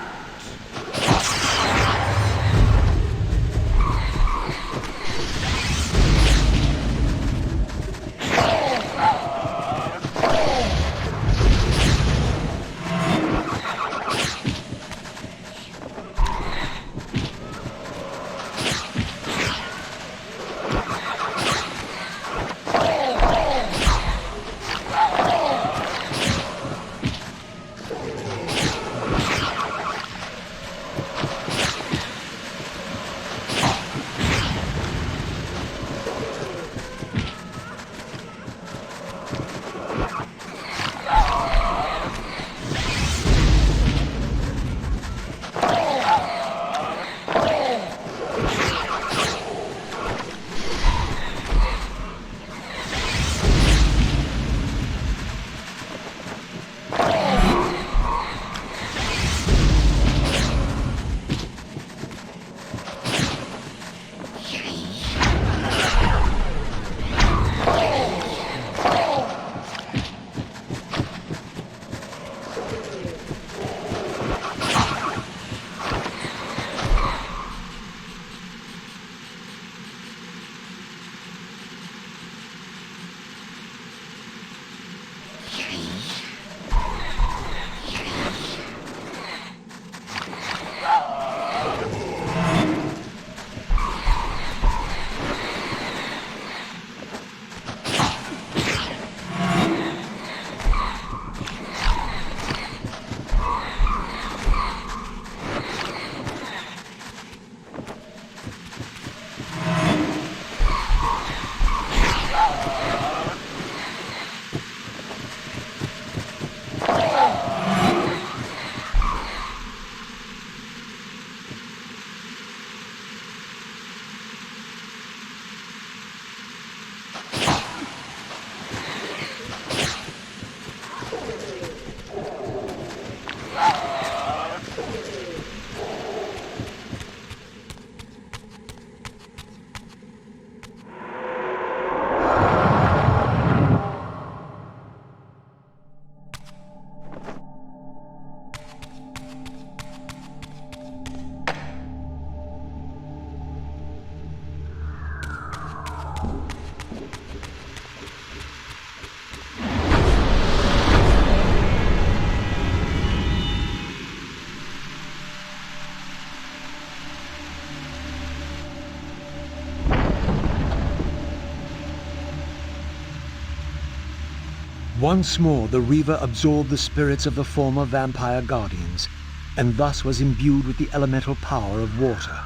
Once more the Reaver absorbed the spirits of the former vampire guardians, and thus was imbued with the elemental power of water.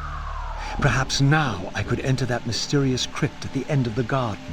Perhaps now I could enter that mysterious crypt at the end of the garden.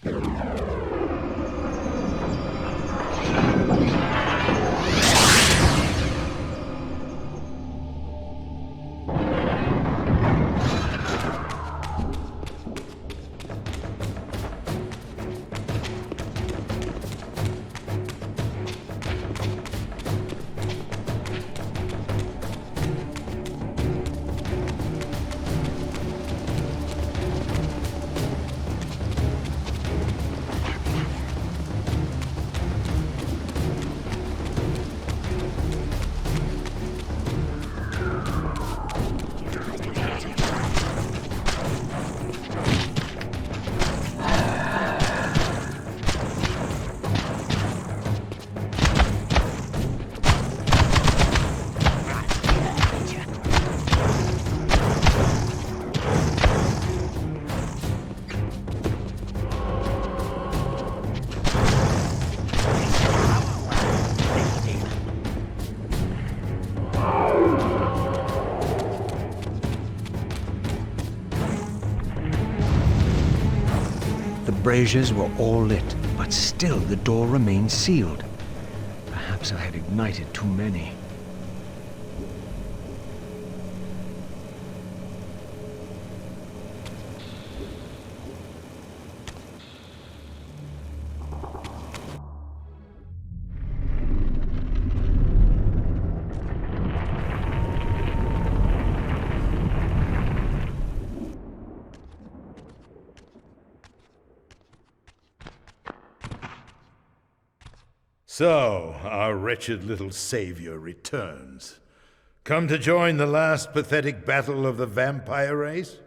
The braziers were all lit, but still the door remained sealed. Perhaps I had ignited too many. So, our wretched little savior returns. Come to join the last pathetic battle of the vampire race?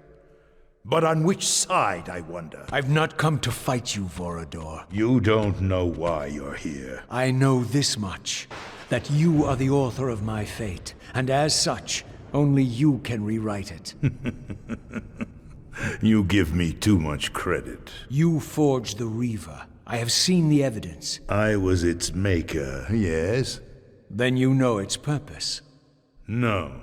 But on which side, I wonder? I've not come to fight you, Vorador. You don't know why you're here. I know this much, that you are the author of my fate, and as such, only you can rewrite it. You give me too much credit. You forged the Reaver. I have seen the evidence. I was its maker, yes? Then you know its purpose. No.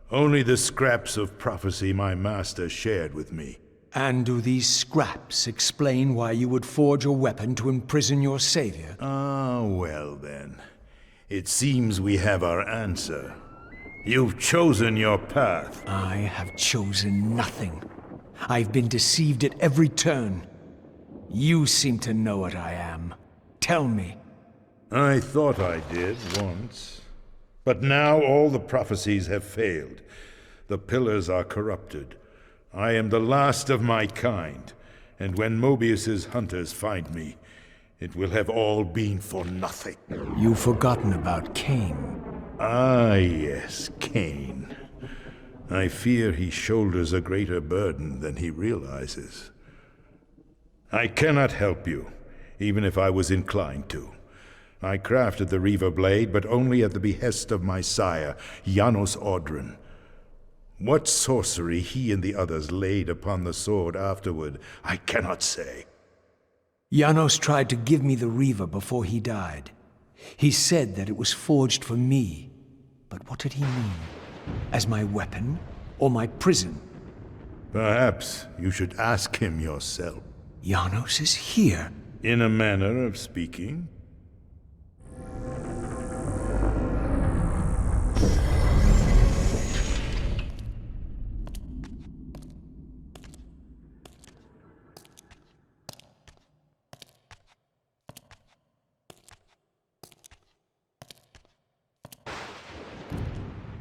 Only the scraps of prophecy my master shared with me. And do these scraps explain why you would forge a weapon to imprison your savior? Ah, well then. It seems we have our answer. You've chosen your path. I have chosen nothing. I've been deceived at every turn. You seem to know what I am. Tell me. I thought I did once. But now all the prophecies have failed. The pillars are corrupted. I am the last of my kind, and when Mobius's hunters find me, it will have all been for nothing. You've forgotten about Kain. Ah, yes, Kain. I fear he shoulders a greater burden than he realizes. I cannot help you, even if I was inclined to. I crafted the Reaver blade, but only at the behest of my sire, Janos Audron. What sorcery he and the others laid upon the sword afterward, I cannot say. Janos tried to give me the Reaver before he died. He said that it was forged for me. But what did he mean? As my weapon or my prison? Perhaps you should ask him yourself. Janos is here. In a manner of speaking.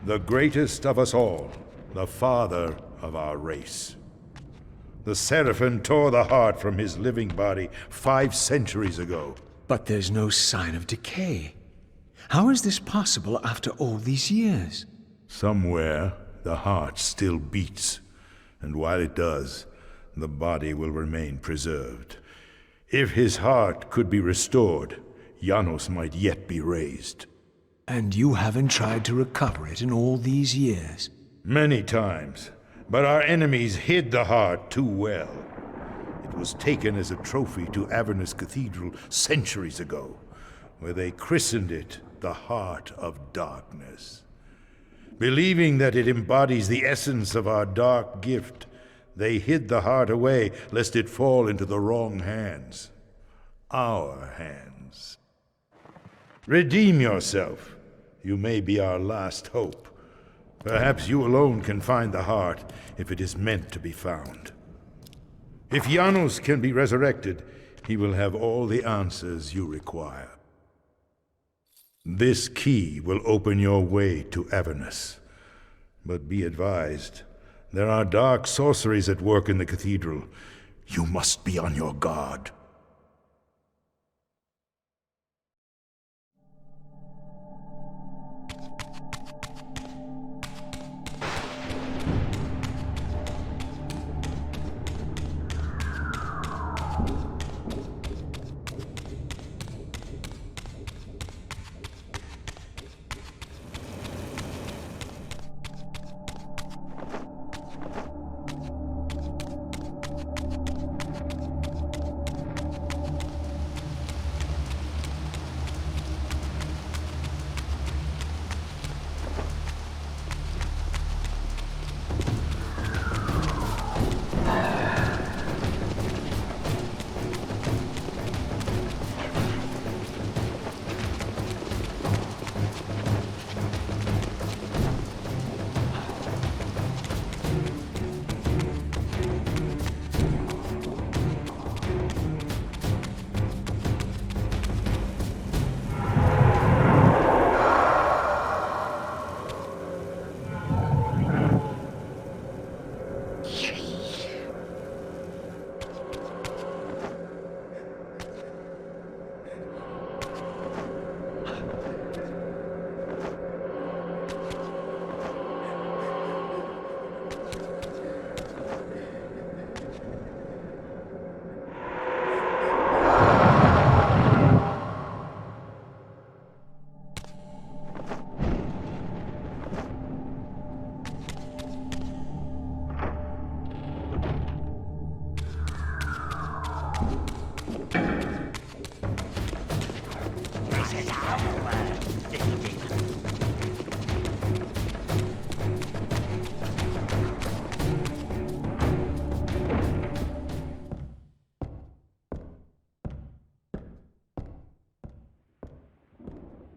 The greatest of us all, the father of our race. The Seraphim tore the heart from his living body 5 centuries ago. But there's no sign of decay. How is this possible after all these years? Somewhere, the heart still beats, and while it does, the body will remain preserved. If his heart could be restored, Janos might yet be raised. And you haven't tried to recover it in all these years? Many times. But our enemies hid the heart too well. It was taken as a trophy to Avernus Cathedral centuries ago, where they christened it the Heart of Darkness. Believing that it embodies the essence of our dark gift, They hid the heart away, lest it fall into the wrong hands. Our hands. Redeem yourself. You may be our last hope. Perhaps you alone can find the heart, if it is meant to be found. If Janos can be resurrected, he will have all the answers you require. This key will open your way to Avernus. But be advised, there are dark sorceries at work in the cathedral. You must be on your guard.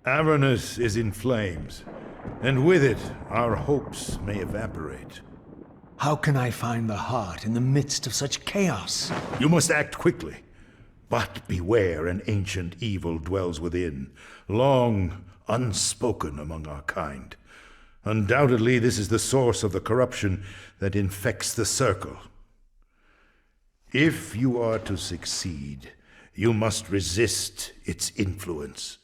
Avernus is in flames, and with it, our hopes may evaporate. How can I find the heart in the midst of such chaos? You must act quickly. But beware, an ancient evil dwells within, long unspoken among our kind. Undoubtedly, this is the source of the corruption that infects the Circle. If you are to succeed, you must resist its influence.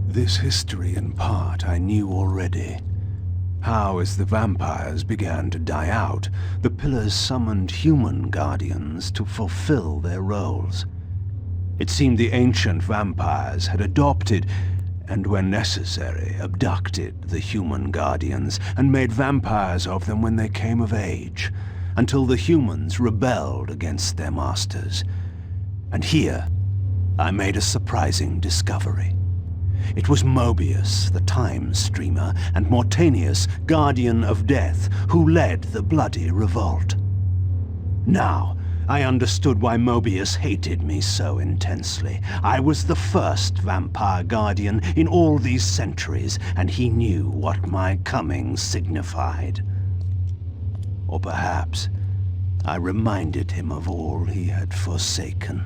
This history, in part, I knew already. How, as the vampires began to die out, the Pillars summoned human guardians to fulfill their roles. It seemed the ancient vampires had adopted, and when necessary, abducted the human guardians and made vampires of them when they came of age, until the humans rebelled against their masters. And here, I made a surprising discovery. It was Mobius, the Time Streamer, and Mortanius, Guardian of Death, who led the bloody revolt. Now, I understood why Mobius hated me so intensely. I was the first vampire guardian in all these centuries, and he knew what my coming signified. Or perhaps I reminded him of all he had forsaken.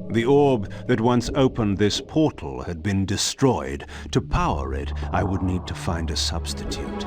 The orb that once opened this portal had been destroyed. To power it, I would need to find a substitute.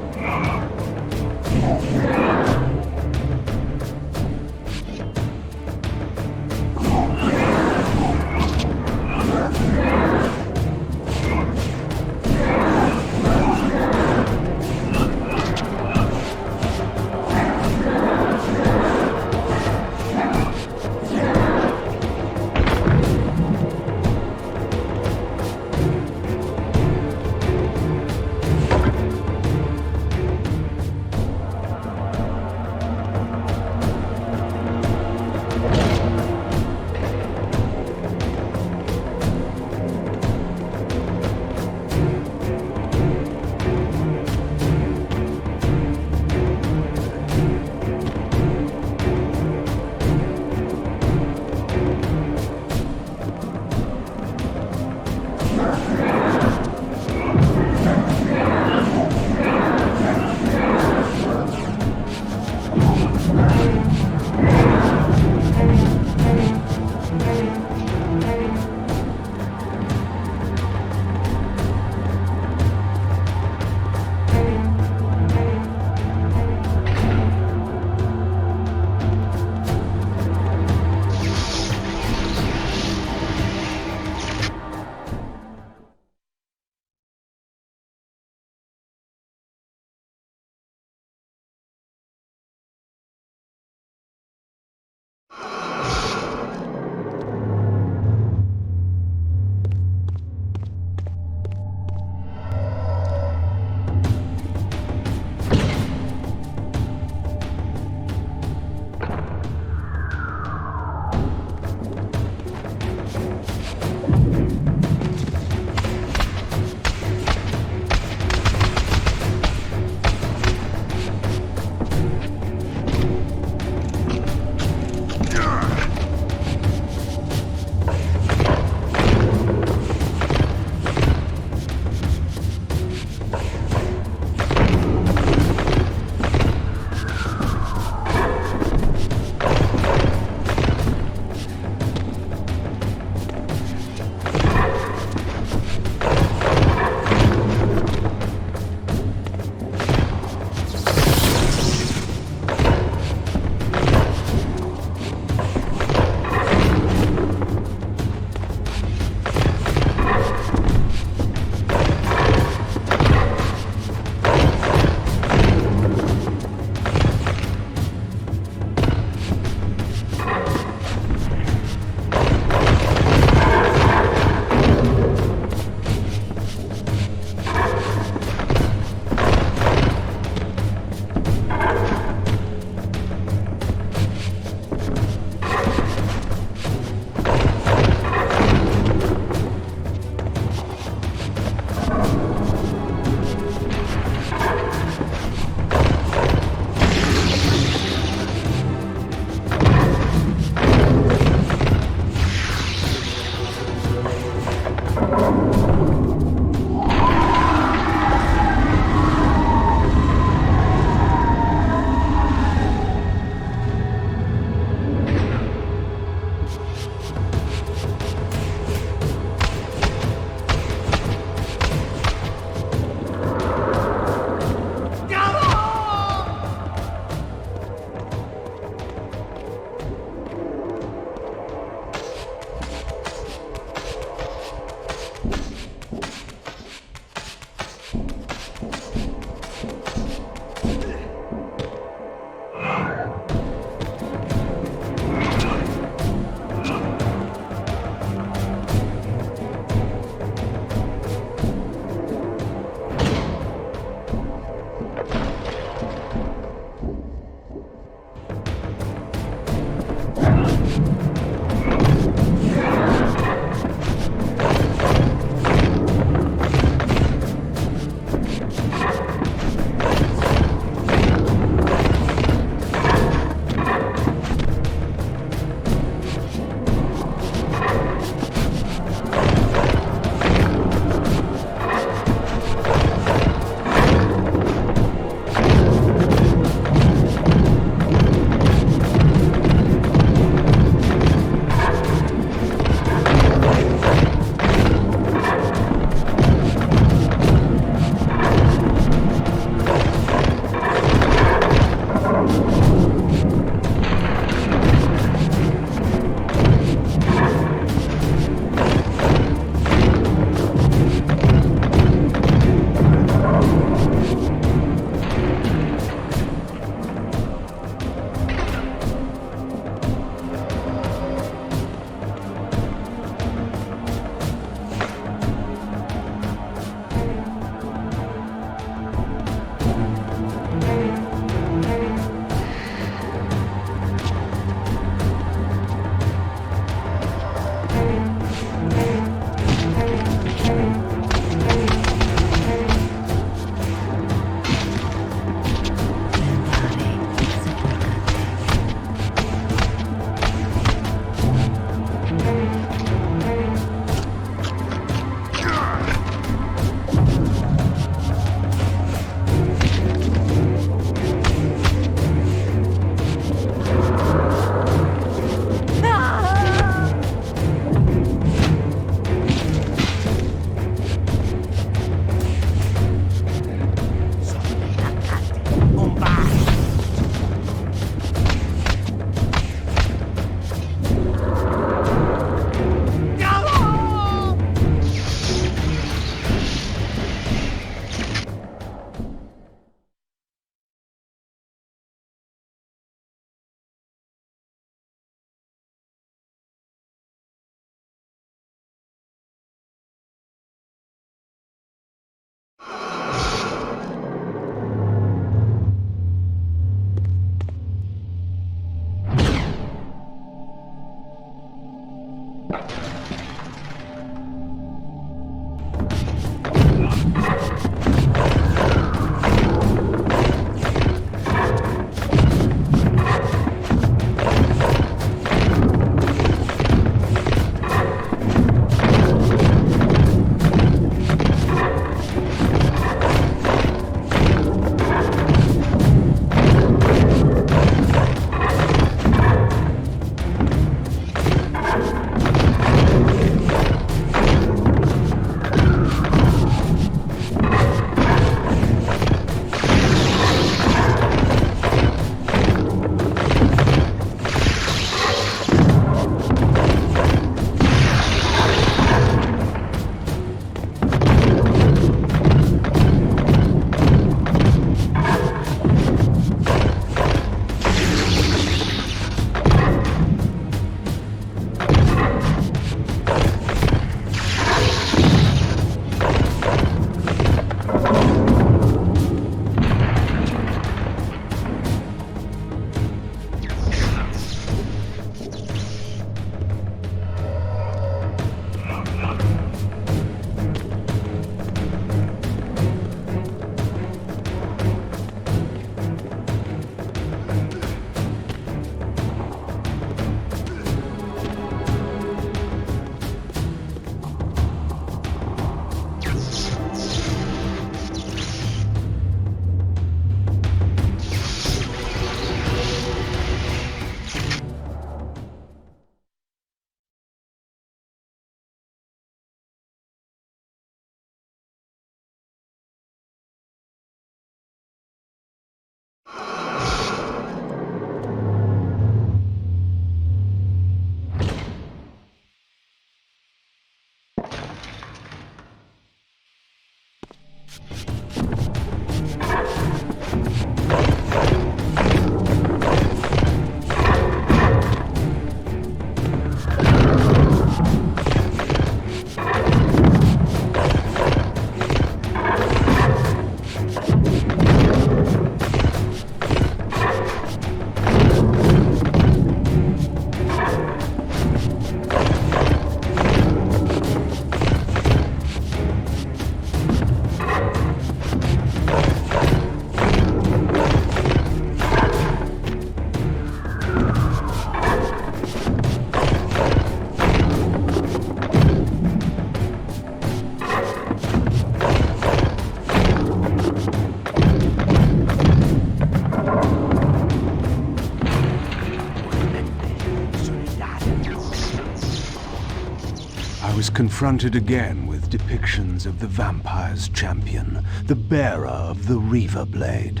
I was confronted again with depictions of the vampire's champion, the bearer of the Reaver Blade.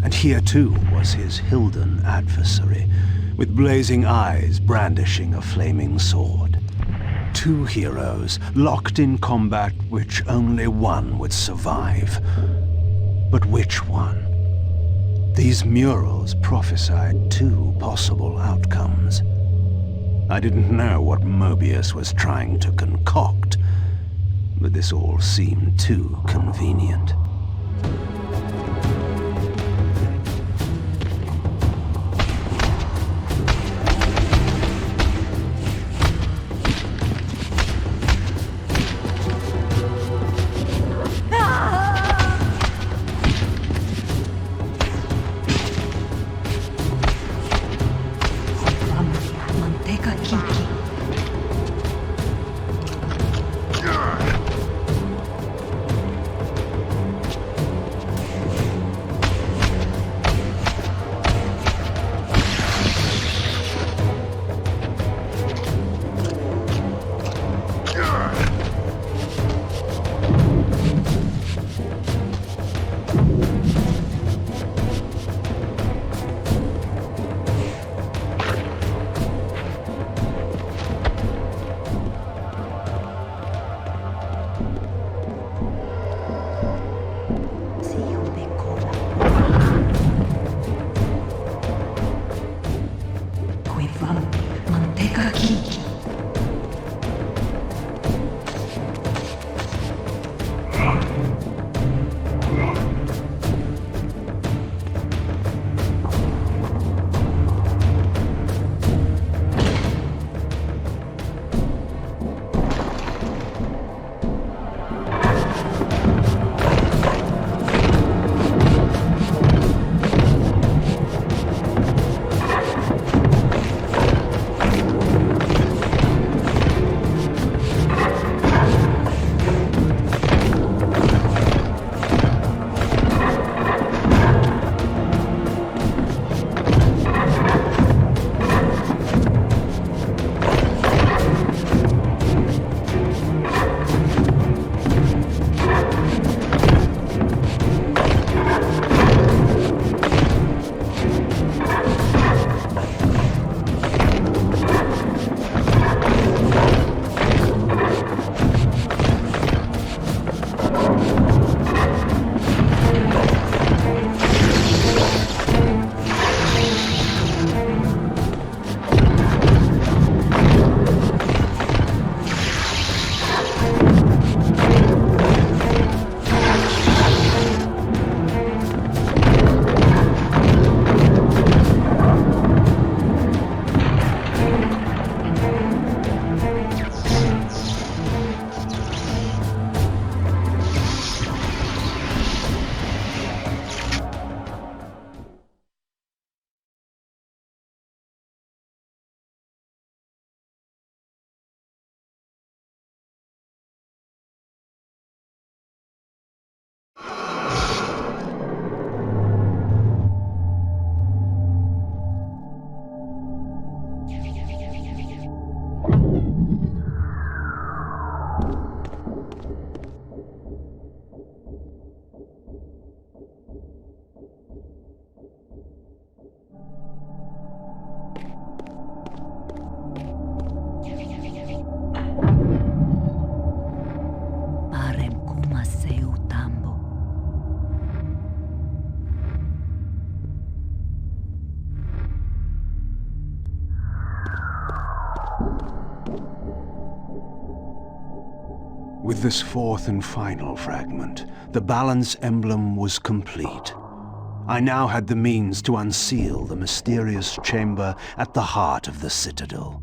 And here too was his Hilden adversary, with blazing eyes brandishing a flaming sword. Two heroes locked in combat which only one would survive. But which one? These murals prophesied two possible outcomes. I didn't know what Mobius was trying to concoct, but this all seemed too convenient. With this fourth and final fragment, the balance emblem was complete. I now had the means to unseal the mysterious chamber at the heart of the Citadel.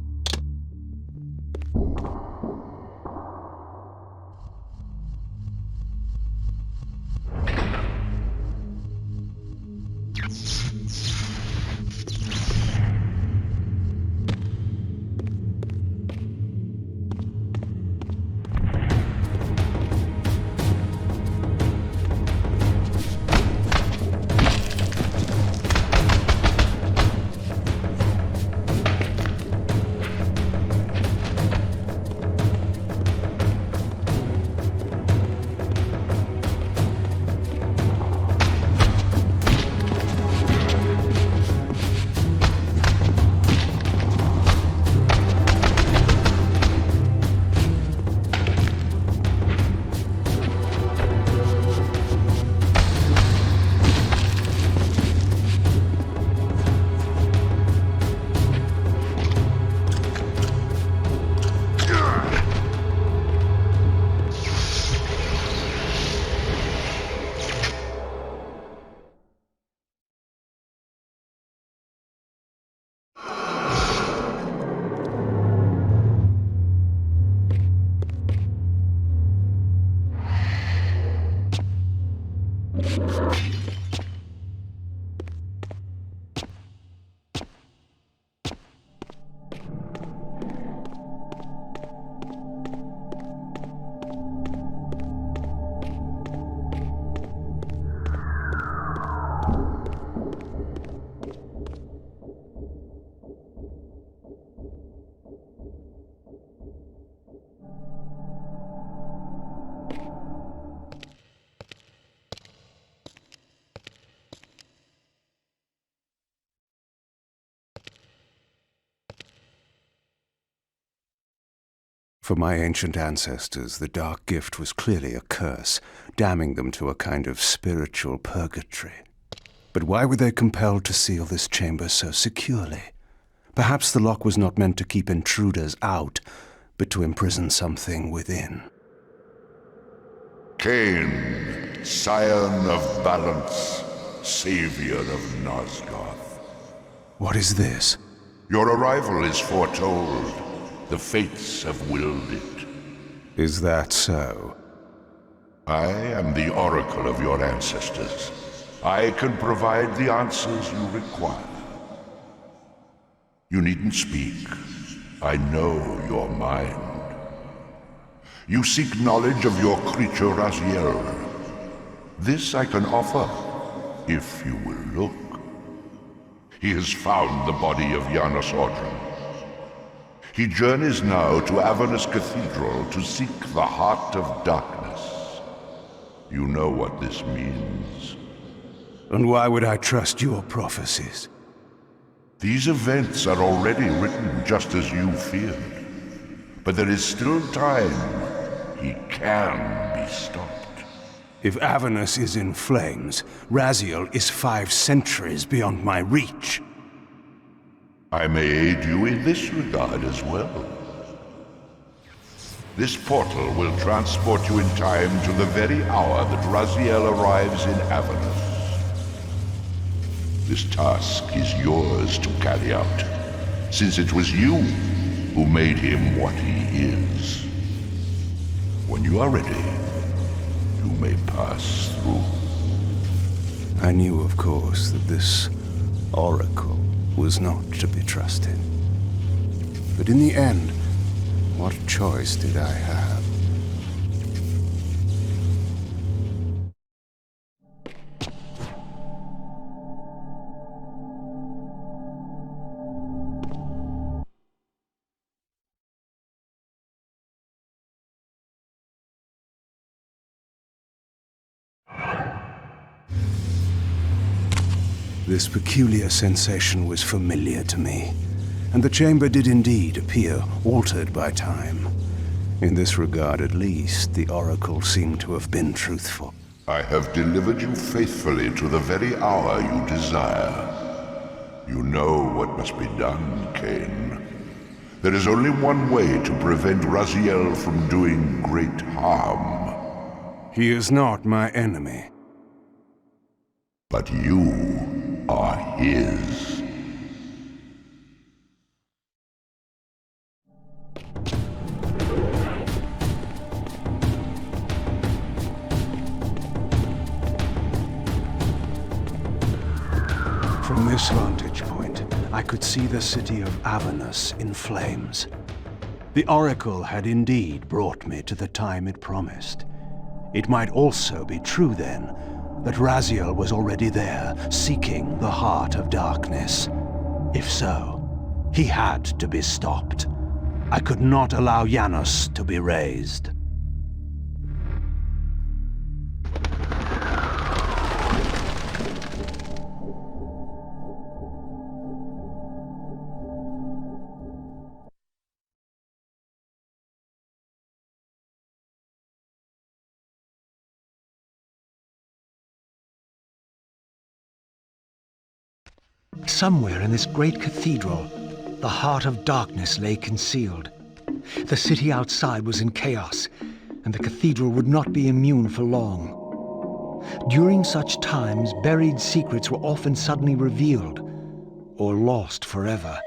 For my ancient ancestors, the dark gift was clearly a curse, damning them to a kind of spiritual purgatory. But why were they compelled to seal this chamber so securely? Perhaps the lock was not meant to keep intruders out, but to imprison something within. Kain, scion of balance, savior of Nosgoth. What is this? Your arrival is foretold. The fates have willed it. Is that so? I am the oracle of your ancestors. I can provide the answers you require. You needn't speak. I know your mind. You seek knowledge of your creature Raziel. This I can offer, if you will look. He has found the body of Janos Ordrum. He journeys now to Avernus Cathedral to seek the heart of darkness. You know what this means. And why would I trust your prophecies? These events are already written just as you feared. But there is still time. He can be stopped. If Avernus is in flames, Raziel is 5 centuries beyond my reach. I may aid you in this regard as well. This portal will transport you in time to the very hour that Raziel arrives in Avernus. This task is yours to carry out, since it was you who made him what he is. When you are ready, you may pass through. I knew, of course, that this oracle was not to be trusted. But in the end, what choice did I have? This peculiar sensation was familiar to me, and the chamber did indeed appear altered by time. In this regard, at least, the oracle seemed to have been truthful. I have delivered you faithfully to the very hour you desire. You know what must be done, Kain. There is only one way to prevent Raziel from doing great harm. He is not my enemy. But you are his. From this vantage point, I could see the city of Avernus in flames. The Oracle had indeed brought me to the time it promised. It might also be true, then, that Raziel was already there, seeking the heart of darkness. If so, he had to be stopped. I could not allow Janus to be raised. Somewhere in this great cathedral, the heart of darkness lay concealed. The city outside was in chaos, and the cathedral would not be immune for long. During such times, buried secrets were often suddenly revealed, or lost forever.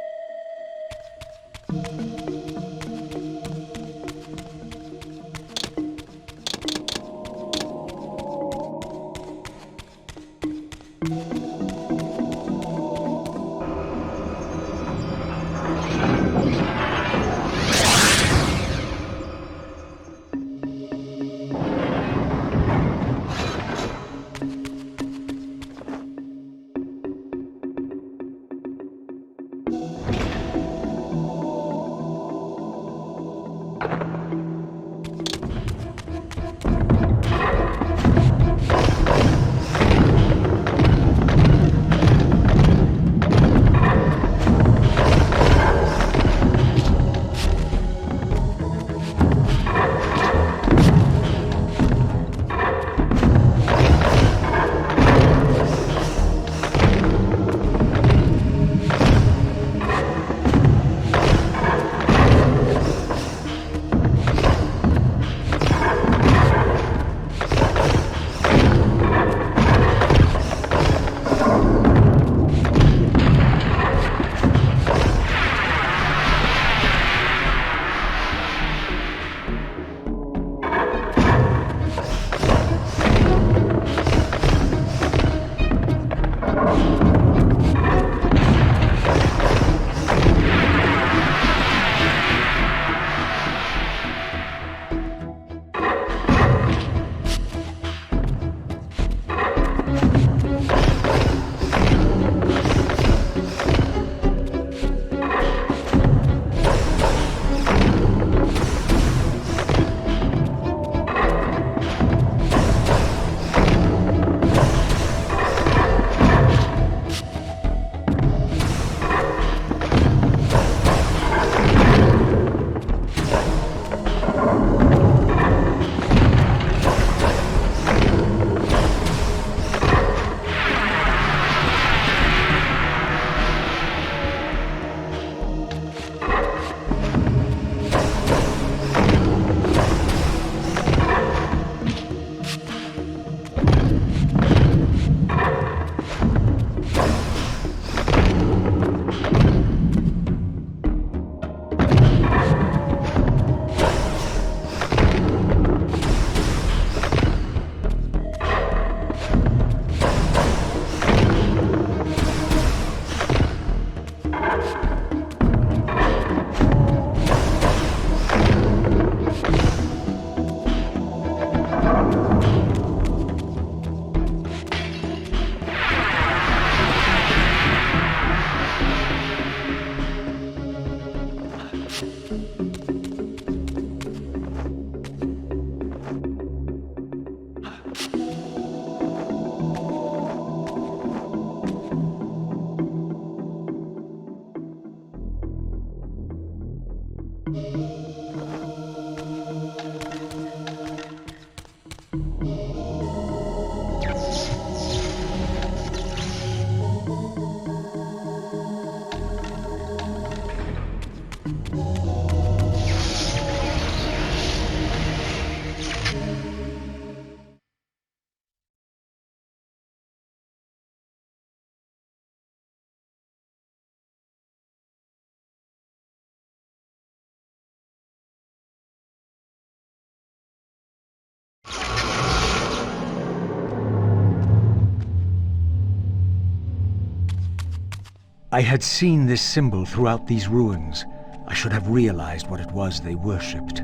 I had seen this symbol throughout these ruins. I should have realized what it was they worshipped.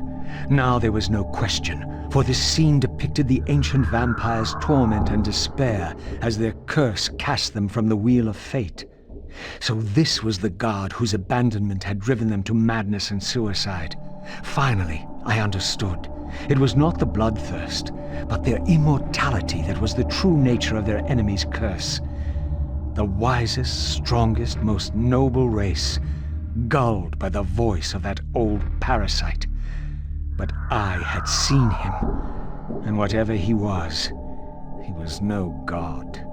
Now there was no question, for this scene depicted the ancient vampires' torment and despair as their curse cast them from the wheel of fate. So this was the god whose abandonment had driven them to madness and suicide. Finally, I understood. It was not the bloodthirst, but their immortality that was the true nature of their enemy's curse. The wisest, strongest, most noble race, gulled by the voice of that old parasite. But I had seen him, and whatever he was no god.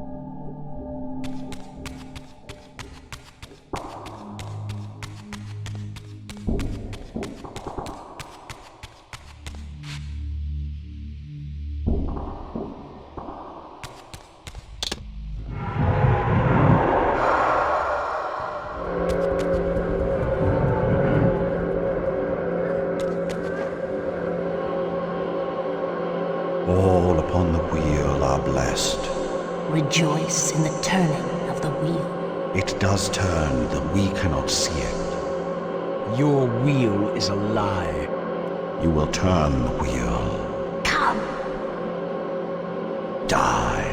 All upon the wheel are blessed. Rejoice in the turning of the wheel. It does turn, though we cannot see it. Your wheel is a lie. You will turn the wheel. Come. Die.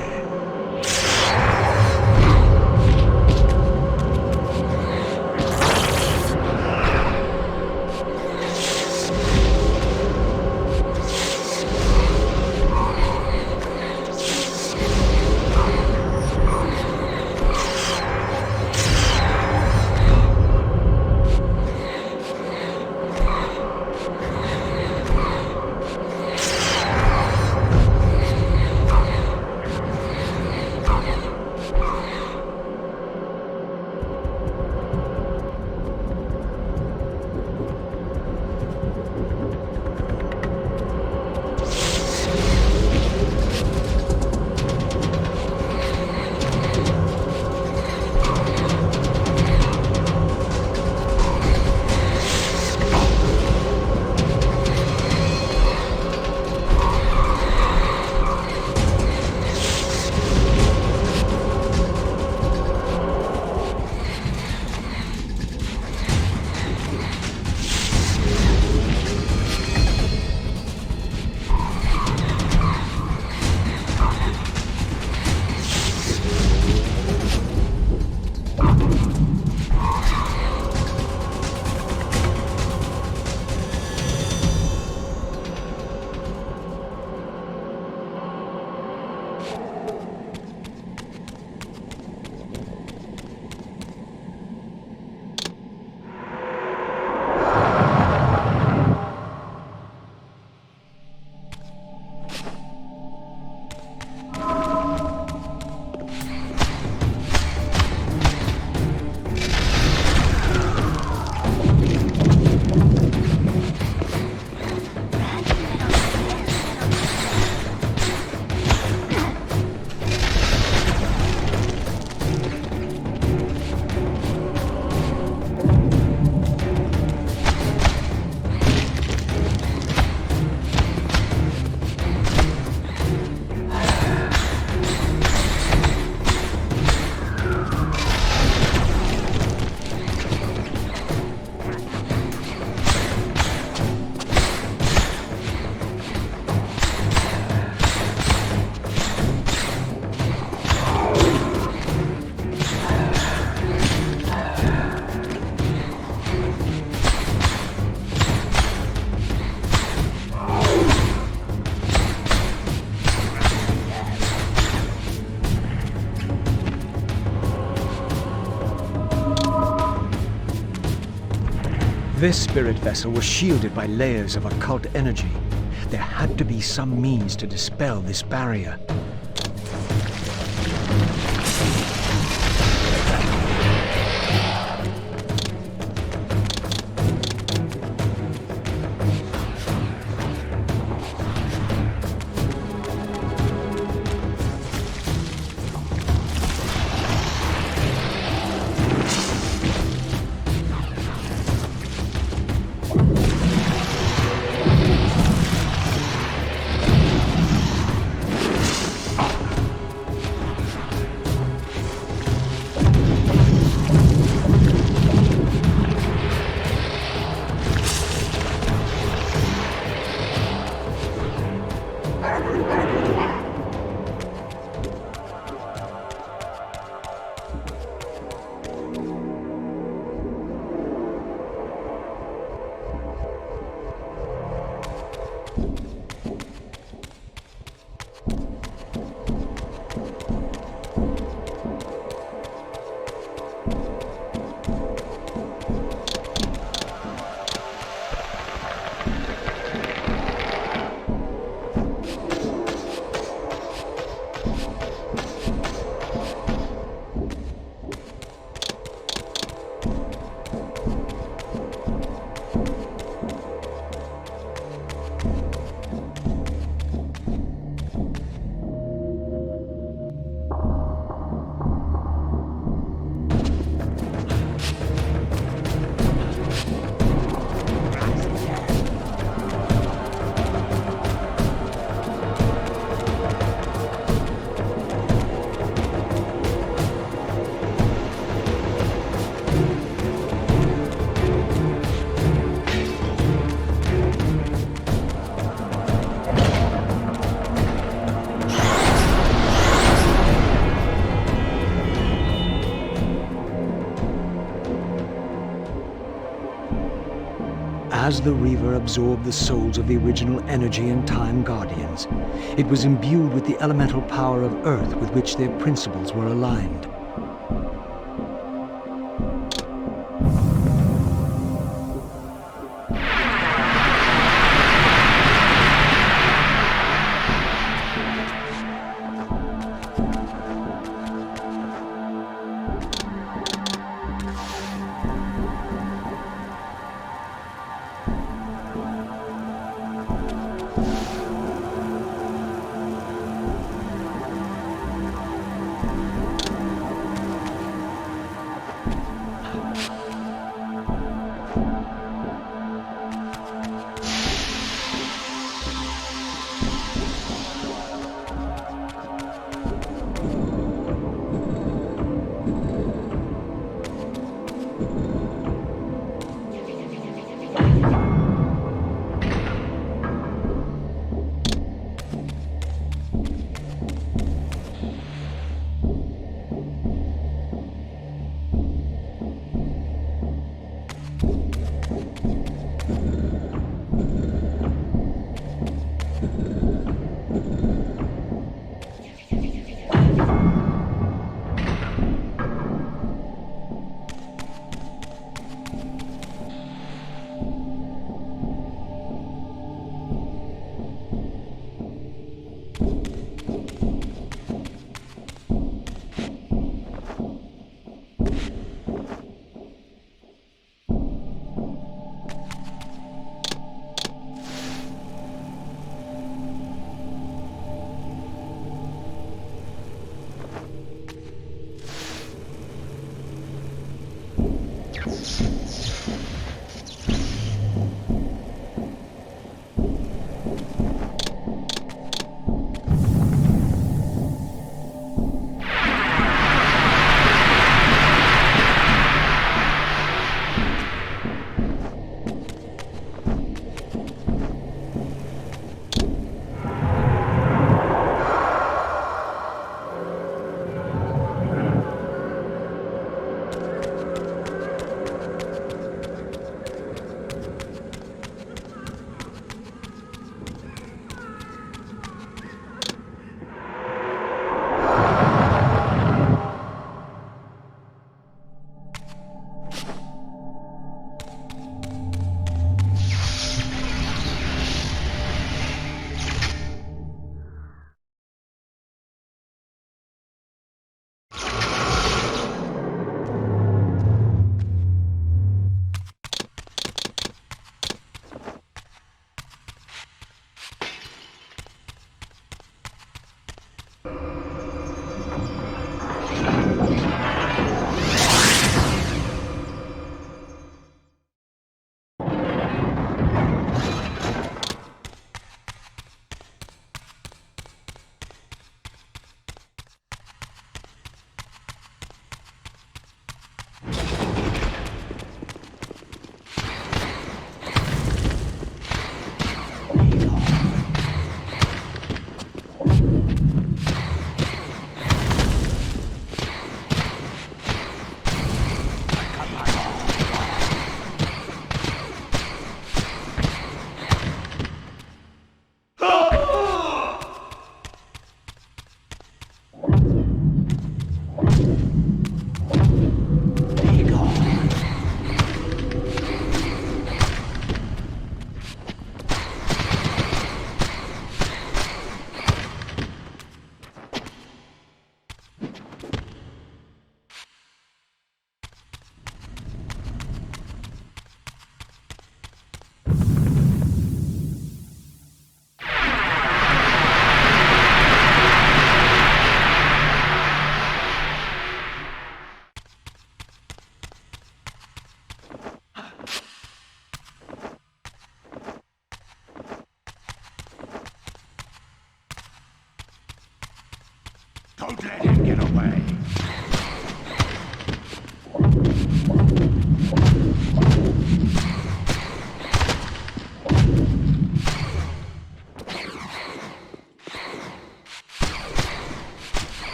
This spirit vessel was shielded by layers of occult energy. There had to be some means to dispel this barrier. As the Reaver absorbed the souls of the original Energy and Time Guardians, it was imbued with the elemental power of Earth with which their principles were aligned.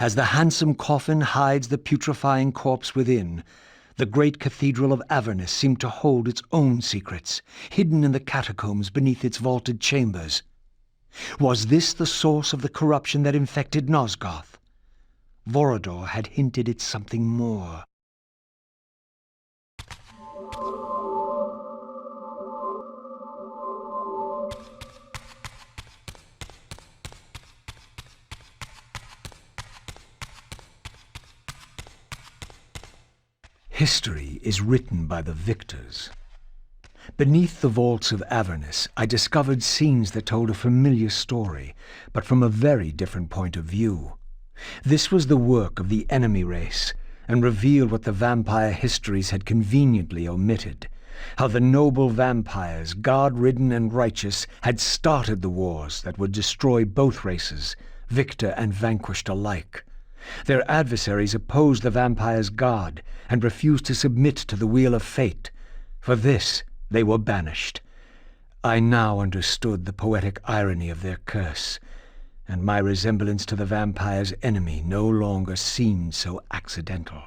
As the handsome coffin hides the putrefying corpse within, the great cathedral of Avernus seemed to hold its own secrets, hidden in the catacombs beneath its vaulted chambers. Was this the source of the corruption that infected Nosgoth? Vorador had hinted at something more. History is written by the victors. Beneath the vaults of Avernus, I discovered scenes that told a familiar story, but from a very different point of view. This was the work of the enemy race, and revealed what the vampire histories had conveniently omitted, how the noble vampires, god-ridden and righteous, had started the wars that would destroy both races, victor and vanquished alike. Their adversaries opposed the vampires' god and refused to submit to the wheel of fate. For this, they were banished. I now understood the poetic irony of their curse, and my resemblance to the vampire's enemy no longer seemed so accidental.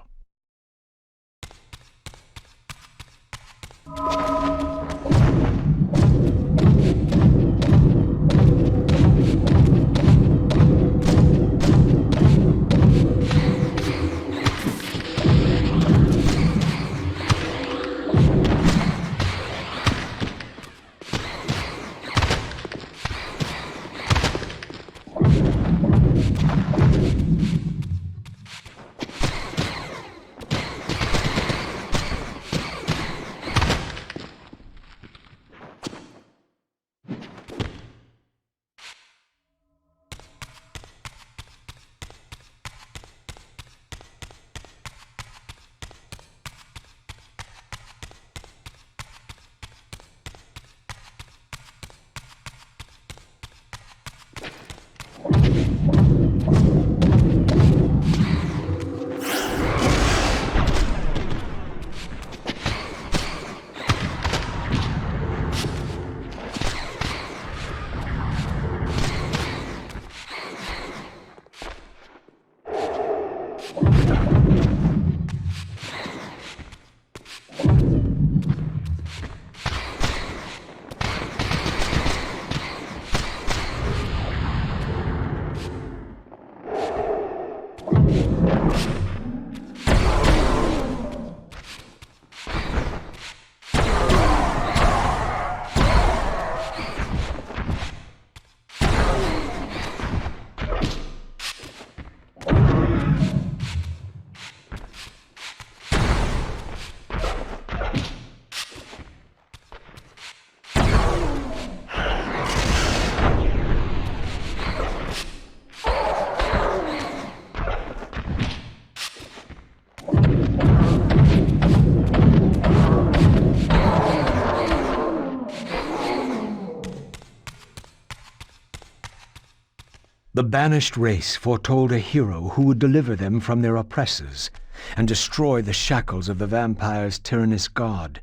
The banished race foretold a hero who would deliver them from their oppressors and destroy the shackles of the vampire's tyrannous god,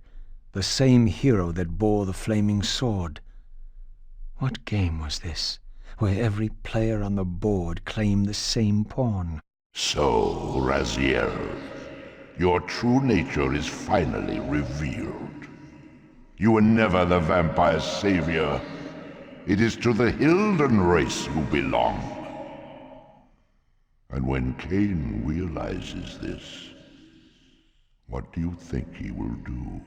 the same hero that bore the flaming sword. What game was this, where every player on the board claimed the same pawn? So, Raziel, your true nature is finally revealed. You were never the vampire's savior. It is to the Hilden race you belong. And when Kain realizes this, what do you think he will do?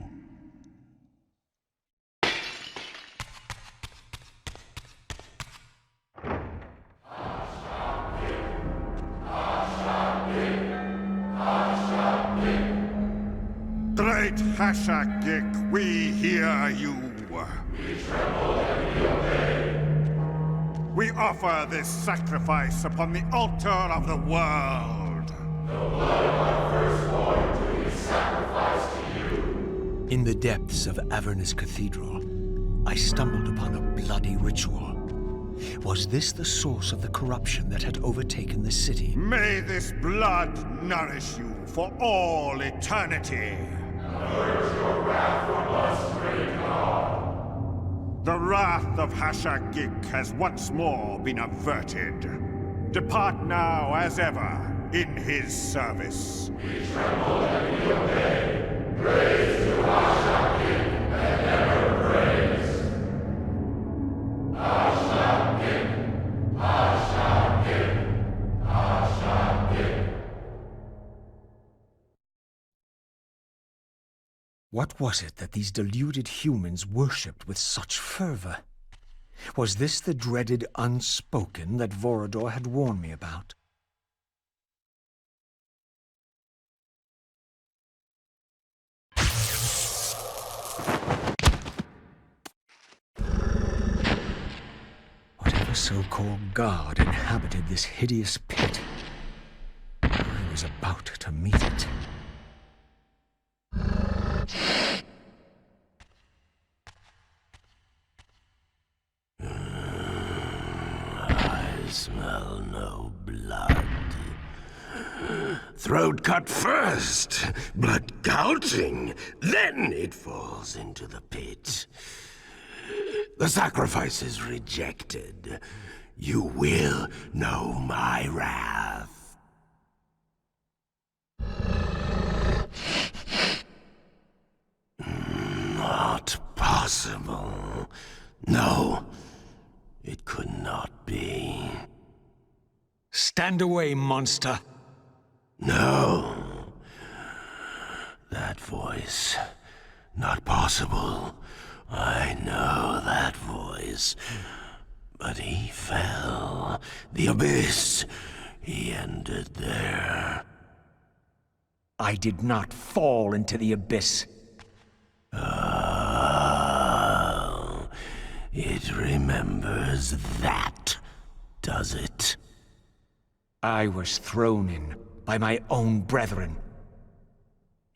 Great Hashagik, we hear you. We tremble and we obey. We offer this sacrifice upon the altar of the world. The blood of our firstborn do we sacrifice to you. In the depths of Avernus Cathedral, I stumbled upon a bloody ritual. Was this the source of the corruption that had overtaken the city? May this blood nourish you for all eternity. Purge your wrath from us, great God. The wrath of Hashagik has once more been averted. Depart now as ever in his service. We tremble and we obey. Praise to our King and ever praise. Our King, our King, our King. What was it that these deluded humans worshipped with such fervor? Was this the dreaded unspoken that Vorador had warned me about? Whatever so-called god inhabited this hideous pit, I was about to meet it. I smell no blood. Throat cut first, blood gouting, then it falls into the pit. The sacrifice is rejected. You will know my wrath. Not possible. No, it could not be. Stand away, monster! No. That voice. Not possible. I know that voice. But he fell. The abyss. He ended there. I did not fall into the abyss. Oh, it remembers that, does it? I was thrown in by my own brethren.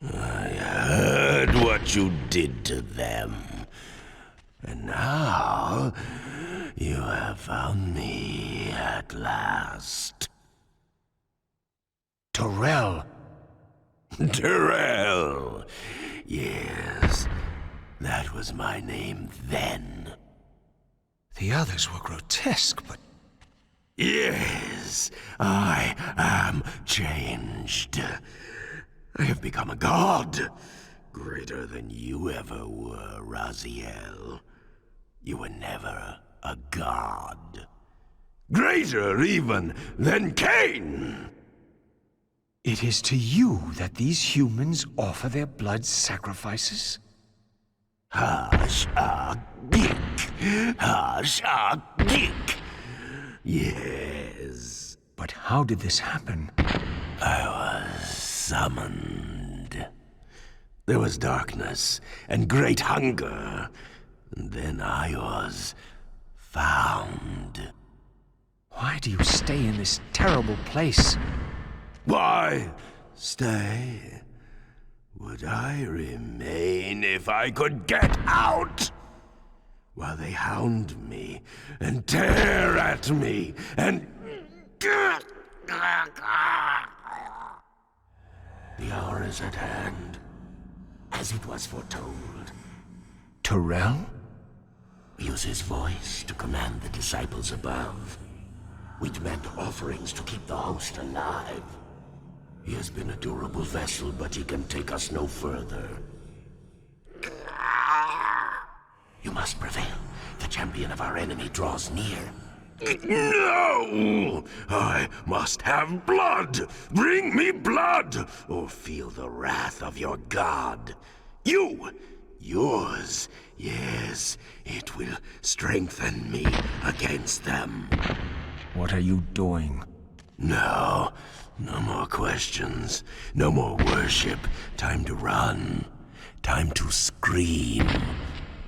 I heard what you did to them. And now, you have found me at last. Terrell! Terrell! Yes, that was my name then. The others were grotesque, but... Yes, I am changed. I have become a god. Greater than you ever were, Raziel. You were never a god. Greater even than Kain! It is to you that these humans offer their blood sacrifices? Hash-a-geek! Hash-a-geek! Yes. But how did this happen? I was summoned. There was darkness and great hunger. And then I was found. Why do you stay in this terrible place? Why stay? Would I remain if I could get out? While they hound me and tear at me and... The hour is at hand, as it was foretold. Terrell? Use his voice to command the disciples above. We demand offerings to keep the host alive. He has been a durable vessel, but he can take us no further. You must prevail. The champion of our enemy draws near. No! I must have blood! Bring me blood! Or feel the wrath of your god. Yours. Yes, it will strengthen me against them. What are you doing? No more questions. No more worship. Time to run. Time to scream.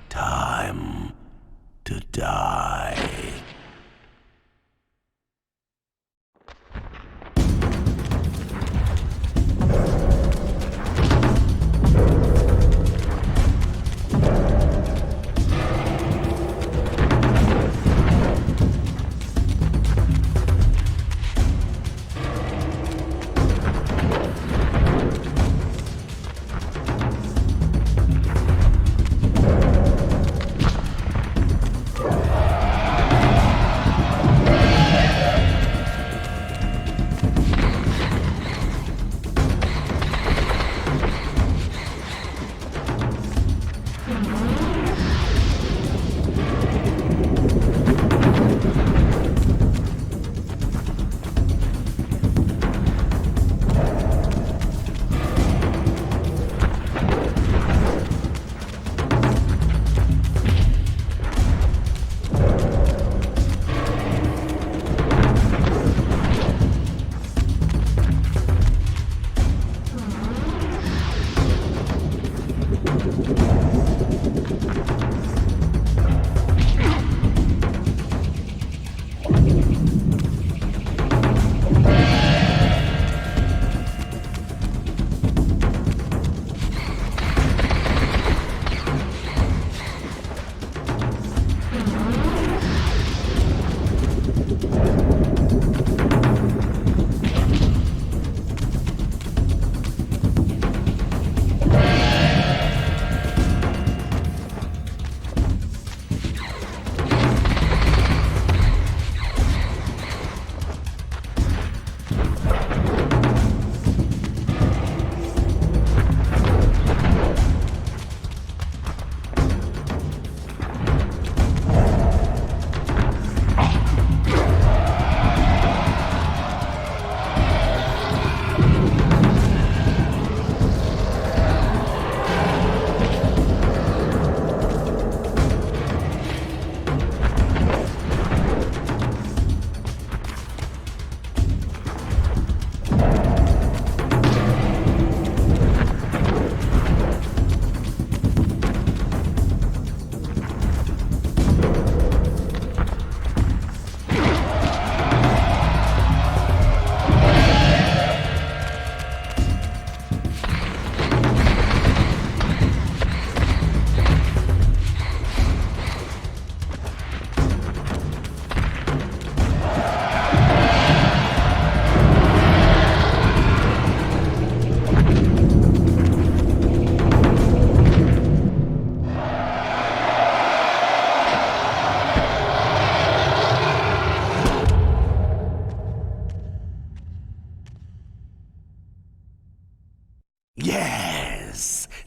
Time to die.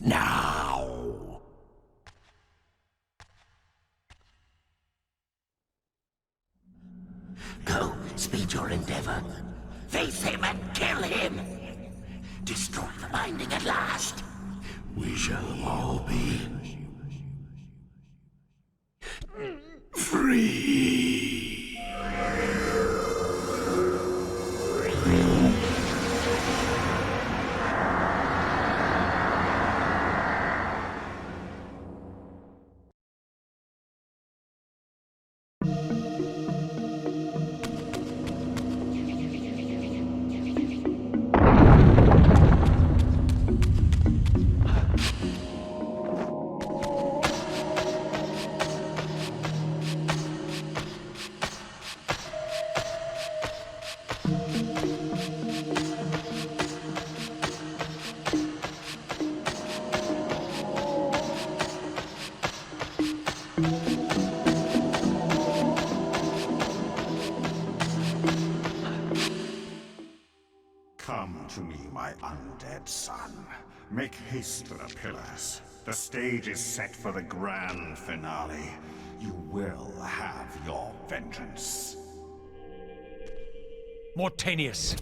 Now! Go, speed your endeavor. Face him and kill him! Destroy the binding at last! We shall all be free! Come to me, my undead son. Make haste to the pillars. The stage is set for the grand finale. You will have your vengeance. Mortanius!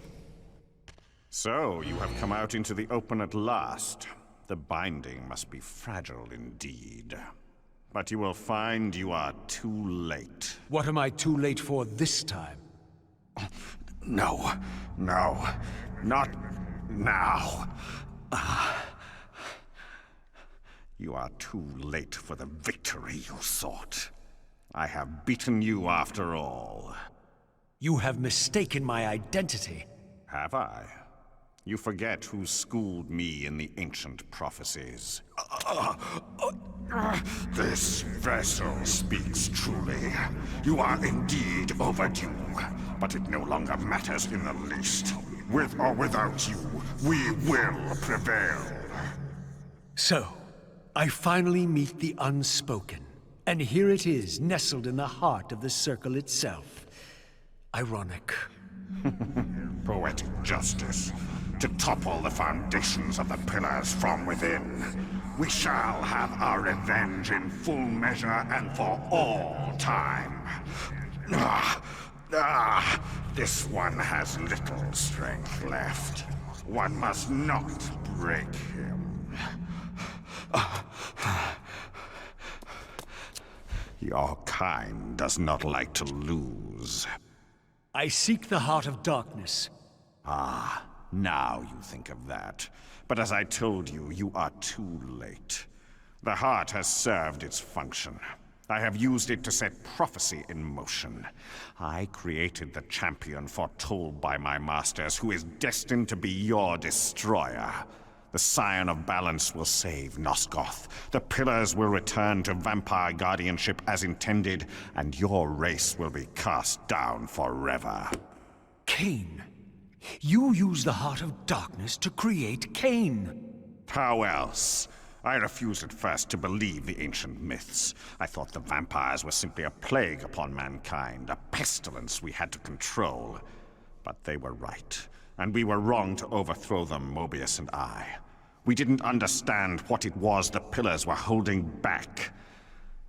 So, you have come out into the open at last. The binding must be fragile indeed. But you will find you are too late. What am I too late for this time? No, not now. You are too late for the victory you sought. I have beaten you after all. You have mistaken my identity. Have I? You forget who schooled me in the ancient prophecies. This vessel speaks truly. You are indeed overdue, but it no longer matters in the least. With or without you, we will prevail. So, I finally meet the unspoken. And here it is, nestled in the heart of the circle itself. Ironic. Poetic justice. To topple the foundations of the pillars from within. We shall have our revenge in full measure and for all time. This one has little strength left. One must not break him. Your kind does not like to lose. I seek the heart of darkness. Ah, now you think of that. But as I told you, you are too late. The heart has served its function. I have used it to set prophecy in motion. I created the champion foretold by my masters, who is destined to be your destroyer. The Scion of Balance will save Nosgoth. The Pillars will return to vampire guardianship as intended, and your race will be cast down forever. Kain. You use the heart of darkness to create Kain. How else? I refused at first to believe the ancient myths. I thought the vampires were simply a plague upon mankind, a pestilence we had to control. But they were right, and we were wrong to overthrow them, Mobius and I. We didn't understand what it was the Pillars were holding back.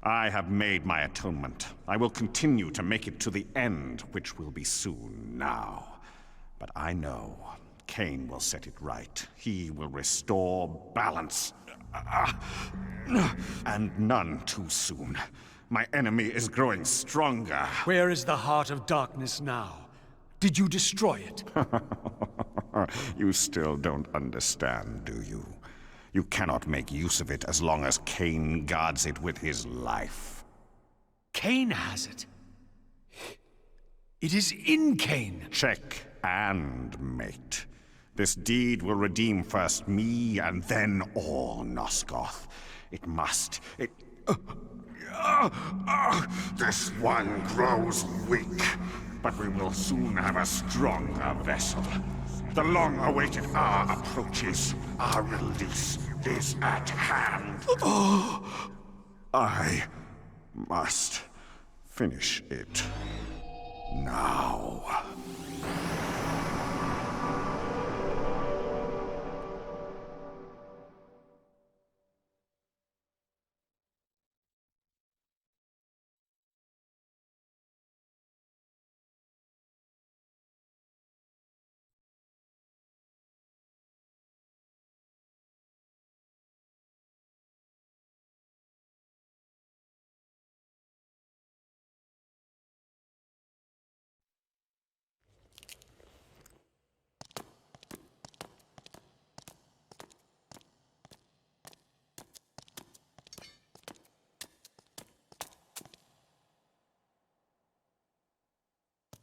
I have made my atonement. I will continue to make it to the end, which will be soon now. But I know Kain will set it right. He will restore balance. And none too soon. My enemy is growing stronger. Where is the heart of darkness now? Did you destroy it? You still don't understand, do you? You cannot make use of it as long as Kain guards it with his life. Kain has it. It is in Kain. Check and mate. This deed will redeem first me and then all Nosgoth. It must. This one grows weak, but we will soon have a stronger vessel. The long-awaited hour approaches. Our release is at hand. I must finish it now.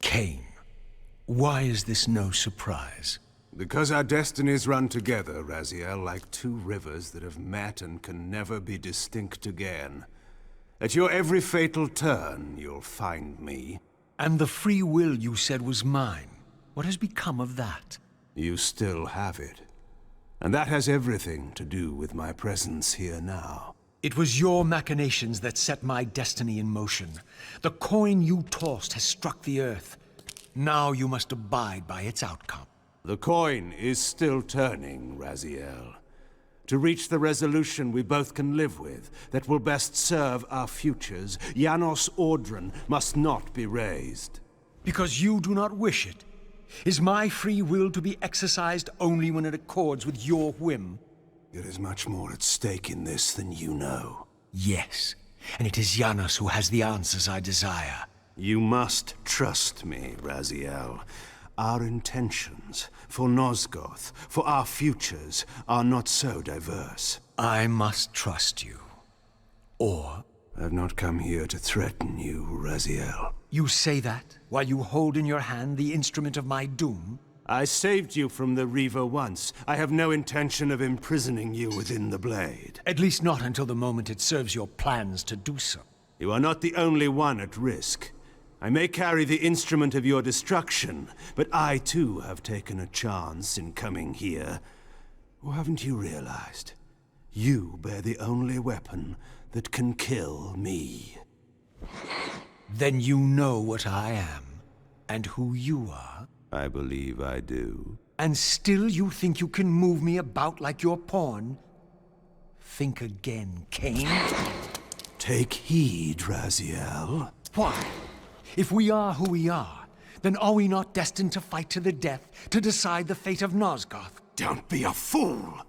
Kain, why is this no surprise? Because our destinies run together, Raziel, like two rivers that have met and can never be distinct again. At your every fatal turn, you'll find me. And the free will you said was mine. What has become of that? You still have it. And that has everything to do with my presence here now. It was your machinations that set my destiny in motion. The coin you tossed has struck the earth. Now you must abide by its outcome. The coin is still turning, Raziel. To reach the resolution we both can live with, that will best serve our futures, Janos Audron must not be raised. Because you do not wish it? Is my free will to be exercised only when it accords with your whim? There is much more at stake in this than you know. Yes, and it is Janos who has the answers I desire. You must trust me, Raziel. Our intentions, for Nosgoth, for our futures, are not so diverse. I must trust you. Or... I've not come here to threaten you, Raziel. You say that, while you hold in your hand the instrument of my doom? I saved you from the Reaver once. I have no intention of imprisoning you within the blade. At least not until the moment it serves your plans to do so. You are not the only one at risk. I may carry the instrument of your destruction, but I too have taken a chance in coming here. Or haven't you realized? You bear the only weapon that can kill me. Then you know what I am, and who you are? I believe I do. And still you think you can move me about like your pawn? Think again, Kain. Take heed, Raziel. Why? If we are who we are, then are we not destined to fight to the death, to decide the fate of Nosgoth? Don't be a fool!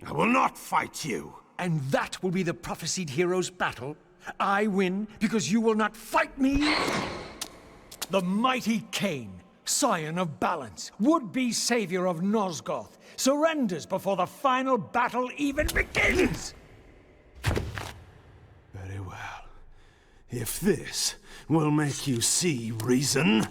I will not fight you! And that will be the prophesied hero's battle? I win because you will not fight me? The mighty Kain, scion of balance, would-be savior of Nosgoth, surrenders before the final battle even begins! Very well. If this will make you see reason...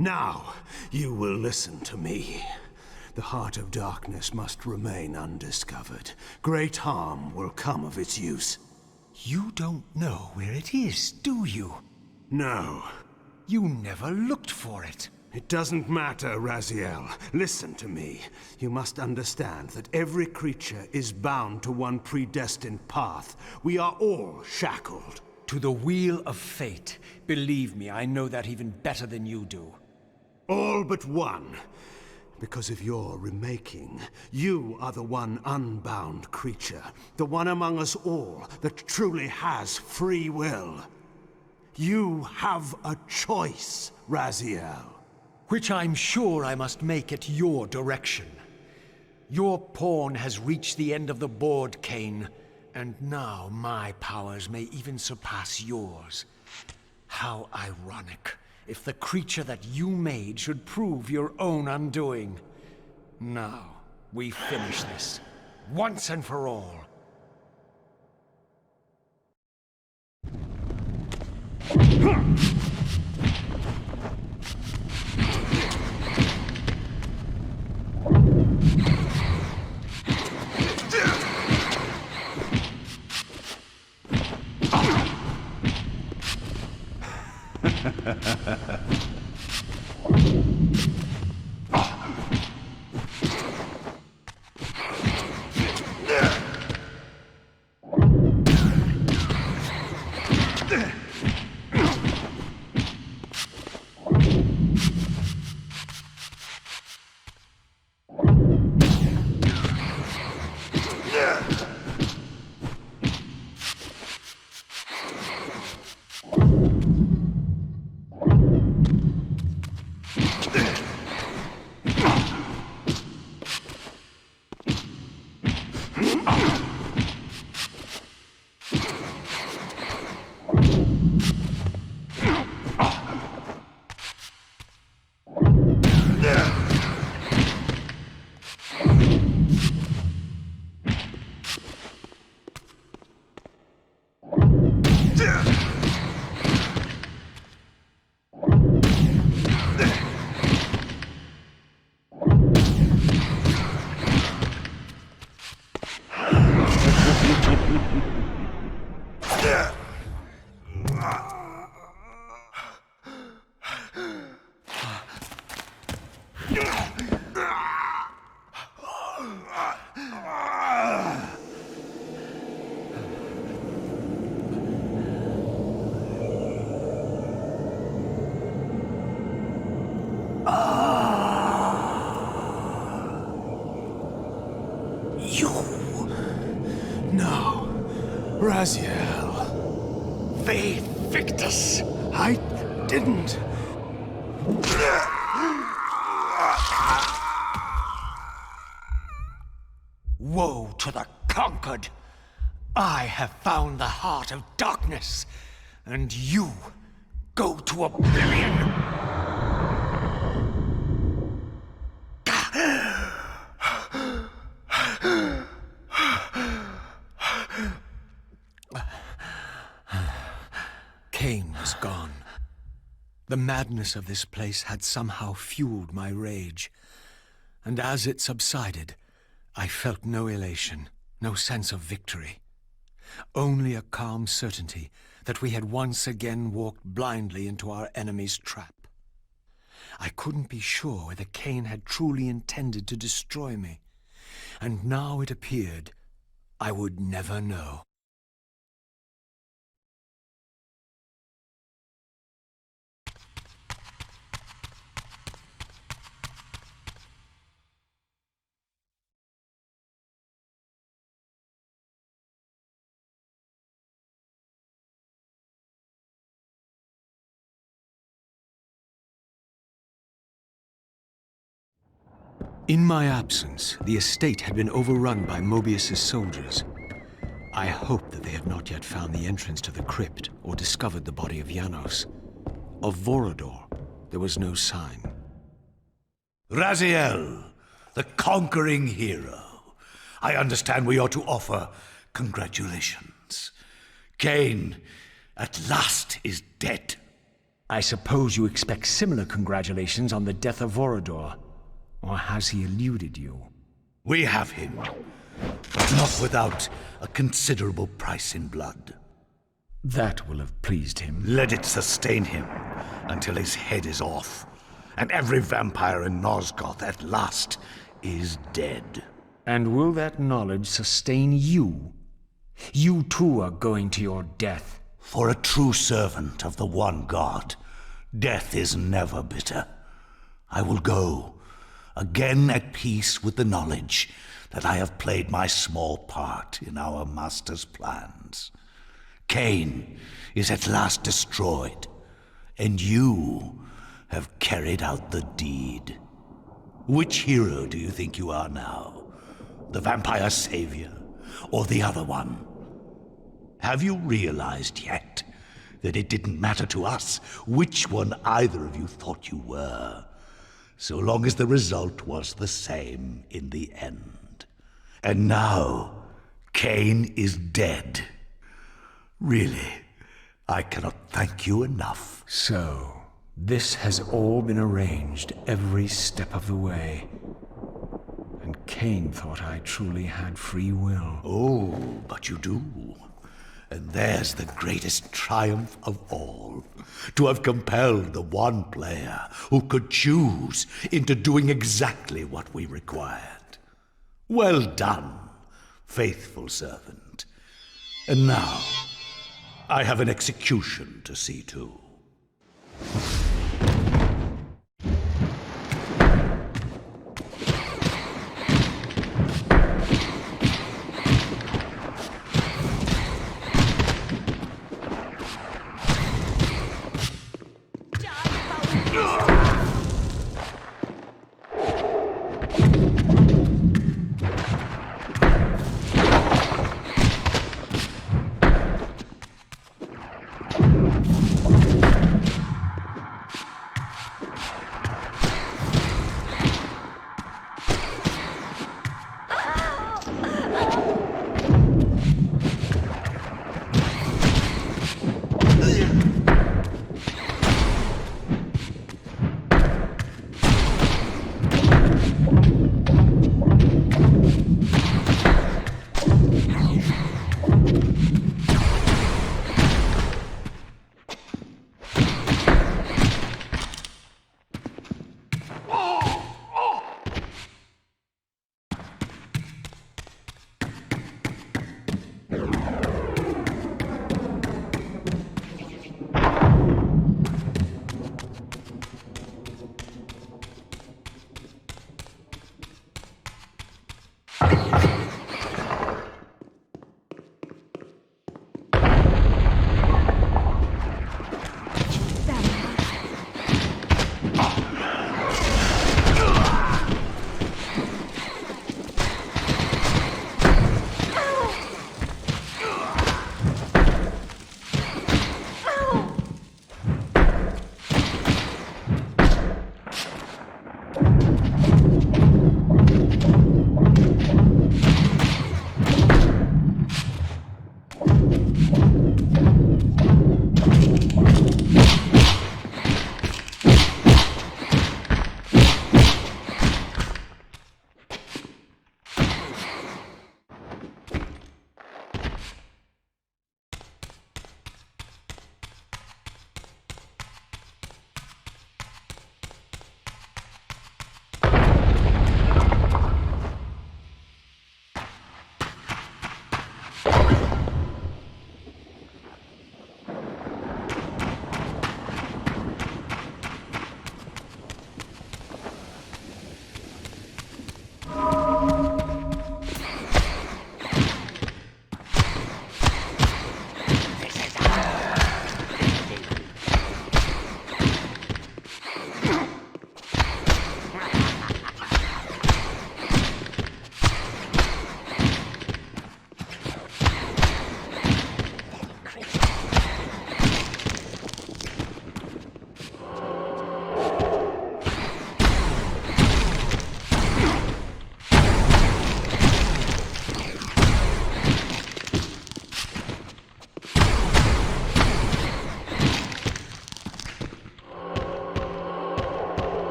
Now, you will listen to me. The heart of darkness must remain undiscovered. Great harm will come of its use. You don't know where it is, do you? No. You never looked for it. It doesn't matter, Raziel. Listen to me. You must understand that every creature is bound to one predestined path. We are all shackled. To the wheel of fate. Believe me, I know that even better than you do. All but one. Because of your remaking, you are the one unbound creature. The one among us all that truly has free will. You have a choice, Raziel. Which I'm sure I must make at your direction. Your pawn has reached the end of the board, Kain, and now my powers may even surpass yours. How ironic if the creature that you made should prove your own undoing. Now, we finish this, once and for all. Raziel. Faith Victus. I didn't. Woe to the conquered! I have found the heart of darkness, and you go to oblivion! Kain was gone. The madness of this place had somehow fueled my rage, and as it subsided, I felt no elation, no sense of victory. Only a calm certainty that we had once again walked blindly into our enemy's trap. I couldn't be sure whether Kain had truly intended to destroy me, and now it appeared I would never know. In my absence, the estate had been overrun by Mobius's soldiers. I hoped that they had not yet found the entrance to the crypt or discovered the body of Janos. Of Vorador, there was no sign. Raziel, the conquering hero. I understand we ought to offer congratulations. Kain, at last, is dead. I suppose you expect similar congratulations on the death of Vorador. Or has he eluded you? We have him, but not without a considerable price in blood. That will have pleased him. Let it sustain him until his head is off, and every vampire in Nosgoth at last is dead. And will that knowledge sustain you? You too are going to your death. For a true servant of the one God, death is never bitter. I will go, again at peace with the knowledge that I have played my small part in our master's plans. Kain is at last destroyed, and you have carried out the deed. Which hero do you think you are now? The vampire savior, or the other one? Have you realized yet that it didn't matter to us which one either of you thought you were? so long as the result was the same in the end. And now, Kain is dead. Really, I cannot thank you enough. So, this has all been arranged every step of the way. And Kain thought I truly had free will. Oh, but you do. And there's the greatest triumph of all, to have compelled the one player who could choose into doing exactly what we required. Well done, faithful servant. And now, I have an execution to see to.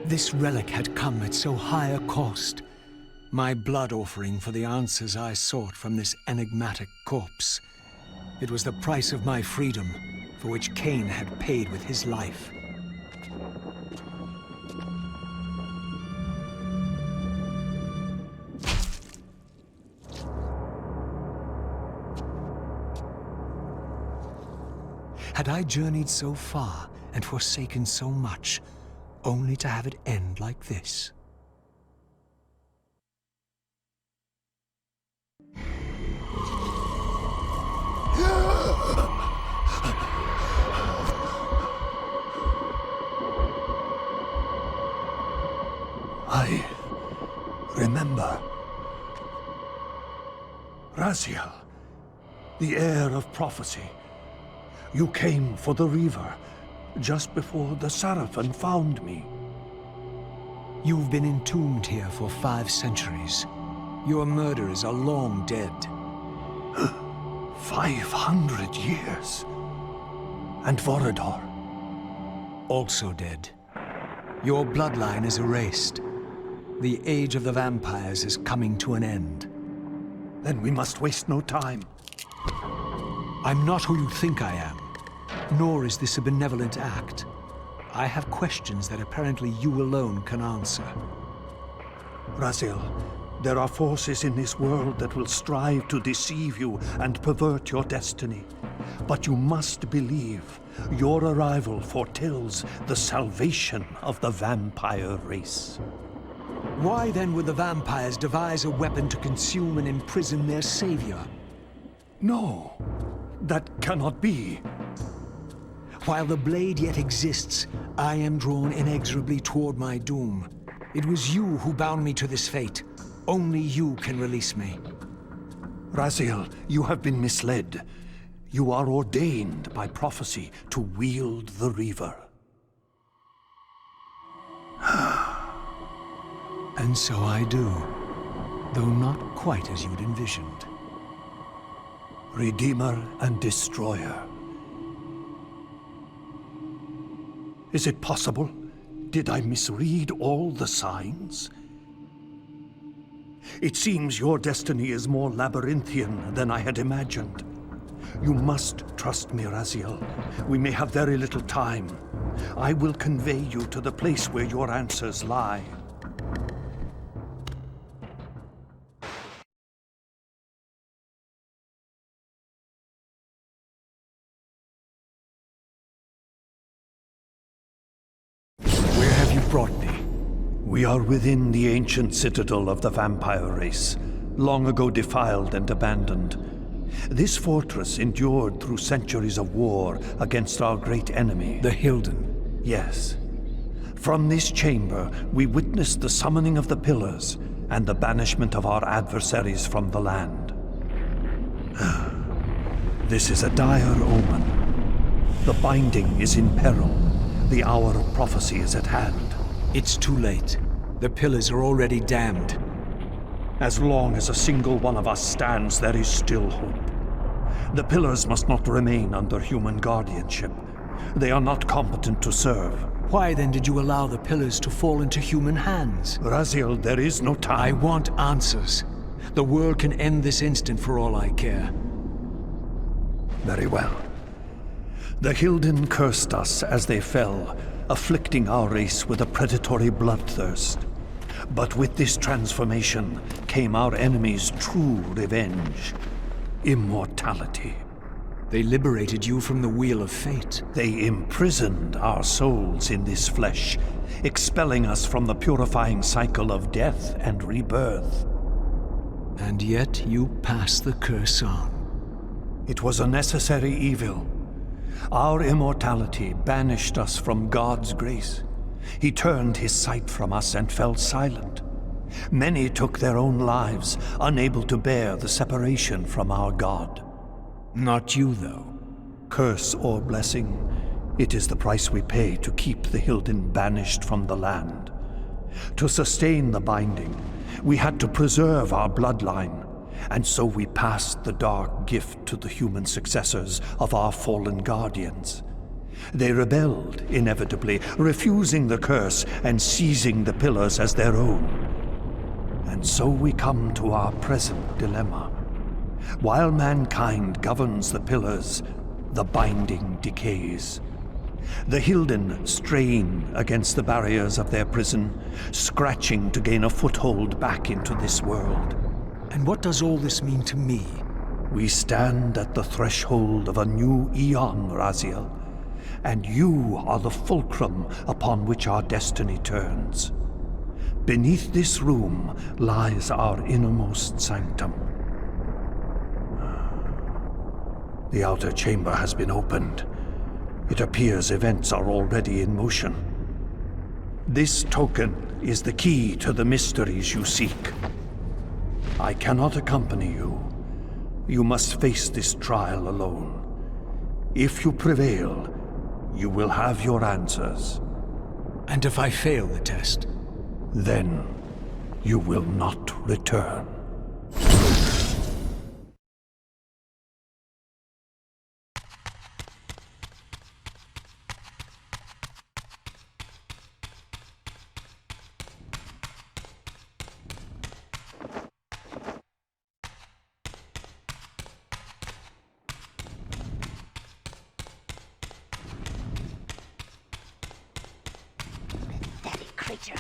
This relic had come at so high a cost. My blood offering for the answers I sought from this enigmatic corpse. It was the price of my freedom, for which Kain had paid with his life. Had I journeyed so far and forsaken so much, only to have it end like this? I remember. Raziel, the heir of prophecy. You came for the Reaver, just before the Seraphim found me. You've been entombed here for 5 centuries. Your murderers are long dead. 500 years. And Vorador? Also dead. Your bloodline is erased. The age of the vampires is coming to an end. Then we must waste no time. I'm not who you think I am. Nor is this a benevolent act. I have questions that apparently you alone can answer. Raziel, there are forces in this world that will strive to deceive you and pervert your destiny. But you must believe your arrival foretells the salvation of the vampire race. Why then would the vampires devise a weapon to consume and imprison their savior? No, that cannot be. While the blade yet exists, I am drawn inexorably toward my doom. It was you who bound me to this fate. Only you can release me. Raziel, you have been misled. You are ordained by prophecy to wield the Reaver. And so I do, though not quite as you'd envisioned. Redeemer and Destroyer. Is it possible? Did I misread all the signs? It seems your destiny is more labyrinthian than I had imagined. You must trust me, Raziel. We may have very little time. I will convey you to the place where your answers lie. brought me? We are within the ancient citadel of the vampire race, long ago defiled and abandoned. This fortress endured through centuries of war against our great enemy. The Hilden. Yes. From this chamber, we witnessed the summoning of the Pillars and the banishment of our adversaries from the land. This is a dire omen. The binding is in peril. The hour of prophecy is at hand. It's too late. The Pillars are already damned. As long as a single one of us stands, there is still hope. The Pillars must not remain under human guardianship. They are not competent to serve. Why then did you allow the Pillars to fall into human hands? Raziel, there is no time. I want answers. The world can end this instant for all I care. Very well. The Hilden cursed us as they fell, afflicting our race with a predatory bloodthirst. But with this transformation came our enemy's true revenge. Immortality. They liberated you from the Wheel of Fate. They imprisoned our souls in this flesh, expelling us from the purifying cycle of death and rebirth. And yet you pass the curse on. It was a necessary evil. Our immortality banished us from God's grace. He turned his sight from us and fell silent. Many took their own lives, unable to bear the separation from our God. Not you, though. Curse or blessing, it is the price we pay to keep the Hilden banished from the land. To sustain the binding, we had to preserve our bloodline, and so we passed the dark gift to the human successors of our fallen guardians. They rebelled, inevitably, refusing the curse and seizing the Pillars as their own. And so we come to our present dilemma. While mankind governs the Pillars, the binding decays. The Hilden strain against the barriers of their prison, scratching to gain a foothold back into this world. And what does all this mean to me? We stand at the threshold of a new eon, Raziel, and you are the fulcrum upon which our destiny turns. Beneath this room lies our innermost sanctum. The outer chamber has been opened. It appears events are already in motion. This token is the key to the mysteries you seek. I cannot accompany you. You must face this trial alone. If you prevail, you will have your answers. And if I fail the test? Then you will not return. Creature.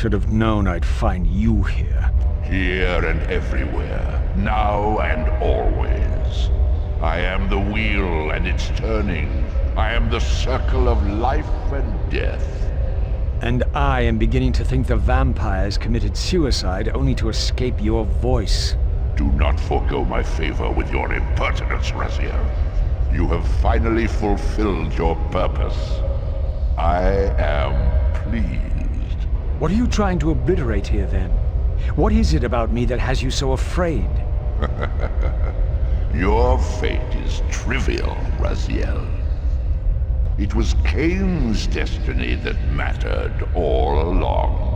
should have known I'd find you here. Here and everywhere, now and always. I am the wheel and its turning. I am the circle of life and death. And I am beginning to think the vampires committed suicide only to escape your voice. Do not forego my favor with your impertinence, Raziel. You have finally fulfilled your purpose. I am pleased. What are you trying to obliterate here, then? What is it about me that has you so afraid? Your fate is trivial, Raziel. It was Kain's destiny that mattered all along.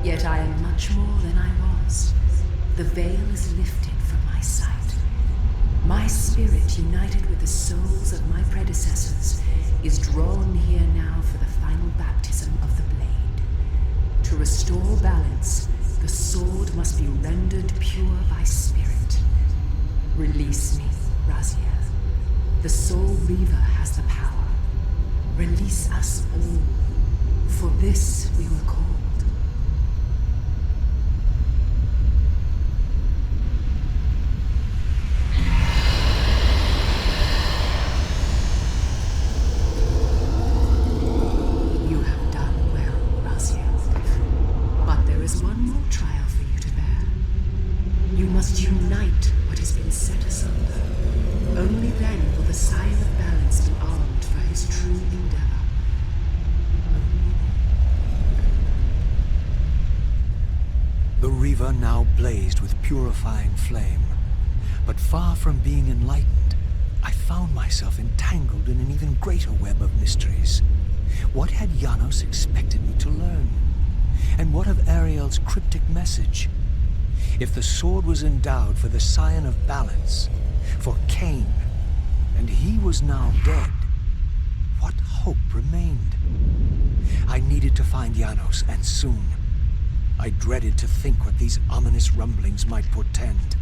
Yet I am much more than I was. The veil is lifted from my sight. My spirit, united with the souls of my predecessors, is drawn here now for the final baptism of the blade. To restore balance, the sword must be rendered pure by spirit. Release me, Raziel. The Soul Reaver has the power. Release us all. For this we were called. river now blazed with purifying flame. But far from being enlightened, I found myself entangled in an even greater web of mysteries. What had Janos expected me to learn? And what of Ariel's cryptic message? If the sword was endowed for the Scion of Balance, for Kain, and he was now dead, what hope remained? I needed to find Janos, and soon. I dreaded to think what these ominous rumblings might portend.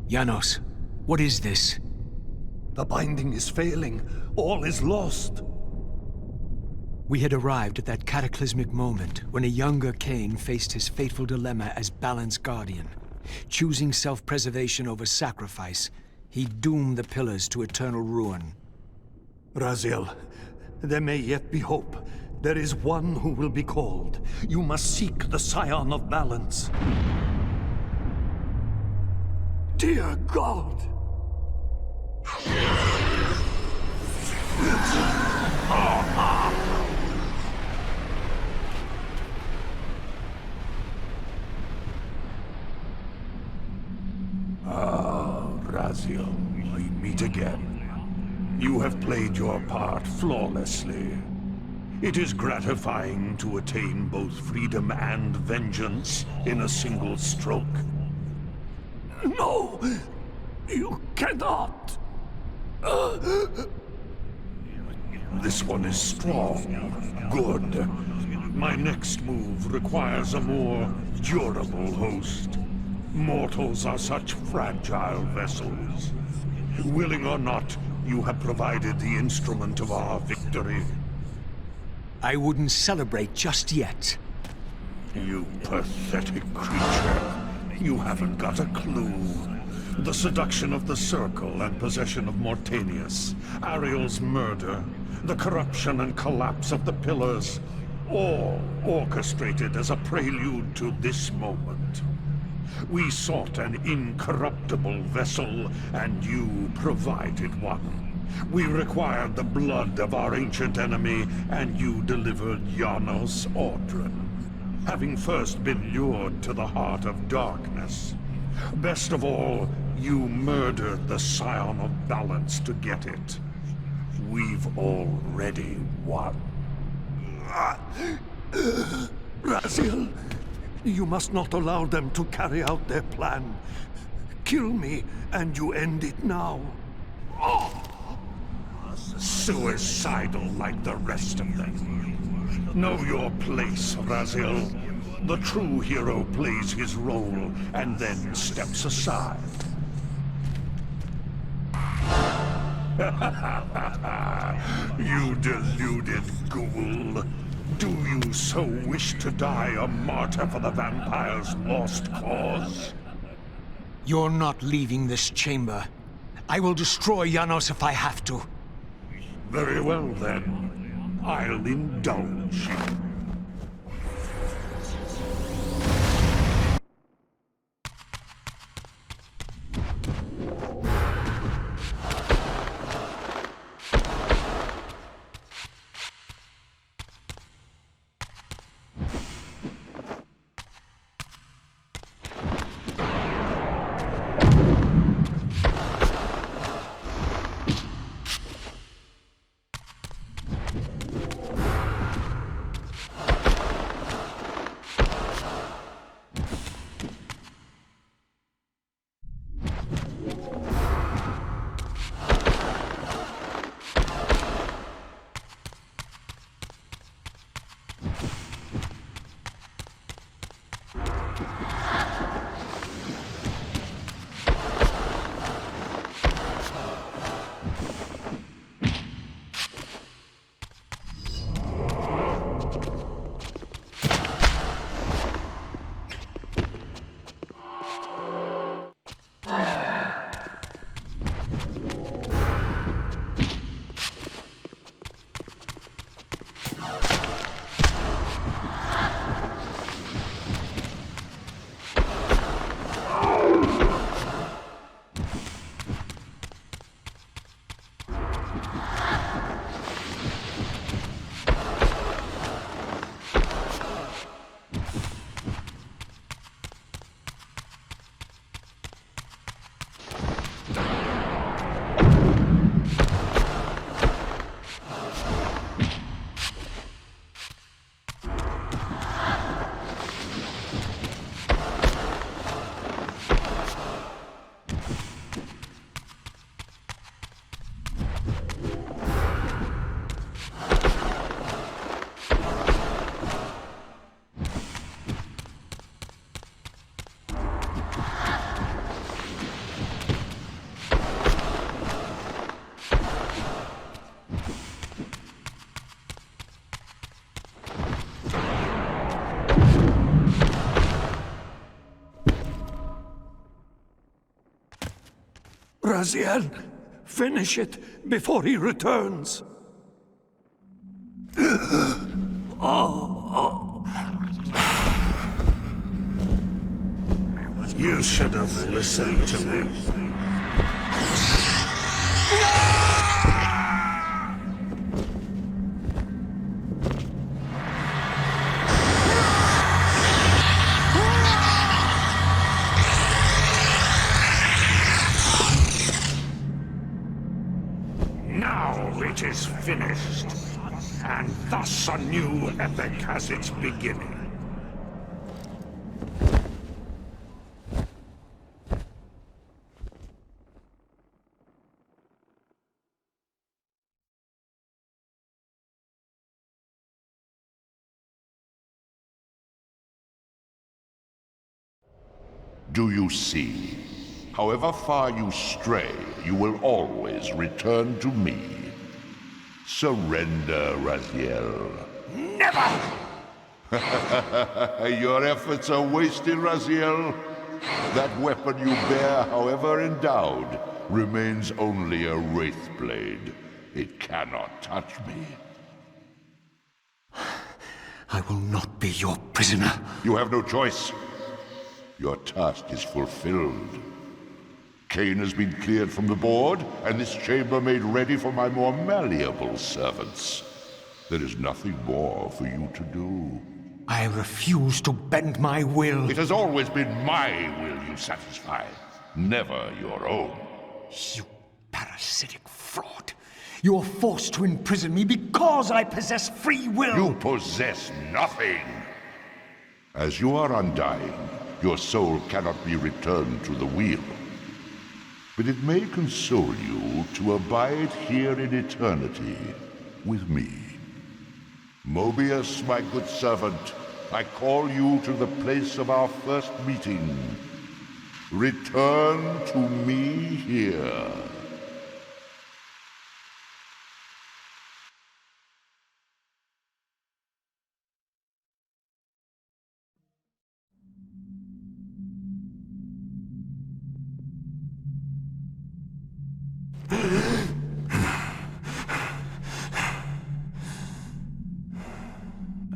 Janos, what is this? The binding is failing. All is lost. We had arrived at that cataclysmic moment when a younger Kain faced his fateful dilemma as Balance Guardian. Choosing self-preservation over sacrifice, he doomed the pillars to eternal ruin. Raziel, there may yet be hope. There is one who will be called. You must seek the Scion of Balance. Dear God! Raziel, we meet again. You have played your part flawlessly. It is gratifying to attain both freedom and vengeance in a single stroke. No! You cannot! This one is strong. Good. My next move requires a more durable host. Mortals are such fragile vessels. Willing or not, you have provided the instrument of our victory. I wouldn't celebrate just yet. You pathetic creature. You haven't got a clue. The seduction of the Circle and possession of Mortanius, Ariel's murder, the corruption and collapse of the Pillars, all orchestrated as a prelude to this moment. We sought an incorruptible vessel, and you provided one. We required the blood of our ancient enemy, and you delivered Janos Audron. having first been lured to the heart of darkness. Best of all, you murdered the Scion of Balance to get it. We've already won. Raziel, you must not allow them to carry out their plan. Kill me, and you end it now. Suicidal like the rest of them. Know your place, Raziel. The true hero plays his role and then steps aside. You deluded ghoul. Do you so wish to die a martyr for the vampire's lost cause? You're not leaving this chamber. I will destroy Janos if I have to. Very well, then. I'll indulge you. Raziel, finish it before he returns. You should have listened to me. It is finished, and thus a new epic has its beginning. Do you see? However far you stray, you will always return to me. Surrender, Raziel. Never! Your efforts are wasted, Raziel. That weapon you bear, however endowed, remains only a wraith blade. It cannot touch me. I will not be your prisoner. You have no choice. Your task is fulfilled. Kain has been cleared from the board, and this chamber made ready for my more malleable servants. There is nothing more for you to do. I refuse to bend my will. It has always been my will you satisfy, never your own. You parasitic fraud. You are forced to imprison me because I possess free will. You possess nothing. As you are undying, your soul cannot be returned to the wheel. But it may console you to abide here in eternity with me. Mobius, my good servant, I call you to the place of our first meeting. Return to me here.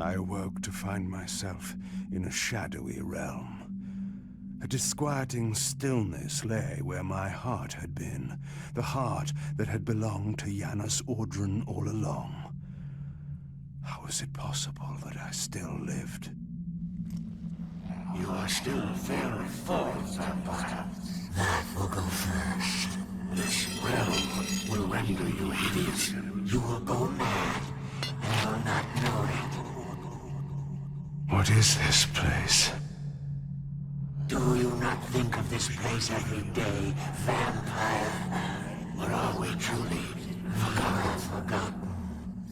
I awoke to find myself in a shadowy realm. A disquieting stillness lay where my heart had been, the heart that had belonged to Janus Audrun all along. How was it possible that I still lived? You are still very false, Vampire. That will go first. This realm will render you hideous. You will go mad, and will not know it. What is this place? Do you not think of this place every day, Vampire? Or are we truly forgotten?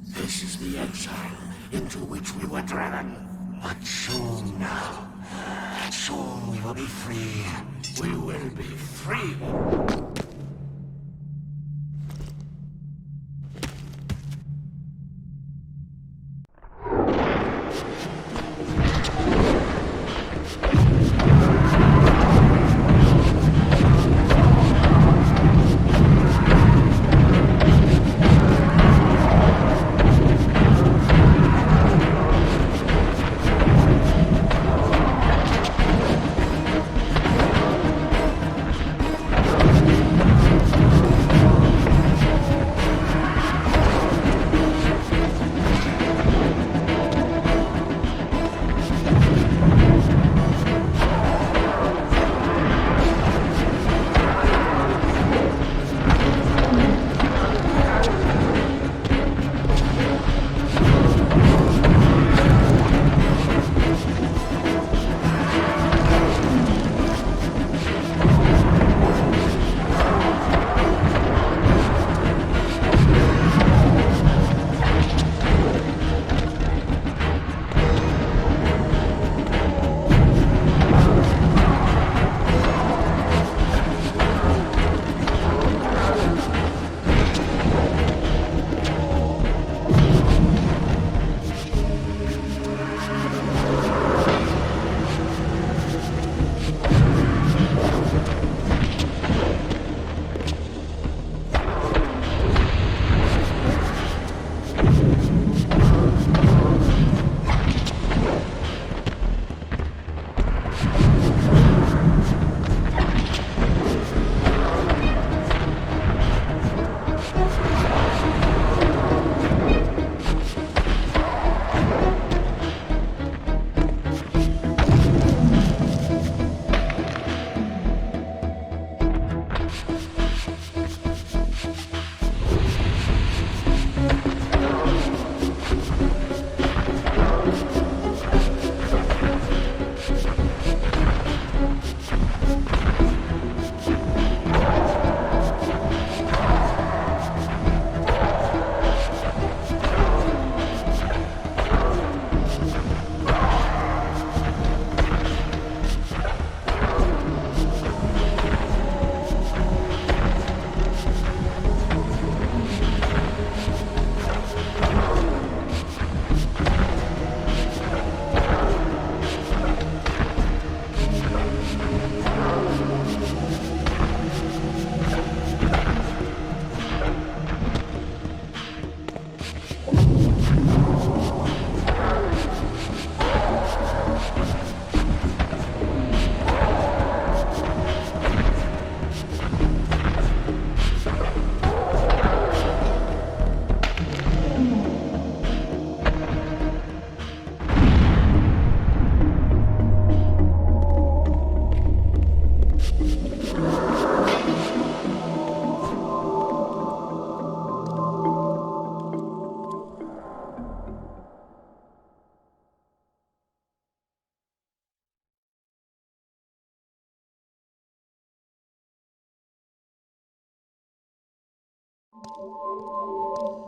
This is the exile into which we were driven. But soon now, soon we will be free. We will be free.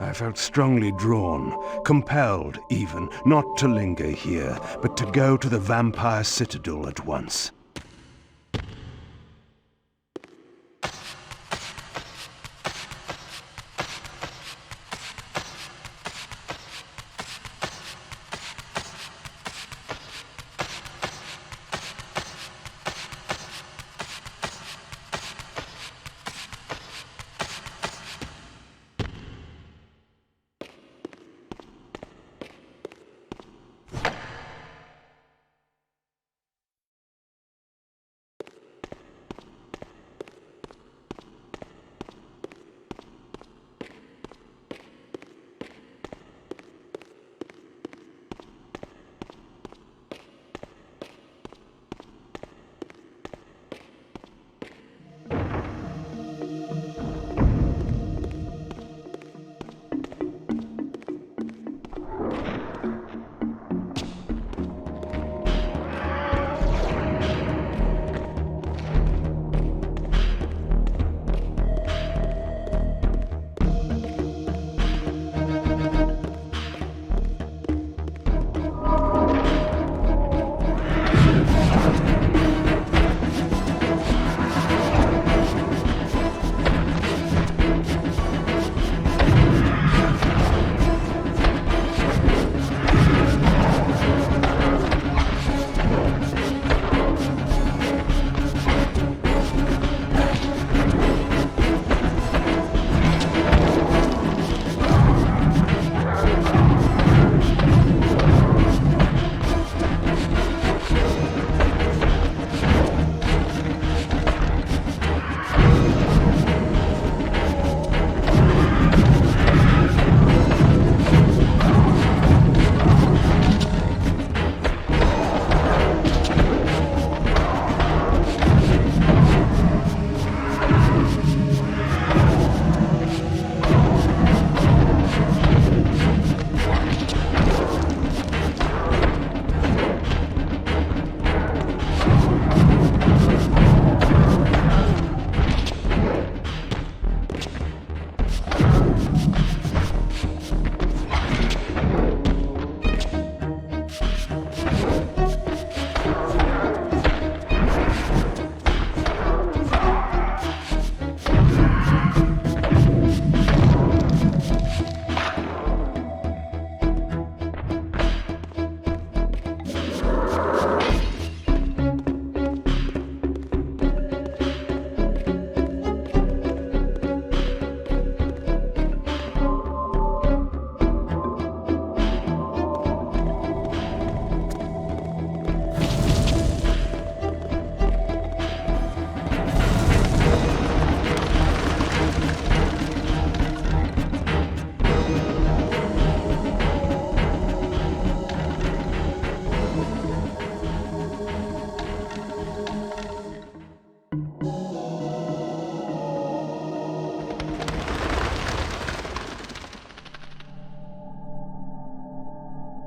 I felt strongly drawn, compelled even, not to linger here, but to go to the vampire citadel at once.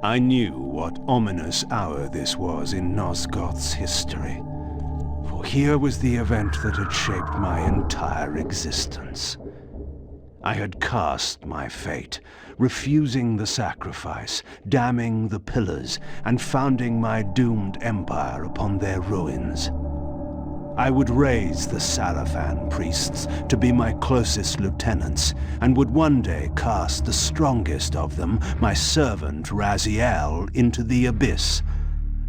I knew what ominous hour this was in Nosgoth's history, for here was the event that had shaped my entire existence. I had cast my fate, refusing the sacrifice, damning the pillars, and founding my doomed empire upon their ruins. I would raise the Sarafan priests to be my closest lieutenants, and would one day cast the strongest of them, my servant Raziel, into the abyss,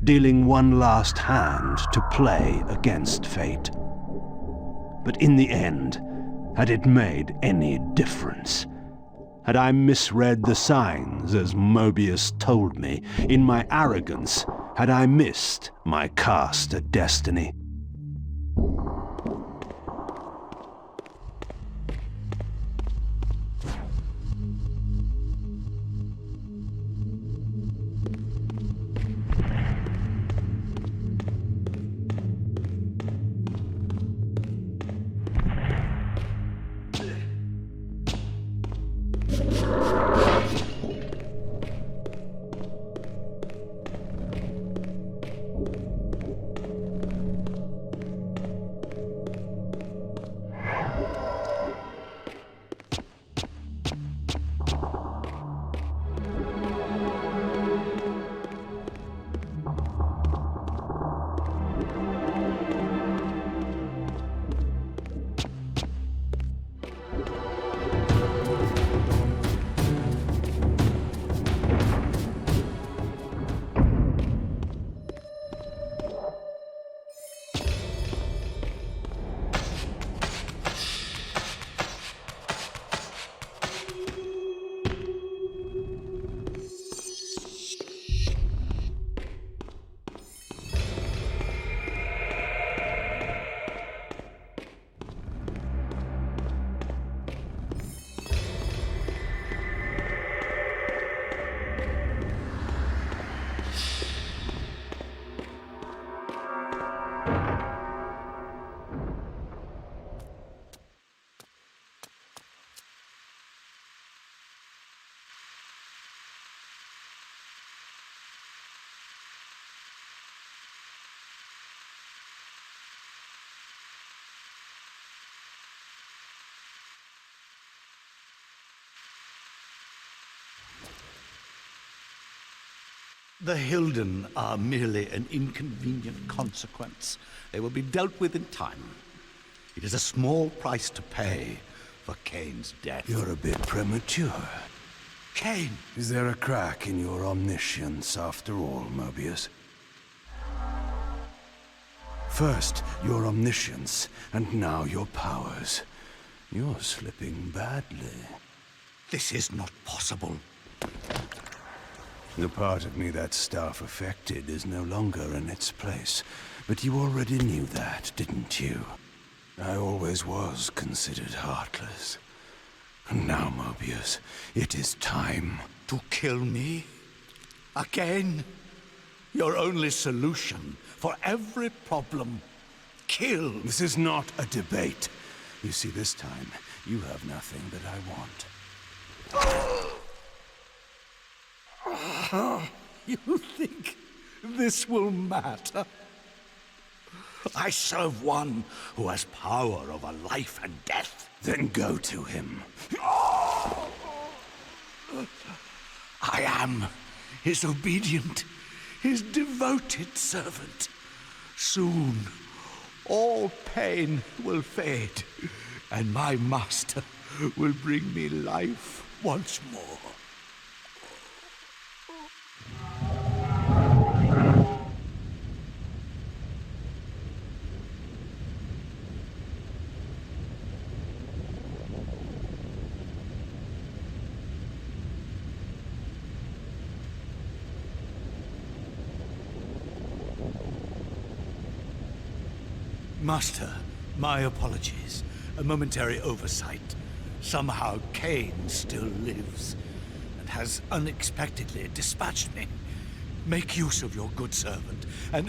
dealing one last hand to play against fate. But in the end, had it made any difference? Had I misread the signs, as Mobius told me? In my arrogance, had I missed my cast at destiny? The Hilden are merely an inconvenient consequence. They will be dealt with in time. It is a small price to pay for Kain's death. You're a bit premature. Kain! Is there a crack in your omniscience after all, Mobius? First, your omniscience, and now your powers. You're slipping badly. This is not possible. The part of me that staff affected is no longer in its place. But you already knew that, didn't you? I always was considered heartless. And now, Mobius, it is time. To kill me? Again? Your only solution for every problem. Kill. This is not a debate. You see, this time, you have nothing that I want. You think this will matter? I serve one who has power over life and death. Then go to him. I am his obedient, his devoted servant. Soon, all pain will fade, and my master will bring me life once more. Master, my apologies. A momentary oversight. Somehow Kain still lives, and has unexpectedly dispatched me. Make use of your good servant, and...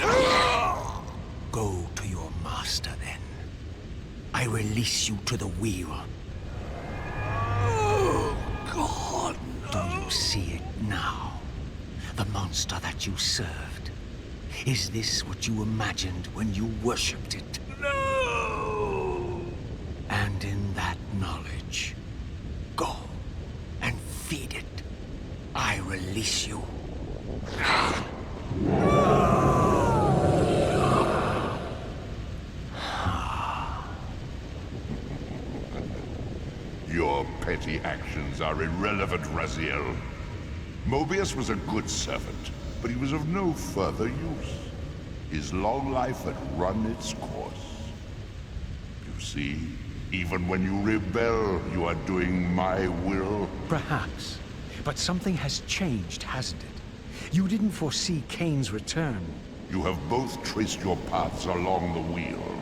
Go to your master, then. I release you to the wheel. Oh, God, no. Do you see it now? The monster that you served? Is this what you imagined when you worshipped it? No! And in that knowledge, go and feed it. I release you. Your petty actions are irrelevant, Raziel. Mobius was a good servant, but he was of no further use. His long life had run its course. You see, even when you rebel, you are doing my will. Perhaps. But something has changed, hasn't it? You didn't foresee Kain's return. You have both traced your paths along the wheel.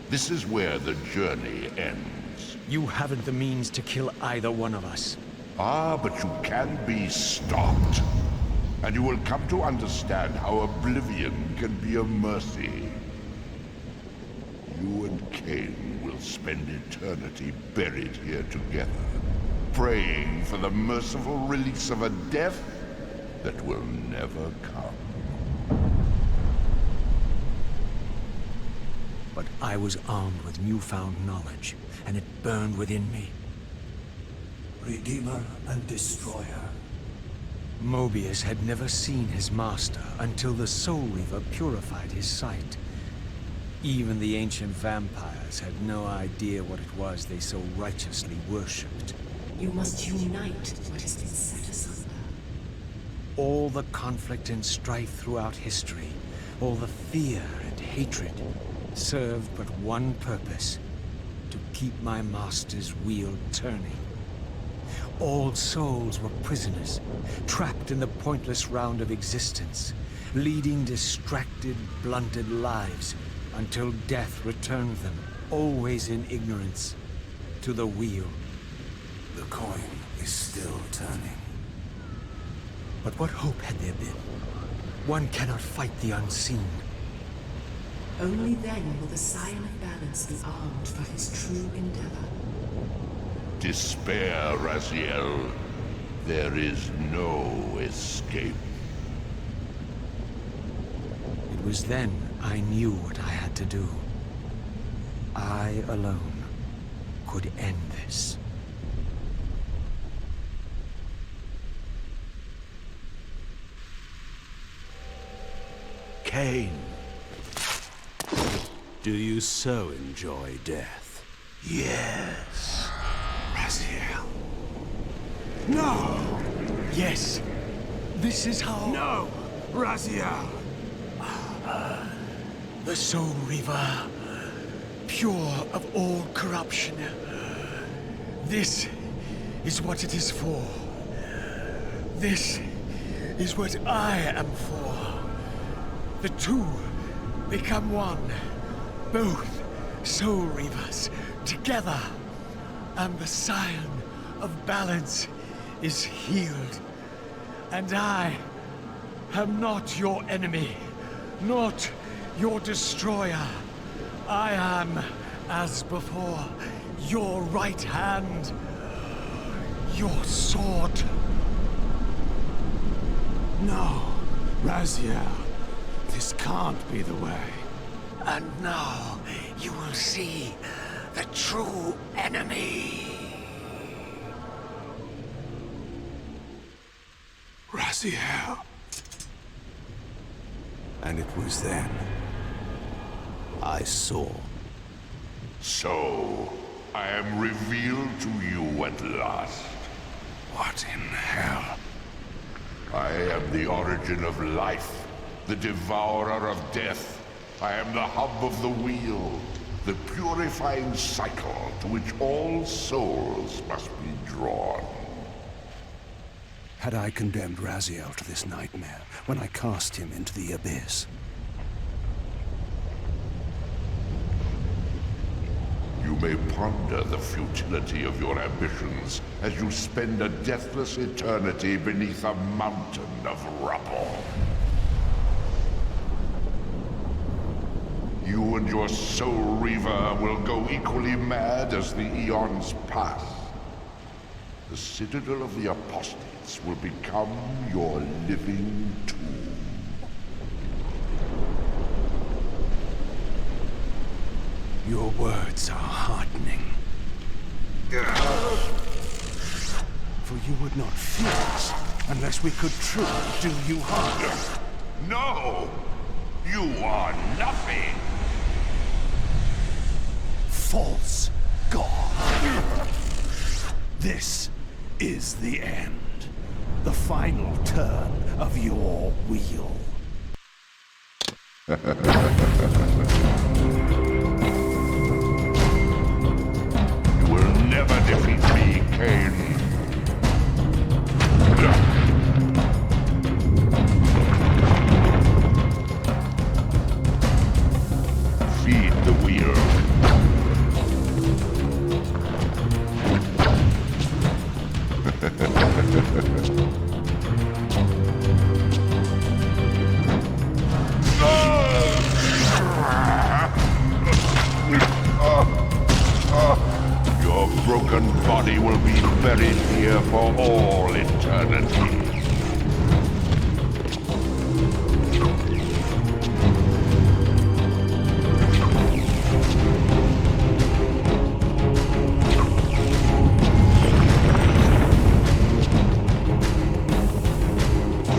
This is where the journey ends. You haven't the means to kill either one of us. Ah, but you can be stopped. And you will come to understand how oblivion can be a mercy. You and Kain will spend eternity buried here together, praying for the merciful release of a death that will never come. But I was armed with newfound knowledge, and it burned within me. Redeemer and Destroyer. Mobius had never seen his master until the Soul Reaver purified his sight. Even the ancient vampires had no idea what it was they so righteously worshipped. You must unite what has been set asunder. All the conflict and strife throughout history, all the fear and hatred, served but one purpose: to keep my master's wheel turning. All souls were prisoners, trapped in the pointless round of existence, leading distracted, blunted lives until death returned them, always in ignorance, to the wheel. The coin is still turning. But what hope had there been? One cannot fight the unseen. Only then will the Scion of Balance be armed for his true endeavor. Despair, Raziel. There is no escape. It was then I knew what I had to do. I alone could end this. Kain. Do you so enjoy death? Yes. Raziel. No! Yes. This is how... No! Raziel! The Soul Reaver, pure of all corruption. This is what it is for. This is what I am for. The two become one. Both Soul Reavers together. And the scion of balance is healed. And I am not your enemy, not your destroyer. I am, as before, your right hand, your sword. No, Raziel, this can't be the way. And now you will see the true enemy. Raziel. And it was then I saw. So, I am revealed to you at last. What in hell? I am the origin of life, the devourer of death. I am the hub of the wheel, the purifying cycle to which all souls must be drawn. Had I condemned Raziel to this nightmare when I cast him into the abyss? You may ponder the futility of your ambitions as you spend a deathless eternity beneath a mountain of rubble. You and your Soul Reaver will go equally mad as the eons pass. The Citadel of the Apostates will become your living tomb. Your words are heartening. For you would not fear us unless we could truly do you harm. No! You are nothing! False god! This is the end. The final turn of your wheel. You will never defeat me, Kain. Feed the wheel. Your broken body will be buried here for all eternity.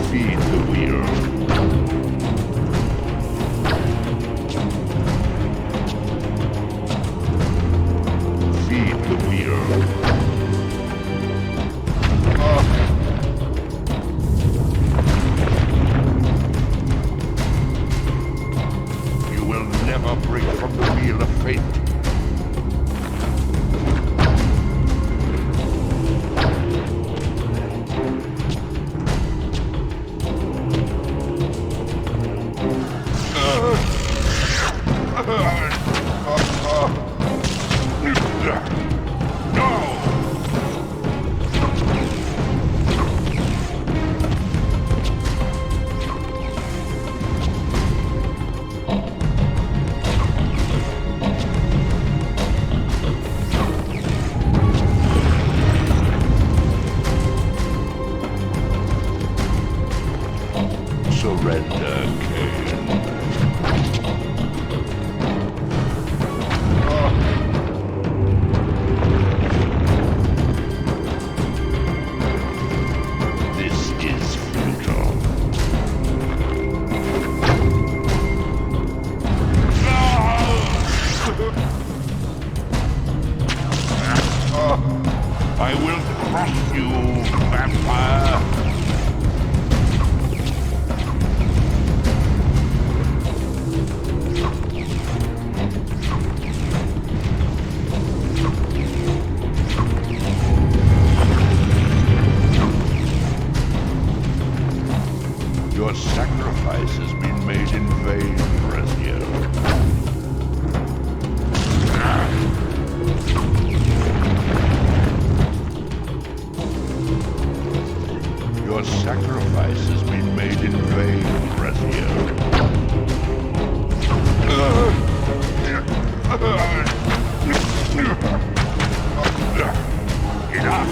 Feed the wheel. Feed the wheel. You will never break from the wheel of fate. Surrender, Kain. This is futile. vampire! Your sacrifice has been made in vain, Raziel. Your sacrifice has been made in vain, Raziel. Enough!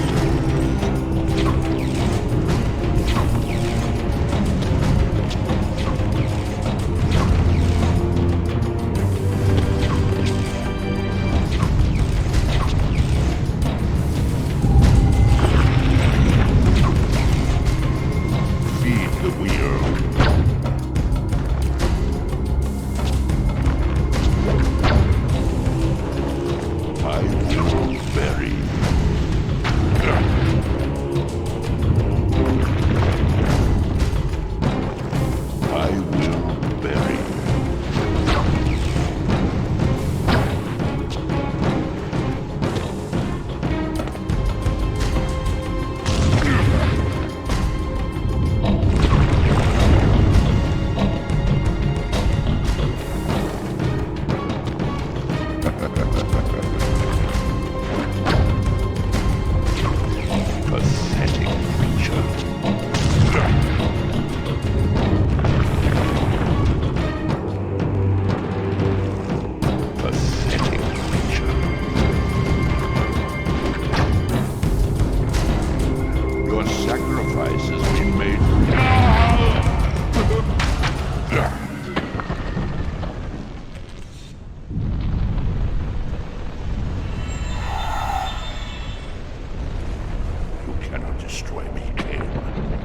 Destroy me, Kain.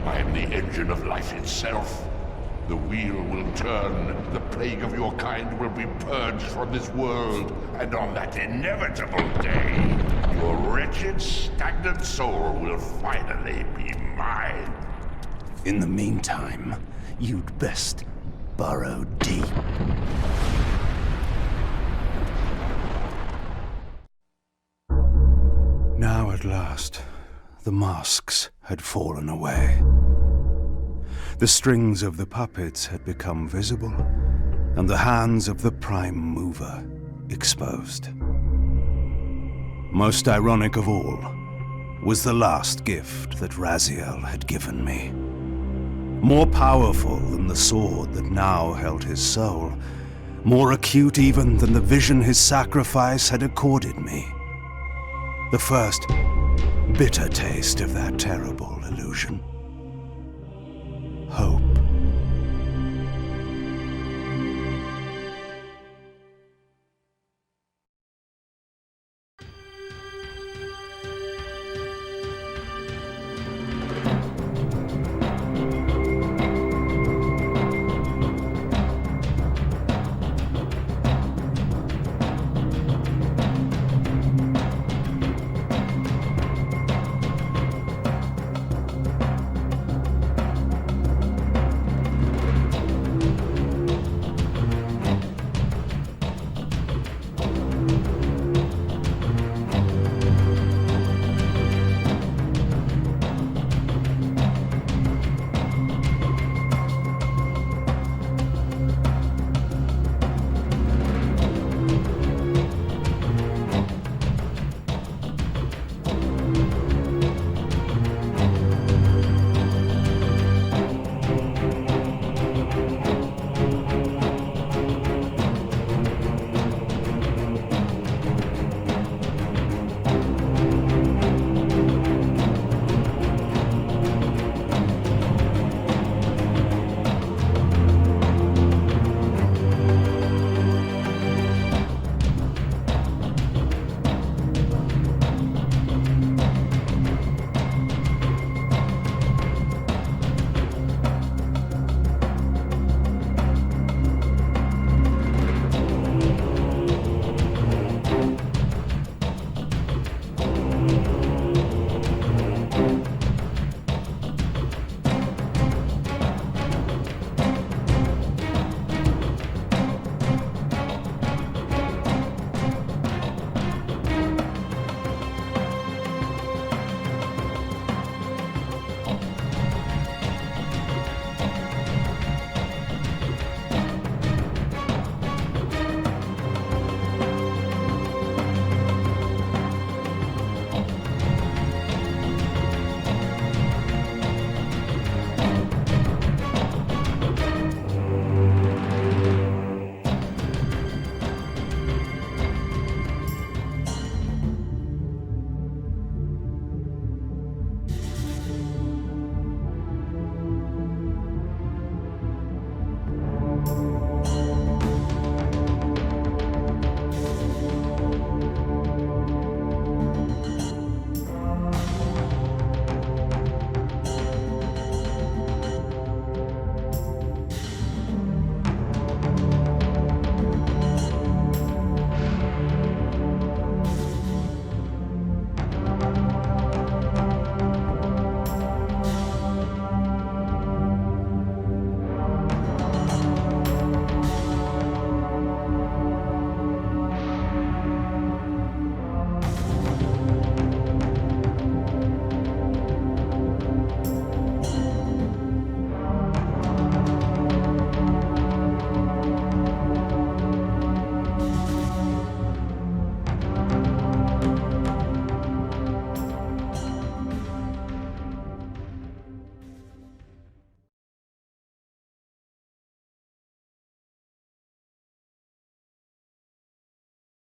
I am the engine of life itself. The wheel will turn, the plague of your kind will be purged from this world, and on that inevitable day, your wretched, stagnant soul will finally be mine. In the meantime, you'd best burrow deep. Now at last, the masks had fallen away. The strings of the puppets had become visible, and the hands of the Prime Mover exposed. Most ironic of all was the last gift that Raziel had given me. More powerful than the sword that now held his soul, more acute even than the vision his sacrifice had accorded me. The first bitter taste of that terrible illusion. Hope.